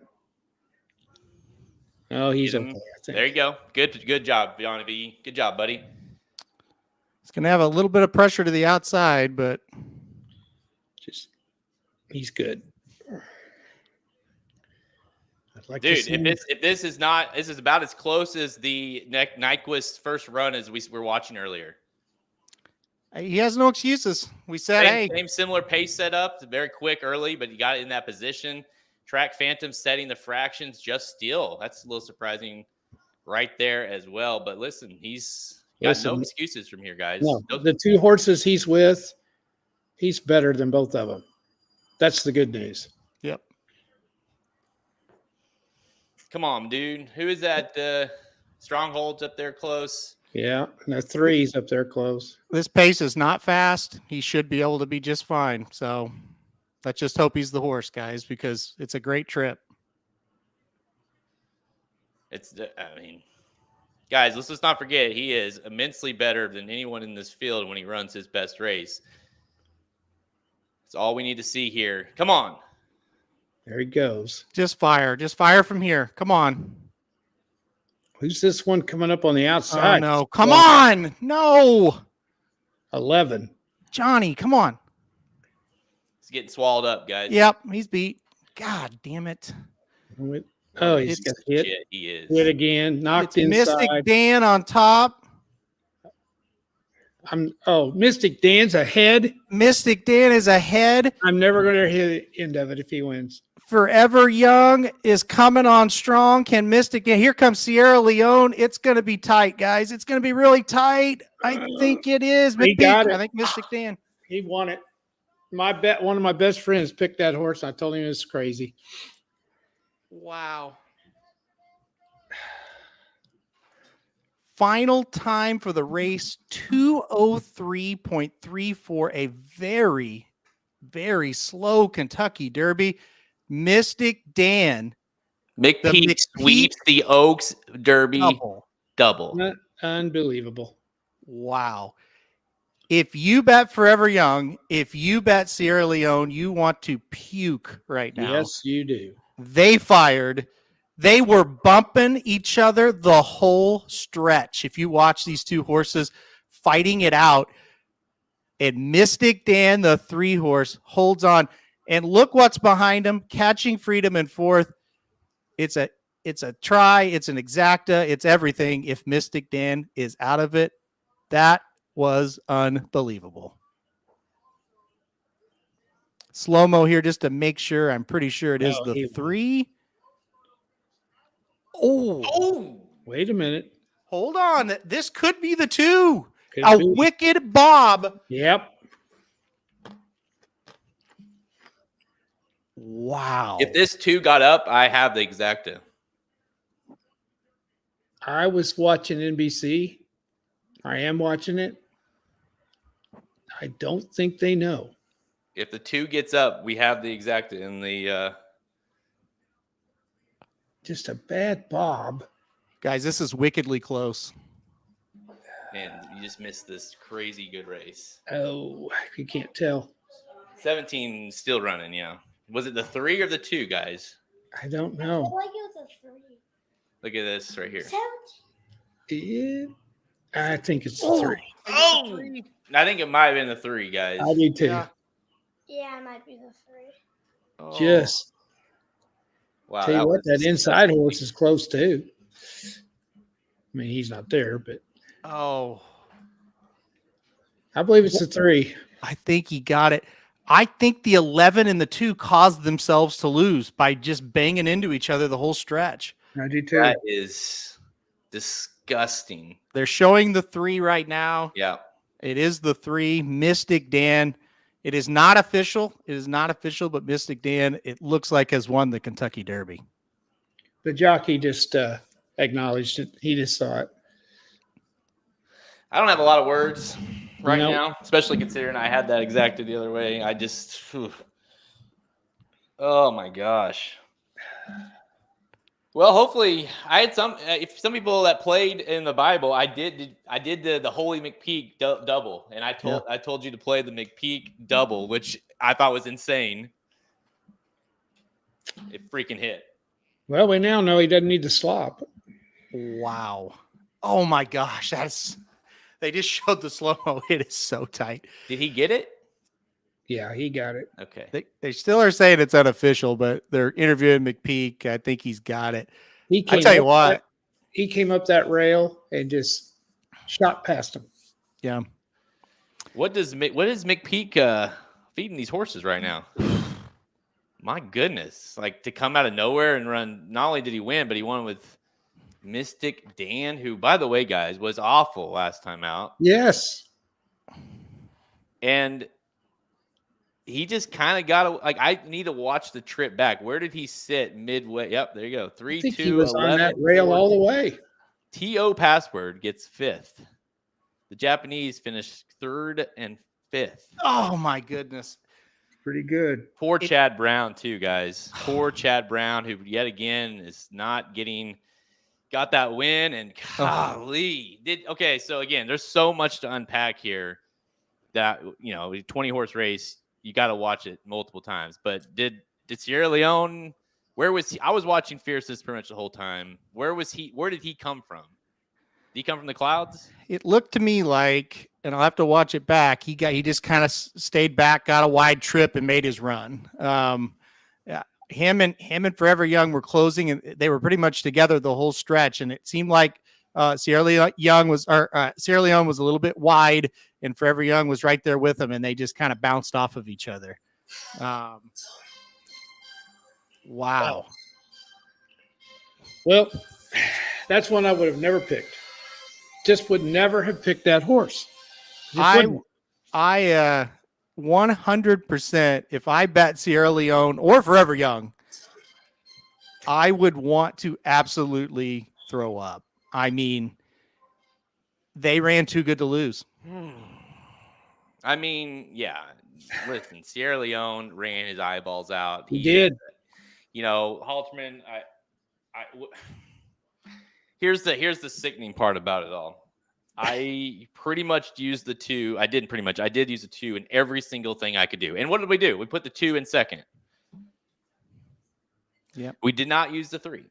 Oh, he's okay. There you go. Good job, V. Good job, buddy. He's going to have a little bit of pressure to the outside, but he's good. Dude, if this is about as close as the Nyquist first run as we were watching earlier. He has no excuses. We said, same similar pace setup, very quick early, but you got it in that position. Track Phantom setting the fractions just still. That's a little surprising right there as well. But listen, he's got no excuses from here, guys. No, the two horses he's with, he's better than both of them. That's the good news. Yep. Come on, dude. Who is that? Strongholds up there close. Yeah, and the threes up there close. This pace is not fast. He should be able to be just fine. So let's just hope he's the horse, guys, because it's a great trip. Guys, let's just not forget he is immensely better than anyone in this field when he runs his best race. That's all we need to see here. Come on. There he goes. Just fire from here. Come on. Who's this one coming up on the outside? Oh, no. Come on. No. 11. Johnny, come on. He's getting swallowed up, guys. Yep, he's beat. God damn it. Oh, he's got hit. Shit, he is. Hit again. Knocked inside. Mystic Dan on top. Mystic Dan's ahead. Mystic Dan is ahead. I'm never going to hit the end of it if he wins. Forever Young is coming on strong. Can Mystic Dan? Here comes Sierra Leone. It's going to be tight, guys. It's going to be really tight. I think it is. He got it. I think Mystic Dan. He won it. One of my best friends picked that horse. I told him it's crazy. Wow. Final time for the race, 2:03.34. A very, very slow Kentucky Derby. Mystic Dan. McPeak sweeps the Oaks Derby double. Unbelievable. Wow. If you bet Forever Young, if you bet Sierra Leone, you want to puke right now. Yes, you do. They fired. They were bumping each other the whole stretch. If you watch these two horses fighting it out, and Mystic Dan, the 3-horse, holds on. And look what's behind him, Catching Freedom in 4th. It's a try. It's an exacta. It's everything. If Mystic Dan is out of it, that was unbelievable. Slow-mo here just to make sure. I'm pretty sure it is the 3. Oh, wait a minute. Hold on. This could be the 2. Could be. Wicked Bob. Yep. Wow. If this 2 got up, I have the exacta. I was watching NBC. I am watching it. I don't think they know. If the 2 gets up, we have the exacta in the just a bad Bob. Guys, this is wickedly close. Man, you just missed this crazy good race. Oh, you can't tell. 17 still running, yeah. Was it the 3 or the 2, guys? I don't know. I feel like it was a 3. Look at this right here. 17? I think it's a 3. Oh! I think it might have been the 3, guys. I do too. Yeah. Yeah, it might be the 3. Oh. Just wow, tell you what, was that inside horse is close too. I mean, he's not there, but Oh, I believe it's a 3. I think he got it. I think the 11 and the 2 caused themselves to lose by just banging into each other the whole stretch. I do too. That is disgusting. They're showing the 3 right now. Yeah. It is the 3, Mystic Dan. It is not official. It is not official, but Mystic Dan, it looks like, has won the Kentucky Derby. The jockey just acknowledged it. He just saw it. I don't have a lot of words right now, especially considering I had that exacta the other way. I just, oh my gosh. Well, hopefully, I had some. If some people that played in the Bible, I did the Holy McPeak double, and I told you to play the McPeak double, which I thought was insane. It freaking hit. Well, we now know he doesn't need to slop. Wow. Oh my gosh. They just showed the slow-mo. It is so tight. Did he get it? Yeah, he got it. Okay. They still are saying it's unofficial, but they're interviewing McPeak. I think he's got it. I tell you what. He came up that rail and just shot past him. Yeah. What is McPeak feeding these horses right now? My goodness. Like, to come out of nowhere and run, not only did he win, but he won with Mystic Dan, who, by the way, guys, was awful last time out. Yes. And he just kind of got like, I need to watch the trip back. Where did he sit midway? Yep, there you go. 3, 2, he was 11, on that rail 4. all the way. T.O. Password gets 5th. The Japanese finished 3rd and 5th. Oh my goodness. Pretty good. Poor Chad Brown, too, guys. Poor Chad Brown, who yet again is not got that win. And golly, okay. So again, there's so much to unpack here that, 20 horse race, you got to watch it multiple times. But did Sierra Leone, where was he? I was watching Fierceness pretty much the whole time. Where did he come from? Did he come from the clouds? It looked to me like, and I'll have to watch it back, he just kind of stayed back, got a wide trip, and made his run. Him and Forever Young were closing, and they were pretty much together the whole stretch. And it seemed like Sierra Leone was a little bit wide, and Forever Young was right there with him, and they just kind of bounced off of each other. Wow. Well, that's one I would have never picked. Just would never have picked that horse. I 100%, if I bet Sierra Leone or Forever Young, I would want to absolutely throw up. I mean, they ran too good to lose. I mean, yeah. Listen, Sierra Leone ran his eyeballs out. He did. Halterman. Here's the sickening part about it all. I pretty much used the 2. I didn't pretty much. I did use the 2 in every single thing I could do. And what did we do? We put the 2 in second. Yep. We did not use the 3.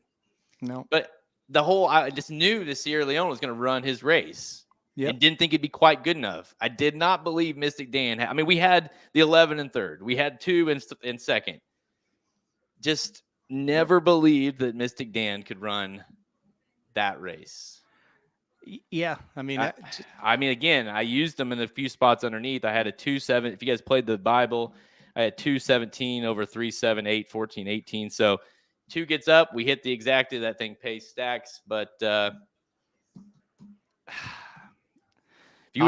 No. But I just knew that Sierra Leone was going to run his race. Yep. And didn't think it'd be quite good enough. I did not believe Mystic Dan. We had the 11 in third. We had 2 in second. Just never believed that Mystic Dan could run that race. Yeah. Again, I used them in a few spots underneath. I had a 2-7. If you guys played the Bible, I had 2-17 over 3-7, 8-14, 18. So 2 gets up. We hit the exactly that thing pace stacks. But I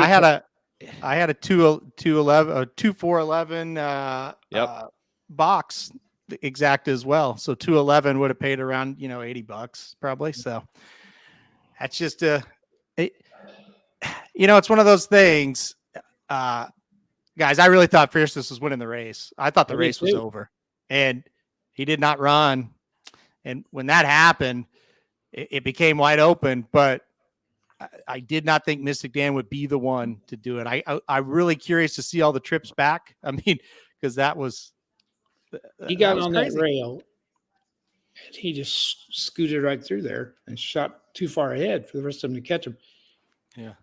had a 2-11, 2-4-11 box exact as well. So 2-11 would have paid around $80 probably. So that's just it's one of those things. Guys, I really thought Fierceness was winning the race. I thought the race was over, and he did not run. And when that happened, it became wide open. But I did not think Mystic Dan would be the one to do it. I'm really curious to see all the trips back. Because that was he got on crazy. that rail, and he just scooted right through there and shot too far ahead for the rest of them to catch him. Yeah.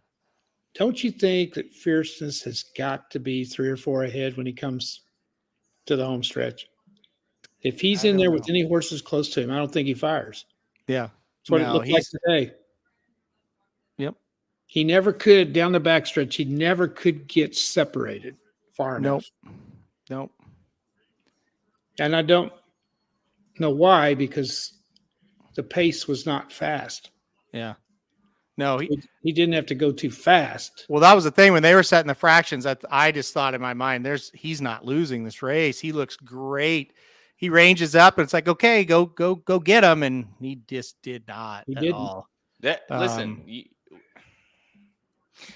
Don't you think that Fierceness has got to be 3 or 4 ahead when he comes to the home stretch? If he's in there with any horses close to him, I don't think he fires. Yeah. That's what it looked like today. Yep. He never could, down the backstretch, he never could get separated far enough. Nope. And I don't know why, because the pace was not fast. Yeah. No, he didn't have to go too fast. Well, that was the thing when they were setting the fractions. I just thought in my mind, he's not losing this race. He looks great. He ranges up, and it's like, okay, go get him, and he just did not at all. Listen,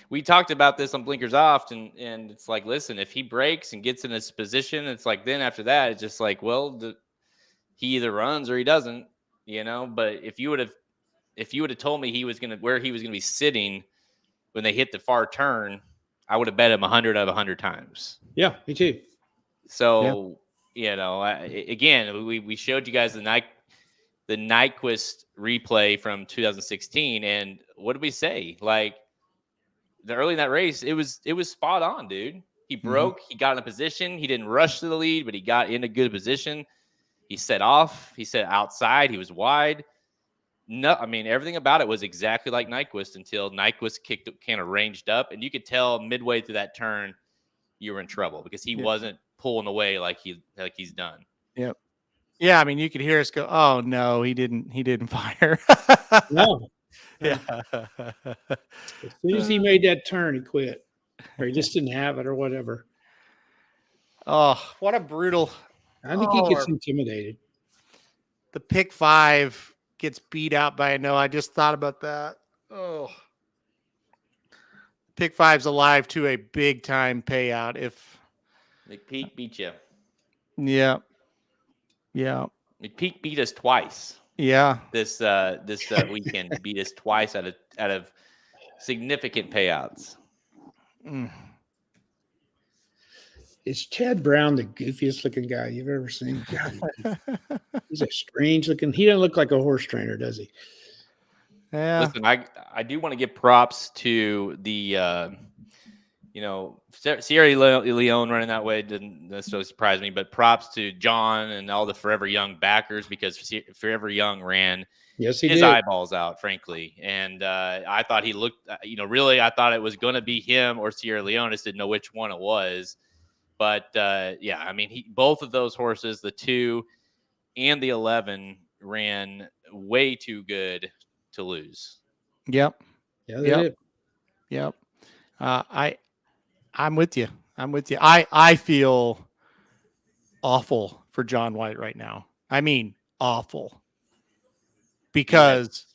we talked about this on Blinkers Off, and it's like, listen, if he breaks and gets in his position, it's like then after that, it's just like, well, he either runs or he doesn't, But if you would have told me where he was gonna be sitting when they hit the far turn, I would have bet him 100 out of 100 times. Yeah, me too. So again, we showed you guys the Nyquist replay from 2016, and what did we say? Like early in that race, it was spot on, dude. He broke, he got in a position, he didn't rush to the lead, but he got in a good position. He set off, he set outside, he was wide. No, everything about it was exactly like Nyquist until Nyquist kind of ranged up, and you could tell midway through that turn you were in trouble because he wasn't pulling away like he's done. Yep. Yeah, you could hear us go, "Oh no, he didn't fire." No. Yeah. As soon as he made that turn, he quit, or he just didn't have it, or whatever. Oh, what a brutal! I think he gets intimidated. The pick 5 gets beat out by a no. I just thought about that. Oh, pick 5's alive to a big time payout if McPeak beat you. Yeah. McPeak beat us twice. Yeah. This weekend beat us twice out of significant payouts. Is Chad Brown the goofiest looking guy you've ever seen? He's a strange looking. He doesn't look like a horse trainer, does he? Yeah. Listen, I do want to give props to the Sierra Leone running that way didn't necessarily surprise me, but props to John and all the Forever Young backers because Forever Young ran his eyeballs out, frankly. And I thought he looked, really, I thought it was going to be him or Sierra Leone. I just didn't know which one it was. But both of those horses, the 2 and the 11, ran way too good to lose. Yep. Yeah. Yep. I'm with you. I'm with you. I feel awful for John White right now. I mean, awful. Because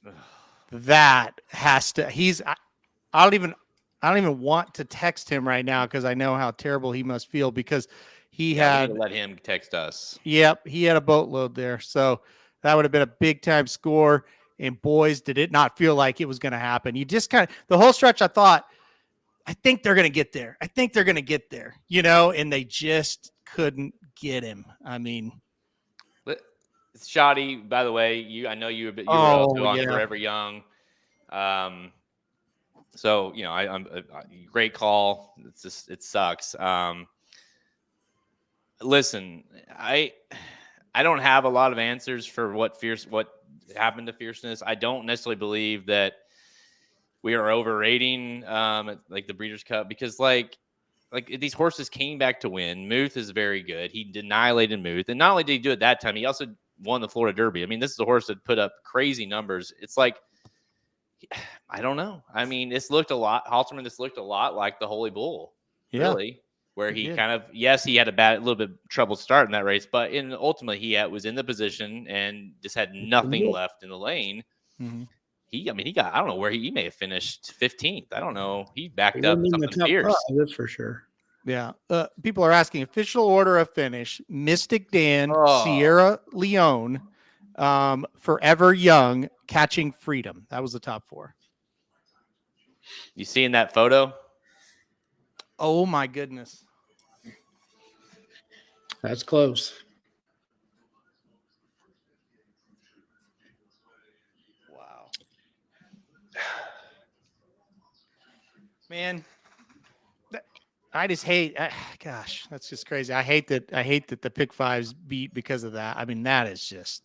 that has to, I don't even want to text him right now because I know how terrible he must feel because he we had, need to let him text us. yep, he had a boatload there. So that would have been a big time score. And boys, did it not feel like it was going to happen. You just kind of, the whole stretch, I thought, I think they're going to get there. I think they're going to get there, and they just couldn't get him. I mean, Shoddy, by the way, I know you were also on Forever Young. So, I'm great call. It's just, it sucks. Listen, I don't have a lot of answers for what happened to Fierceness. I don't necessarily believe that we are overrating like the Breeders' Cup because like these horses came back to win. Muth is very good. He annihilated Muth, and not only did he do it that time, he also won the Florida Derby. I mean, this is a horse that put up crazy numbers. It's like, I don't know. I mean, this looked a lot like the Holy Bull, really, where he kind of, yes, he had a little bit trouble start in that race, but ultimately he was in the position and just had nothing left in the lane. Mm-hmm. He got, I don't know where he may have finished 15th. I don't know. He backed up something fierce. 5, that's for sure. Yeah. People are asking official order of finish: Mystic Dan, Sierra Leone, Forever Young, Catching Freedom. That was the top 4. You seeing that photo? Oh my goodness. That's close. Wow. Man, I just hate. Gosh, that's just crazy. I hate that the pick 5s beat because of that. I mean, that is just.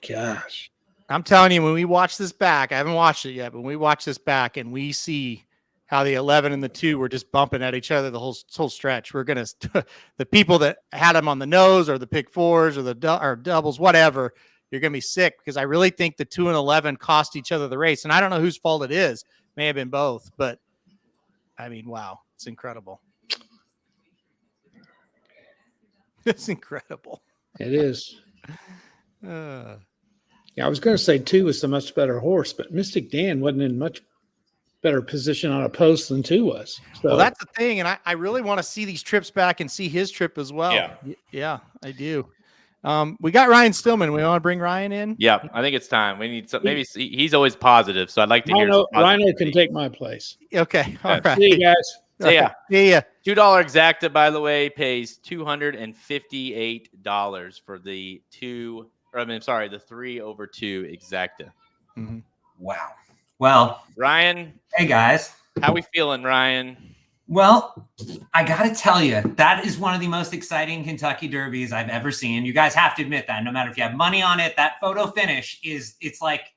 Gosh, I'm telling you, when we watch this back, I haven't watched it yet, but when we watch this back and we see how the 11 and the 2 were just bumping at each other the whole stretch, we're gonna the people that had them on the nose or the pick 4s or or doubles, whatever. You're gonna be sick because I really think the 2 and 11 cost each other the race, and I don't know whose fault it is. May have been both, but I mean, wow, it's incredible. It's incredible. It is. Yeah, I was going to say 2 was a much better horse, but Mystic Dan wasn't in much better position on a post than 2 was. So. Well, that's the thing, and I really want to see these trips back and see his trip as well. Yeah, I do. We got Ryan Stillman. We want to bring Ryan in. Yeah, I think it's time. We need some. Maybe he's always positive, so I'd like to hear. Rhino can take my place. Okay, all right. See you guys. See ya. See ya. $2 exacta, by the way, pays $258 for the 3/2 exacta. Mm-hmm. Wow. Well, Ryan. Hey guys. How we feeling, Ryan? Well, I got to tell you, that is one of the most exciting Kentucky Derbies I've ever seen. You guys have to admit that. No matter if you have money on it, that photo finish it's like,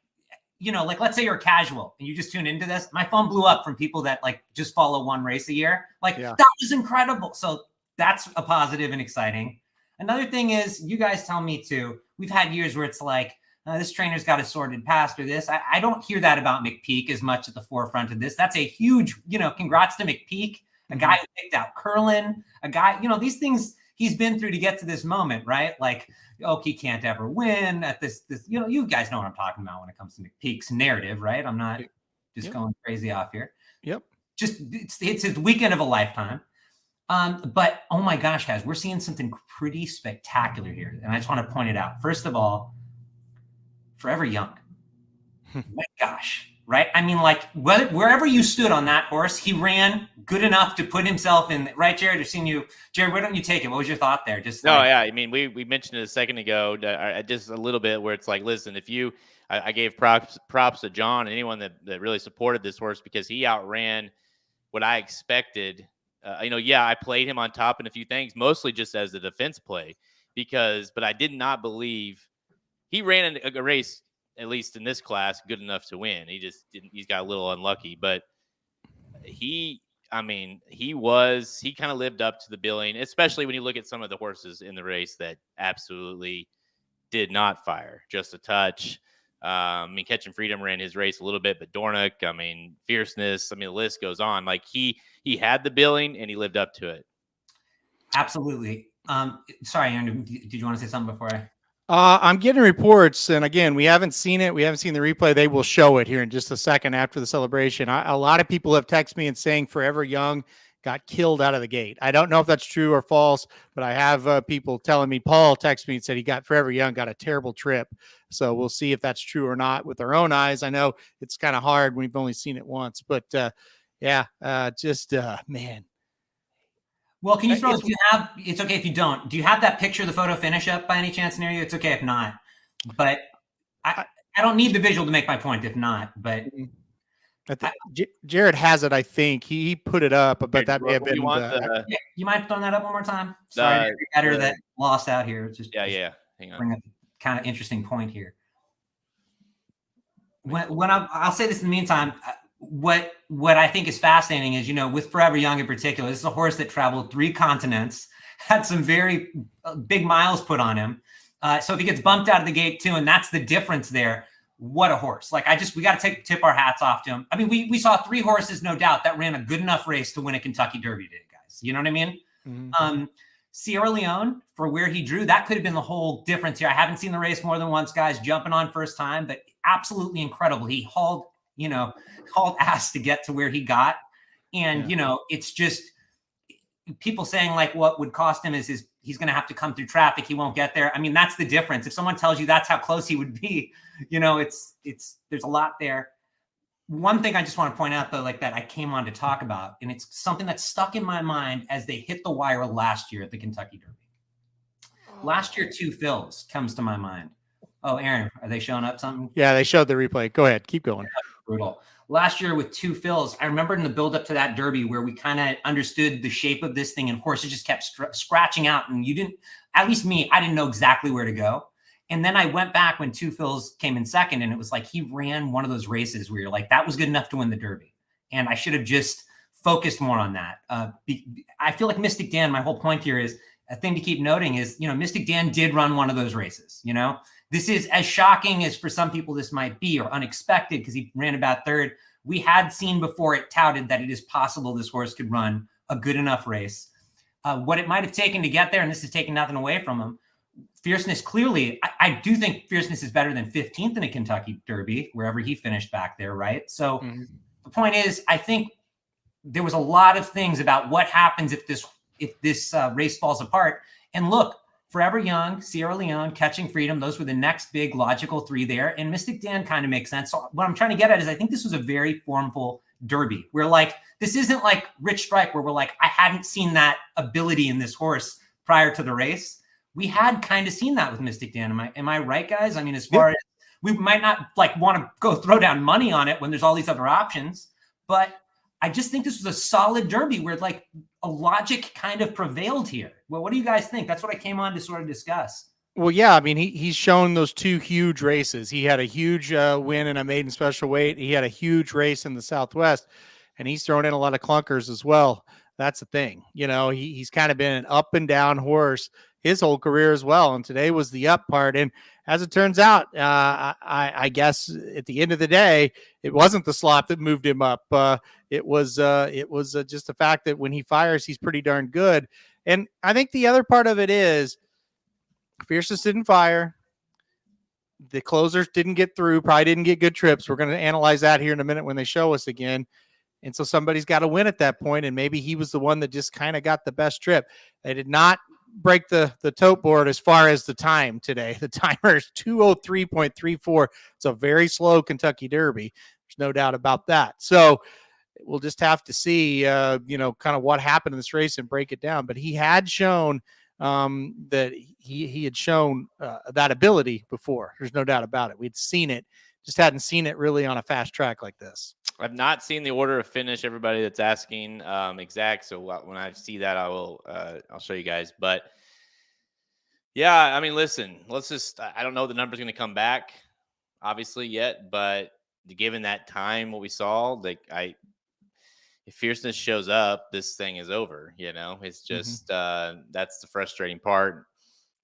like let's say you're casual and you just tune into this. My phone blew up from people that like just follow one race a year. That was incredible. So that's a positive and exciting. Another thing is, you guys tell me too, we've had years where it's like, this trainer's got a sorted past or this. I don't hear that about McPeak as much at the forefront of this. That's a huge, congrats to McPeak, a guy who picked out Curlin, a guy, these things he's been through to get to this moment, right? Like, he can't ever win at this, you guys know what I'm talking about when it comes to McPeak's narrative, right? I'm not just going crazy off here. Yep. Just, it's his weekend of a lifetime. But oh my gosh, guys, we're seeing something pretty spectacular here. And I just want to point it out. First of all, Forever Young. My gosh, right? I mean, like, wherever you stood on that horse, he ran good enough to put himself in, right, Jared? I've seen you. Jared, why don't you take it? What was your thought there? I mean, we mentioned it a second ago, just a little bit, where it's like, listen, I gave props to John and anyone that really supported this horse because he outran what I expected. I played him on top in a few things, mostly just as a defense play, but I did not believe he ran a race, at least in this class, good enough to win. He just didn't. He's got a little unlucky, but he kind of lived up to the billing, especially when you look at some of the horses in the race that absolutely did not fire, just a touch. I mean, Catching Freedom ran his race a little bit, but Dornock, I mean, Fierceness, I mean, the list goes on. Like he had the billing and he lived up to it. Absolutely. Sorry, Andrew, did you want to say something before I? I'm getting reports, and again, we haven't seen it. We haven't seen the replay. They will show it here in just a second after the celebration. A lot of people have texted me and saying Forever Young got killed out of the gate. I don't know if that's true or false, but I have people telling me. Paul texted me and said he got Forever Young got a terrible trip. So we'll see if that's true or not with our own eyes. I know it's kind of hard when we've only seen it once, but man. Well, can you throw? Do you have? It's okay if you don't. Do you have that picture of the photo finish up by any chance near you? It's okay if not. But I don't need the visual to make my point. If not, but Jared has it. I think he put it up, but that may have been. You mind throwing that up one more time? Sorry, better that lost out here. It's just Hang on. Bring a kind of interesting point here. When I'll say this in the meantime. What I think is fascinating is, with Forever Young in particular, this is a horse that traveled 3 continents, had some very big miles put on him. So if he gets bumped out of the gate too, and that's the difference there, what a horse. Like we got to tip our hats off to him. I mean, we saw 3 horses, no doubt, that ran a good enough race to win a Kentucky Derby today, guys. You know what I mean? Mm-hmm. Sierra Leone, for where he drew, that could have been the whole difference here. I haven't seen the race more than once, guys, jumping on first time, but absolutely incredible. He hauled ass to get to where he got. And, it's just people saying like what would cost him is he's going to have to come through traffic. He won't get there. I mean, that's the difference. If someone tells you that's how close he would be, there's a lot there. One thing I just want to point out though, like that I came on to talk about, and it's something that stuck in my mind as they hit the wire last year at the Kentucky Derby. Last year, 2 fills comes to my mind. Oh, Aaron, are they showing up something? Yeah, they showed the replay. Go ahead. Keep going. Brutal. Last year with 2 fills, I remember in the build up to that Derby where we kind of understood the shape of this thing and horses just kept scratching out. And you didn't, at least me, I didn't know exactly where to go. And then I went back when 2 fills came in second, and it was like he ran one of those races where you're like, that was good enough to win the Derby. And I should have just focused more on that. I feel like Mystic Dan, my whole point here is a thing to keep noting is, Mystic Dan did run one of those races, This is as shocking as for some people this might be, or unexpected because he ran about 3rd. We had seen before it touted that it is possible this horse could run a good enough race. What it might have taken to get there, and this is taking nothing away from him, Fierceness, clearly, I do think Fierceness is better than 15th in a Kentucky Derby, wherever he finished back there, right? So The point is, I think there was a lot of things about what happens if this race falls apart. And look, Forever Young, Sierra Leone, Catching Freedom, those were the next big logical 3 there. And Mystic Dan kind of makes sense. So what I'm trying to get at is I think this was a very formful Derby. We're like, this isn't like Rich Strike where we're like, I hadn't seen that ability in this horse prior to the race. We had kind of seen that with Mystic Dan. Am I right, guys? I mean, as far as we might not like want to go throw down money on it when there's all these other options, but I just think this was a solid Derby where like a logic kind of prevailed here. Well, what do you guys think? That's what I came on to sort of discuss. Well, yeah, I mean, he's shown those 2 huge races. He had a huge win in a maiden special weight. He had a huge race in the Southwest, and he's thrown in a lot of clunkers as well. That's the thing. He's kind of been an up and down horse his whole career as well. And today was the up part. And as it turns out, I guess at the end of the day, it wasn't the slop that moved him up. It was just the fact that when he fires, he's pretty darn good. And I think the other part of it is Fierceness didn't fire. The closers didn't get through, probably didn't get good trips. We're going to analyze that here in a minute when they show us again. And so somebody's got to win at that point, and maybe he was the one that just kind of got the best trip. They did not break the tote board as far as the time today. The timer is 2:03.34. It's a very slow Kentucky Derby. There's no doubt about that. So we'll just have to see, kind of what happened in this race and break it down. But he had shown that he had shown that ability before. There's no doubt about it. We'd seen it, just hadn't seen it really on a fast track like this. I've not seen the order of finish. Everybody that's asking exact. So when I see that, I'll show you guys. But yeah, I mean, listen, I don't know the number's going to come back obviously yet, but given that time, what we saw, if Fierceness shows up, this thing is over. It's just that's the frustrating part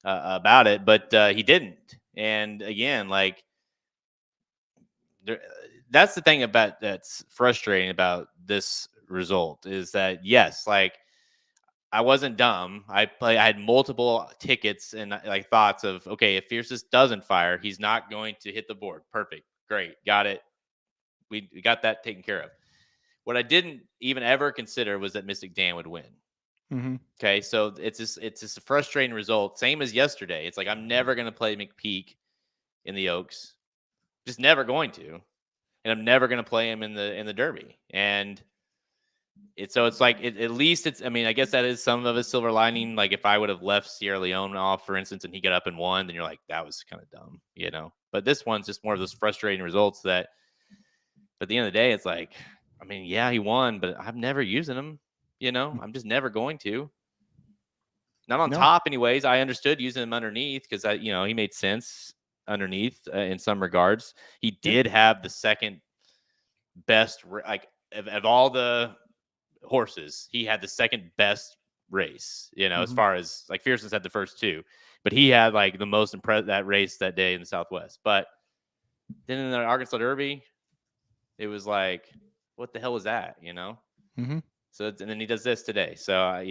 about it. But he didn't. And again, that's the thing about that's frustrating about this result is that yes, like I wasn't dumb. I had multiple tickets and like thoughts of okay, if Fiercest doesn't fire, he's not going to hit the board. Perfect, great, got it. We got that taken care of. What I didn't even ever consider was that Mystic Dan would win. Mm-hmm. Okay, so it's just a frustrating result. Same as yesterday. It's like I'm never going to play McPeak in the Oaks, just never going to, and I'm never going to play him in the Derby. And it's like at least it's. I mean, I guess that is some of a silver lining. Like if I would have left Sierra Leone off, for instance, and he got up and won, then you're like that was kind of dumb, you know. But this one's just more of those frustrating results that. But at the end of the day, it's like, I mean, yeah, he won, but I'm never using him. You know, I'm just never going to. Not on top, anyways. I understood using him underneath because he made sense underneath in some regards. He did have the second best, like of all the horses, he had the second best race. You know, as far as like Fierceness had the first two, but he had like the most impressive that race that day in the Southwest. But then in the Arkansas Derby, it was like, what the hell was that? You know. Mm-hmm. So and then he does this today. So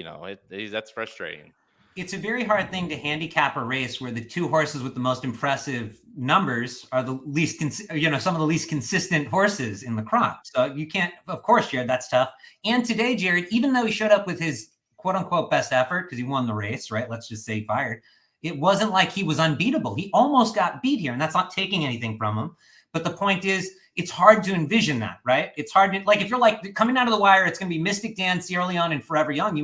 that's frustrating. It's a very hard thing to handicap a race where the two horses with the most impressive numbers are the least, some of the least consistent horses in the crop. So you can't, of course, Jared, that's tough. And today, Jared, even though he showed up with his quote unquote best effort because he won the race, right? Let's just say he fired. It wasn't like he was unbeatable. He almost got beat here, and that's not taking anything from him. But the point is, it's hard to envision that, right? It's hard to, like, if you're like coming out of the wire, it's going to be Mystic Dan, Sierra Leone, and Forever Young.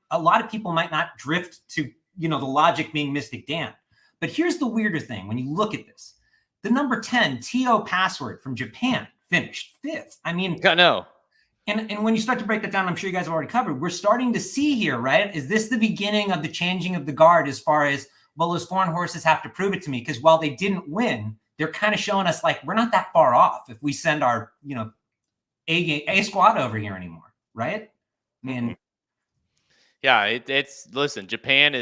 A lot of people might not drift to, the logic being Mystic Dan. But here's the weirder thing. When you look at this, the number 10, T.O. Password from Japan, finished 5th. I mean, no. And when you start to break that down, I'm sure you guys have already covered, we're starting to see here, right? Is this the beginning of the changing of the guard as far as, well, those foreign horses have to prove it to me? Because while they didn't win, they're kind of showing us like we're not that far off if we send our, A squad over here anymore, right? I mean, yeah, it's listen, Japan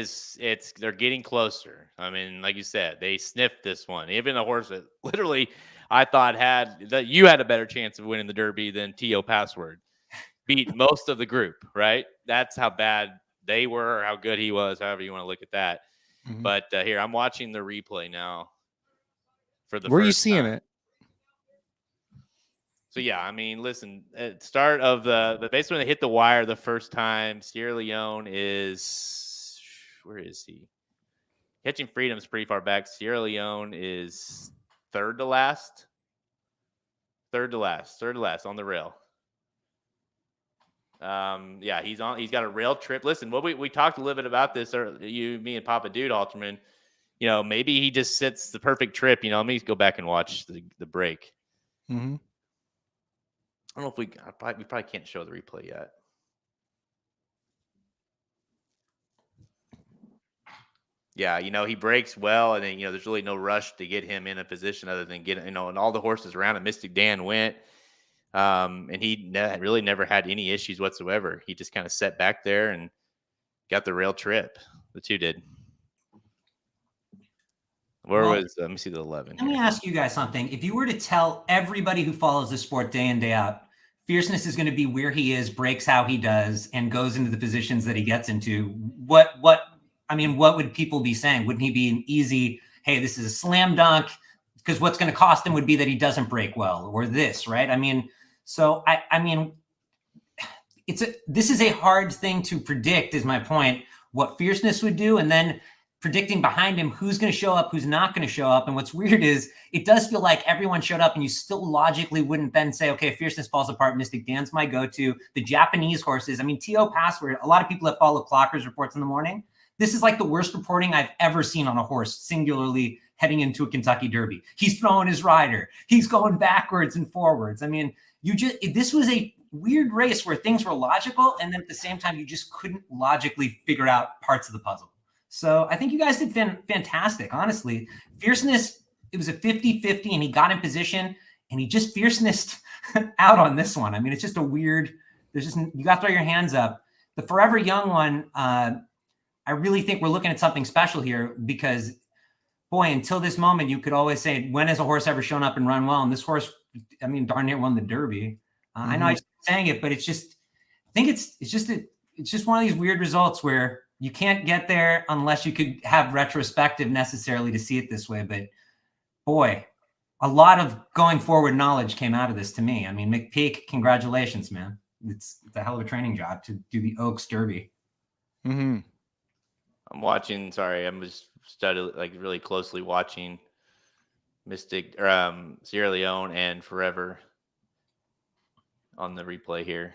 they're getting closer. I mean, like you said, they sniffed this one. Even a horse that literally I thought you had a better chance of winning the Derby than T.O. Password. Beat most of the group, right? That's how bad they were, or how good he was, however you want to look at that. Mm-hmm. But here, I'm watching the replay now. Where are you seeing it? So yeah, I mean, listen, at start of the basically when they hit the wire the first time, Sierra Leone where is he? Catching Freedom's pretty far back. Sierra Leone is third to last on the rail. Yeah, he's got a rail trip. Listen, what we talked a little bit about this, or me and Papa Dude Halterman. Maybe he just sits the perfect trip. Let me go back and watch the break. Mm-hmm. I don't know if we probably can't show the replay yet. Yeah, he breaks well, and then there's really no rush to get him in a position other than get and all the horses around him. Mystic Dan went, and he really never had any issues whatsoever. He just kind of sat back there and got the rail trip. The two did. Let me see the 11. Let me ask you guys something. If you were to tell everybody who follows the sport day in, day out, Fierceness is going to be where he is, breaks how he does, and goes into the positions that he gets into, what would people be saying? Wouldn't he be an easy, hey, this is a slam dunk? Because what's going to cost him would be that he doesn't break well, or this, right? I mean, so this is a hard thing to predict, is my point, what Fierceness would do, and then predicting behind him who's going to show up, who's not going to show up. And what's weird is it does feel like everyone showed up, and you still logically wouldn't then say, okay, Fierceness falls apart, Mystic Dan's my go-to. The Japanese horses, T.O. Password, a lot of people that follow Clocker's reports in the morning, this is like the worst reporting I've ever seen on a horse, singularly heading into a Kentucky Derby. He's throwing his rider. He's going backwards and forwards. I mean, this was a weird race where things were logical, and then at the same time, you just couldn't logically figure out parts of the puzzle. So I think you guys did fantastic, honestly. Fierceness, it was a 50-50, and he got in position, and he just Fiercenessed out on this one. I mean, it's just a weird, you got to throw your hands up. The Forever Young one, I really think we're looking at something special here because, boy, until this moment, you could always say, when has a horse ever shown up and run well? And this horse I mean, darn near won the Derby. I know I just saying it, but it's just, I think it's just one of these weird results where you can't get there unless you could have retrospective necessarily to see it this way. But boy, a lot of going forward knowledge came out of this to me. I mean, McPeak, congratulations, man. It's a hell of a training job to do the Oaks Derby. Mm-hmm. I'm watching. Sorry, I'm just really closely watching Mystic or Sierra Leone and Forever on the replay here.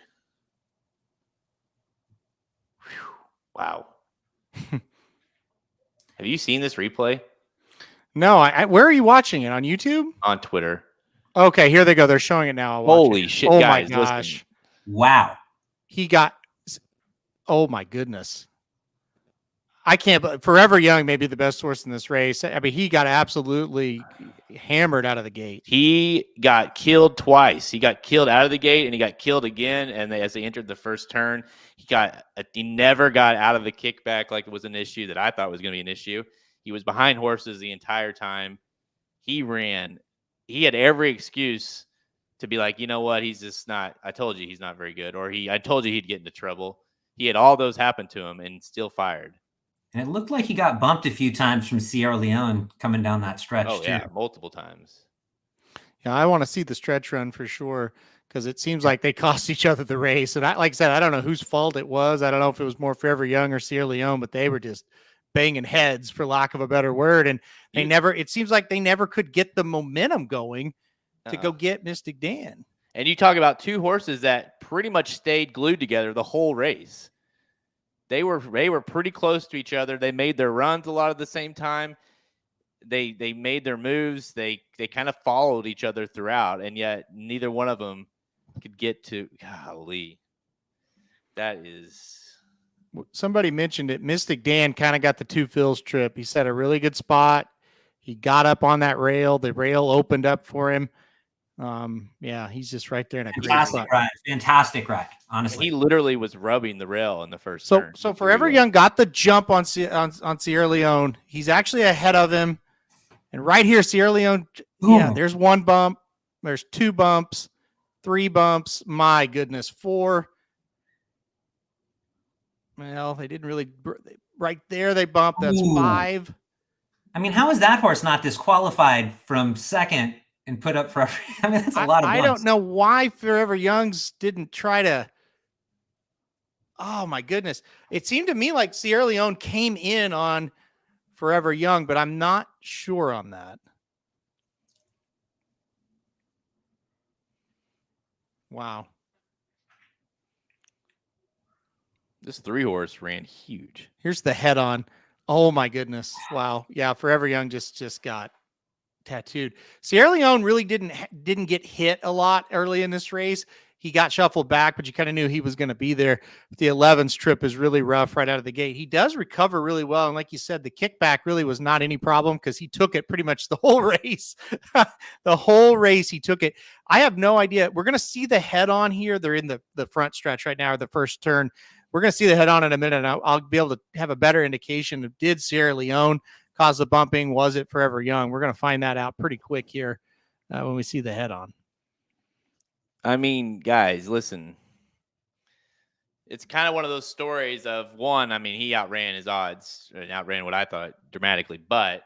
Whew, wow. Have you seen this replay? No, where are you watching it? On YouTube? On Twitter. Okay, here they go. They're showing it now. I'll watch Holy it. shit, Oh guys, my gosh. listen. Wow. He got, oh my goodness. I can't, Forever Young may be the best horse in this race. I mean, he got absolutely hammered out of the gate. He got killed twice. He got killed out of the gate, and he got killed again. And as they entered the first turn, he never got out of the kickback like it was an issue that I thought was going to be an issue. He was behind horses the entire time. He ran. He had every excuse to be like, you know what? He's just not. I told you he's not very good. Or I told you he'd get into trouble. He had all those happen to him and still fired. And it looked like he got bumped a few times from Sierra Leone coming down that stretch. Oh, too. yeah, multiple times. Yeah, I want to see the stretch run for sure because it seems like they cost each other the race. And like I said, I don't know whose fault it was. I don't know if it was more Forever Young or Sierra Leone, but they were just banging heads, for lack of a better word. And it seems like they never could get the momentum going to go get Mystic Dan. And you talk about two horses that pretty much stayed glued together the whole race. They were pretty close to each other. They made their runs a lot at the same time. They made their moves. They kind of followed each other throughout, and yet neither one of them could get to. Golly, that is. Somebody mentioned it. Mystic Dan kind of got the two fills trip. He set a really good spot. He got up on that rail. The rail opened up for him. Yeah, he's just right there in a great spot. Fantastic ride. Honestly, he literally was rubbing the rail in the first turn. So Forever Young got the jump on Sierra Leone. He's actually ahead of him. And right here, Sierra Leone, yeah, there's one bump. There's two bumps, three bumps. My goodness, four. Well, they didn't really. Right there, they bumped. That's five. I mean, how is that horse not disqualified from second and put up for? I mean, that's a lot of bumps. I don't know why Forever Young's didn't try to. Oh my goodness! It seemed to me like Sierra Leone came in on Forever Young, but I'm not sure on that. Wow. This 3-horse ran huge. Here's the head on. Oh my goodness. Wow. Yeah. Forever Young just got tattooed. Sierra Leone really didn't get hit a lot early in this race. He got shuffled back, but you kind of knew he was going to be there. The 11's trip is really rough right out of the gate. He does recover really well. And like you said, the kickback really was not any problem because he took it pretty much the whole race. The whole race, he took it. I have no idea. We're going to see the head on here. They're in the front stretch right now, or the first turn. We're going to see the head on in a minute. And I'll be able to have a better indication of did Sierra Leone cause the bumping? Was it Forever Young? We're going to find that out pretty quick here when we see the head on. I mean, guys, listen. It's kind of one of those stories of one. I mean, he outran his odds and outran what I thought dramatically, but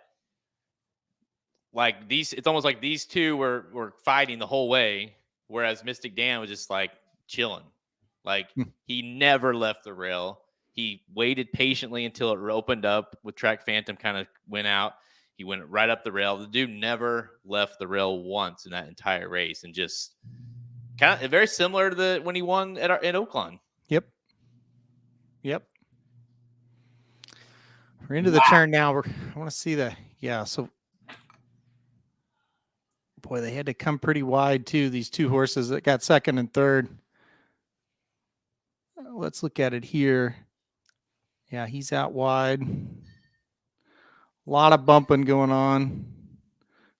like it's almost like these two were fighting the whole way, whereas Mystic Dan was just like chilling. Like he never left the rail. He waited patiently until it opened up with Track Phantom kind of went out. He went right up the rail. The dude never left the rail once in that entire race, and just kind of very similar to when he won at Oaklawn. Yep. We're into the turn now. I want to see so boy, they had to come pretty wide too. These two horses that got second and third. Let's look at it here. Yeah, he's out wide. A lot of bumping going on.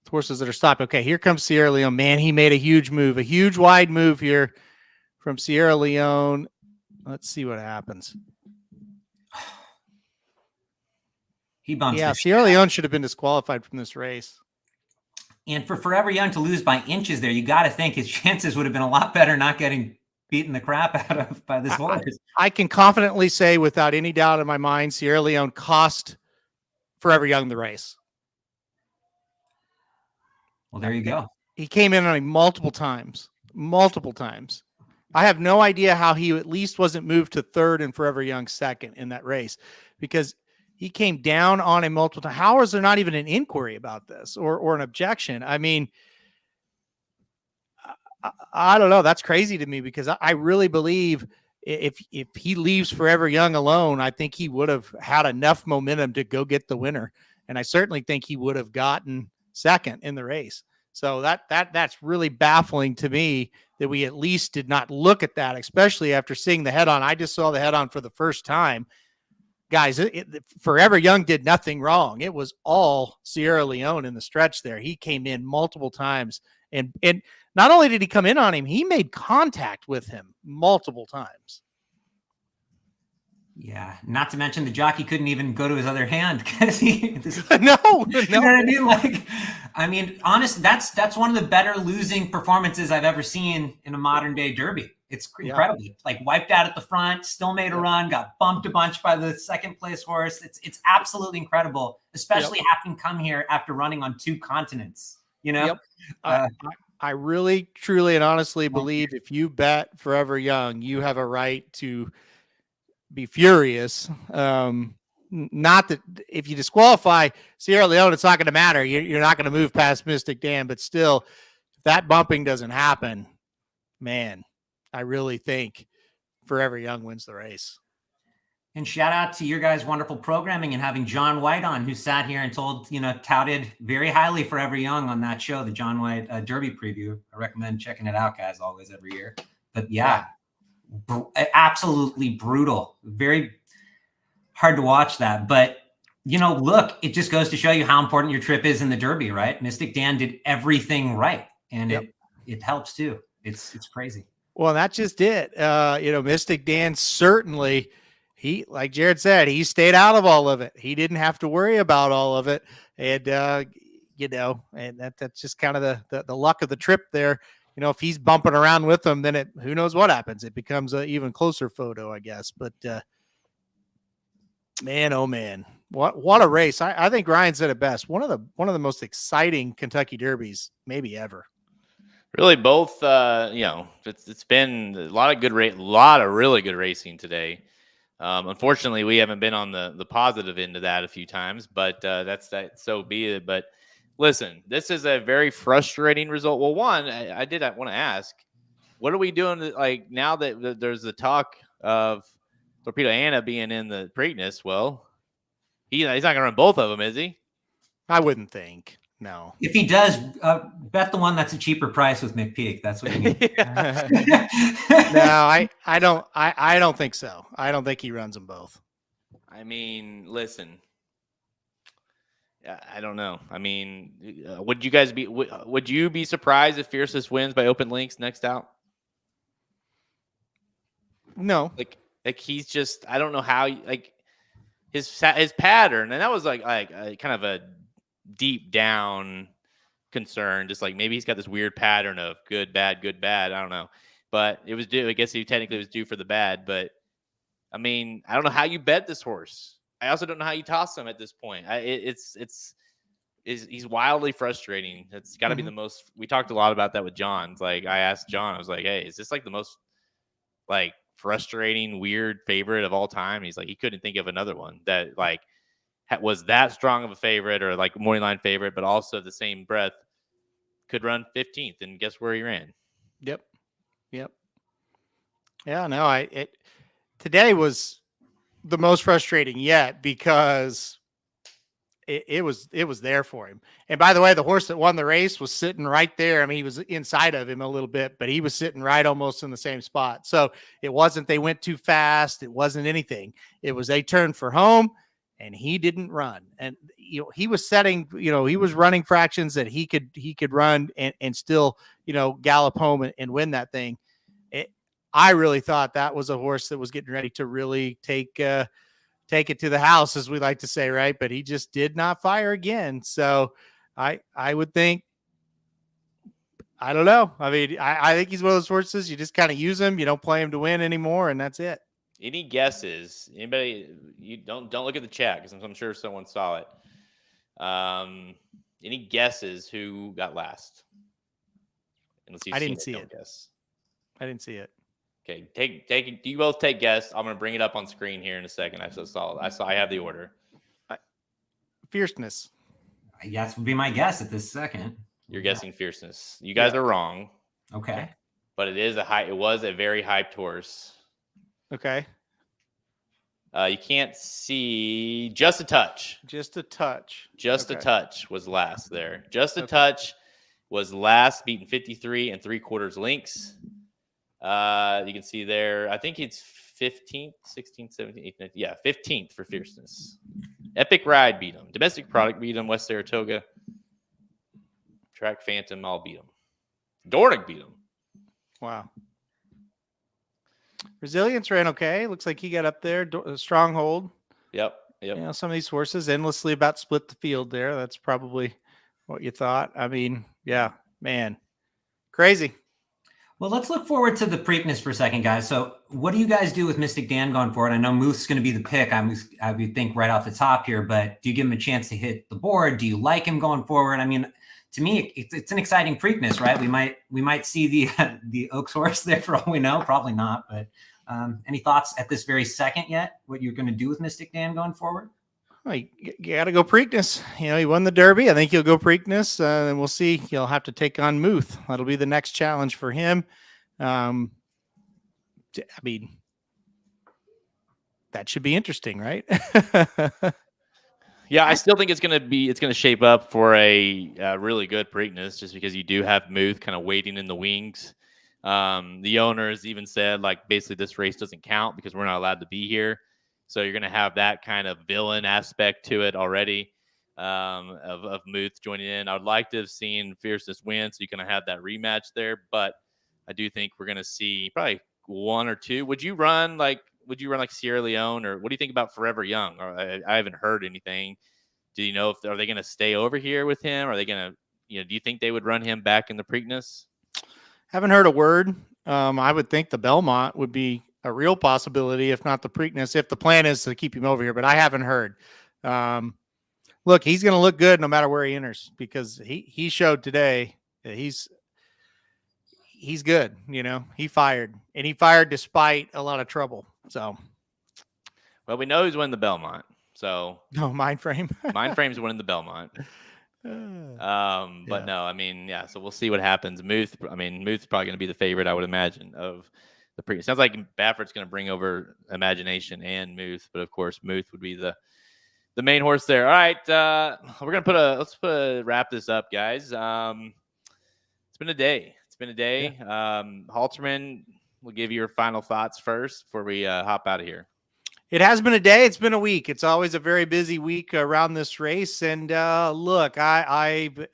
Horses that are stopped. Okay, here comes Sierra Leone. Man, he made a huge move, a huge wide move here from Sierra Leone. Let's see what happens. He bumps. Yeah, Sierra Leone should have been disqualified from this race. And for Forever Young to lose by inches there, you got to think his chances would have been a lot better not getting beaten the crap out of by this horse. I can confidently say without any doubt in my mind, Sierra Leone cost Forever Young the race. Well, there you go. He came in on him multiple times. I have no idea how he at least wasn't moved to third and Forever Young second in that race, because he came down on him multiple times. How is there not even an inquiry about this or an objection? I mean, I don't know. That's crazy to me, because I really believe if he leaves Forever Young alone, I think he would have had enough momentum to go get the winner. And I certainly think he would have gotten second in the race. So that's really baffling to me that we at least did not look at that, especially after seeing the head on. I just saw the head on for the first time. Guys, Forever Young did nothing wrong. It was all Sierra Leone in the stretch there. He came in multiple times, and not only did he come in on him, he made contact with him multiple times. Yeah, not to mention the jockey couldn't even go to his other hand because he. No, you know what I mean? Like, I mean, honestly, that's one of the better losing performances I've ever seen in a modern day Derby. It's incredible. Like, wiped out at the front, still made a run, got bumped a bunch by the second place horse. It's absolutely incredible, especially having come here after running on 2 continents. You know, I really, truly, and honestly believe if you bet Forever Young, you have a right to be furious. Not that if you disqualify Sierra Leone, it's not going to matter. You're not going to move past Mystic Dan, but still, if that bumping doesn't happen, man, I really think Forever Young wins the race. And shout out to your guys' wonderful programming and having John White on, who sat here and touted very highly Forever Young on that show, the John White Derby preview. I recommend checking it out, guys, always, every year. But absolutely brutal. Very hard to watch that. But, look, it just goes to show you how important your trip is in the Derby, right? Mystic Dan did everything right. And it helps too. It's crazy. Well, that's just it. Mystic Dan certainly, he, like Jared said, he stayed out of all of it. He didn't have to worry about all of it. And, and that's just kind of the luck of the trip there. If he's bumping around with them, then who knows what happens? It becomes an even closer photo, I guess. But man, oh man, what a race! I think Ryan said it best. One of the most exciting Kentucky Derbies maybe ever. Really, both. It's been a lot of really good racing today. Unfortunately, we haven't been on the positive end of that a few times, but that's that. So be it. But listen, this is a very frustrating result. Well, one, I want to ask, what are we doing? Like, now that there's the talk of Torpedo Anna being in the Preakness, well, he's not going to run both of them, is he? I wouldn't think. No. If he does, bet the one that's a cheaper price with McPeak. That's what you need. No, I don't think so. I don't think he runs them both. I mean, listen. I don't know. I mean, would you be surprised if Fiercest wins by open links next out? No. Like he's just, I don't know how, like his pattern, and that was like kind of a deep down concern, just like maybe he's got this weird pattern of good, bad, I don't know. But it was due, I guess he technically was due for the bad, but I mean, I don't know how you bet this horse. I also don't know how you toss him at this point. He's wildly frustrating. It's got to be the most. We talked a lot about that with John. It's like I asked John, I was like, "Hey, is this like the most like frustrating, weird favorite of all time?" He's like, he couldn't think of another one that like was that strong of a favorite or like morning line favorite, but also the same breath could run 15th. And guess where he ran? Yep. Yeah. No, today was the most frustrating yet because it was there for him. And by the way, the horse that won the race was sitting right there. I mean, he was inside of him a little bit, but he was sitting right almost in the same spot. So it wasn't they went too fast. It wasn't anything. It was they turned for home and he didn't run. And he was setting, he was running fractions that he could run and still, gallop home and win that thing. I really thought that was a horse that was getting ready to really take it to the house, as we like to say, right? But he just did not fire again. So I would think I don't know. I mean, I think he's one of those horses you just kind of use him. You don't play him to win anymore, and that's it. Any guesses? Anybody? You don't look at the chat because I'm sure someone saw it. Any guesses who got last? And let's see. I didn't see it. Guess. I didn't see it. Okay, take. Do you both take guess? I'm gonna bring it up on screen here in a second. I have the order. Fierceness. Yes, would be my guess at this second. You're guessing Fierceness. You guys are wrong. Okay. But it was a very hyped horse. Okay. You can't see Just a Touch. Just a touch. Just a Touch was last there. Just a Touch was last, beaten 53 and 3/4 lengths. You can see there, I think it's 15th, 16th, 17th, 18th. Yeah, 15th for Fierceness. Epic Ride beat him. Domestic Product beat him. West Saratoga. Track Phantom all beat him. Dornick beat him. Wow. Resilience ran okay. Looks like he got up there. Stronghold. Yep. You know, some of these horses endlessly about split the field there. That's probably what you thought. I mean, yeah, man. Crazy. Well, let's look forward to the Preakness for a second, guys. So what do you guys do with Mystic Dan going forward? I know Moose is going to be the pick, I would think, right off the top here, but do you give him a chance to hit the board? Do you like him going forward? I mean, to me, it's an exciting Preakness, right? We might see the Oaks horse there for all we know. Probably not, but any thoughts at this very second yet, what you're going to do with Mystic Dan going forward? Well, you got to go Preakness. You know, he won the Derby. I think he'll go Preakness, and we'll see. He'll have to take on Muth. That'll be the next challenge for him. I mean, that should be interesting, right? Yeah, I still think it's going to shape up for a really good Preakness, just because you do have Muth kind of waiting in the wings. The owners even said, like, basically this race doesn't count because we're not allowed to be here. So you're going to have that kind of villain aspect to it already, of Muth joining in. I would like to have seen Fierceness win, so you can have that rematch there. But I do think we're going to see probably one or two. Would you run like Sierra Leone, or what do you think about Forever Young? Or I haven't heard anything. Do you know are they going to stay over here with him? Are they going to, do you think they would run him back in the Preakness? Haven't heard a word. I would think the Belmont would be a real possibility, if not the Preakness, if the plan is to keep him over here, but I haven't heard. Look, he's going to look good no matter where he enters, because he showed today that he's good. He fired despite a lot of trouble. So, well, we know he's winning the Belmont. So no, Mind Frame's winning the Belmont. But no, I mean, yeah, so we'll see what happens. Muth's probably going to be the favorite, I would imagine, of the Preakness. Sounds like Baffert's going to bring over Imagination and Muth, but of course Muth would be the main horse there. All right, we're going to let's wrap this up, guys. It's been a day. Yeah. Halterman, we'll give you your final thoughts first before we hop out of here. It has been a day. It's been a week. It's always a very busy week around this race. And look, I'd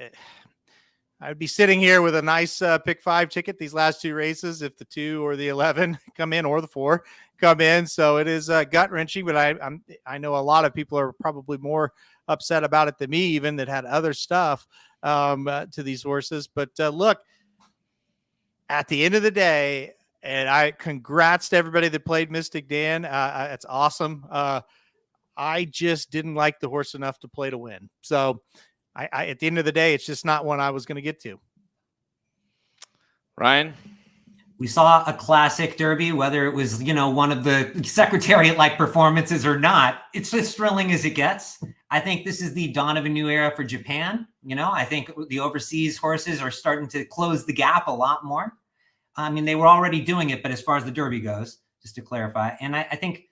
be sitting here with a nice pick 5 ticket these last two races if the 2 or the 11 come in, or the 4 come in. So it is gut wrenching, but I know a lot of people are probably more upset about it than me, even, that had other stuff to these horses. But look, at the end of the day, and congrats to everybody that played Mystic Dan. It's awesome. I just didn't like the horse enough to play to win. So I at the end of the day, it's just not one I was going to get to. Ryan? We saw a classic Derby, whether it was, one of the Secretariat-like performances or not. It's as thrilling as it gets. I think this is the dawn of a new era for Japan. I think the overseas horses are starting to close the gap a lot more. I mean, they were already doing it, but as far as the Derby goes, just to clarify. And I think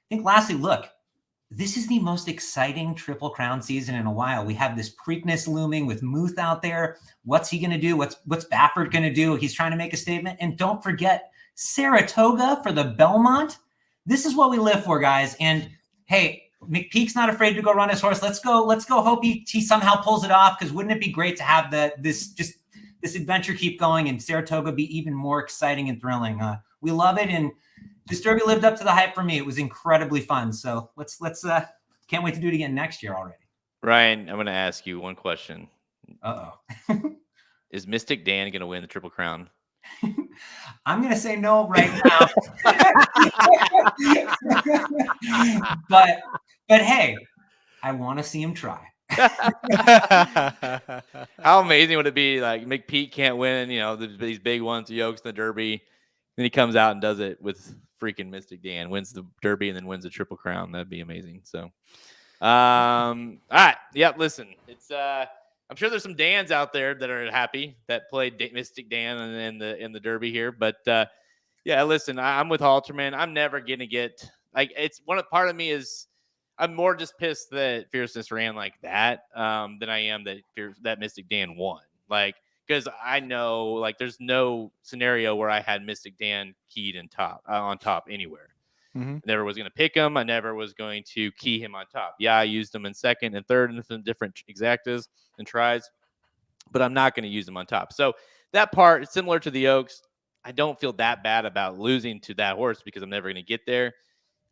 lastly, look, this is the most exciting Triple Crown season in a while. We have this Preakness looming with Muth out there. What's he going to do? What's Baffert going to do? He's trying to make a statement. And don't forget Saratoga for the Belmont. This is what we live for, guys. And hey, McPeak's not afraid to go run his horse. Let's go hope he somehow pulls it off, because wouldn't it be great to have this adventure keep going and Saratoga be even more exciting and thrilling. We love it. And this Derby lived up to the hype for me. It was incredibly fun. So let's can't wait to do it again next year already. Ryan, I'm going to ask you one question. Uh-oh. Is Mystic Dan going to win the Triple Crown? I'm going to say no right now. but hey, I want to see him try. How amazing would it be? Like McPete can't win, these big ones, the Oaks and the Derby. Then he comes out and does it with freaking Mystic Dan, wins the Derby and then wins the Triple Crown. That'd be amazing. So, all right. Yep. Listen, it's, I'm sure there's some Dans out there that are happy that played Mystic Dan in the Derby here. But yeah, listen, I'm with Halterman. I'm never going to get like it's part of me is I'm more just pissed that Fierceness ran like that than I am that Mystic Dan won. Like, because I know like there's no scenario where I had Mystic Dan keyed on top anywhere. Mm-hmm. Never was going to pick him. I never was going to key him on top. Yeah, I used him in second and third and some different exactas and tries, but I'm not going to use him on top. So that part is similar to the Oaks. I don't feel that bad about losing to that horse because I'm never going to get there.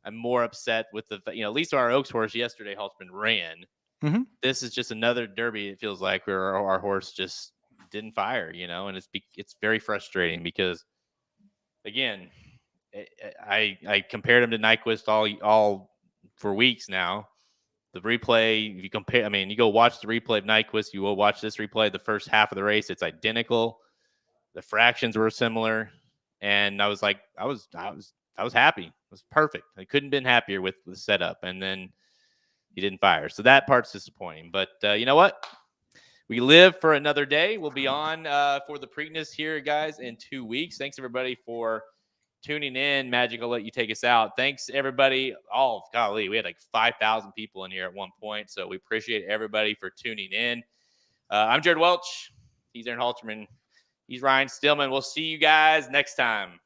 I'm more upset with at least our Oaks horse yesterday, Halterman ran. Mm-hmm. This is just another Derby. It feels like where our horse just didn't fire, and it's very frustrating because, again, I compared him to Nyquist all for weeks now. The replay, if you compare, you go watch the replay of Nyquist, you will watch this replay. The first half of the race, it's identical. The fractions were similar, and I was like, I was happy. It was perfect. I couldn't have been happier with the setup, and then he didn't fire. So that part's disappointing. But you know what? We live for another day. We'll be on for the Preakness here, guys, in 2 weeks. Thanks, everybody, for tuning in. Magic, I'll let you take us out. Thanks, everybody. We had like 5,000 people in here at one point, so we appreciate everybody for tuning in. I'm Jared Welch. He's Aaron Halterman. He's Ryan Stillman. We'll see you guys next time.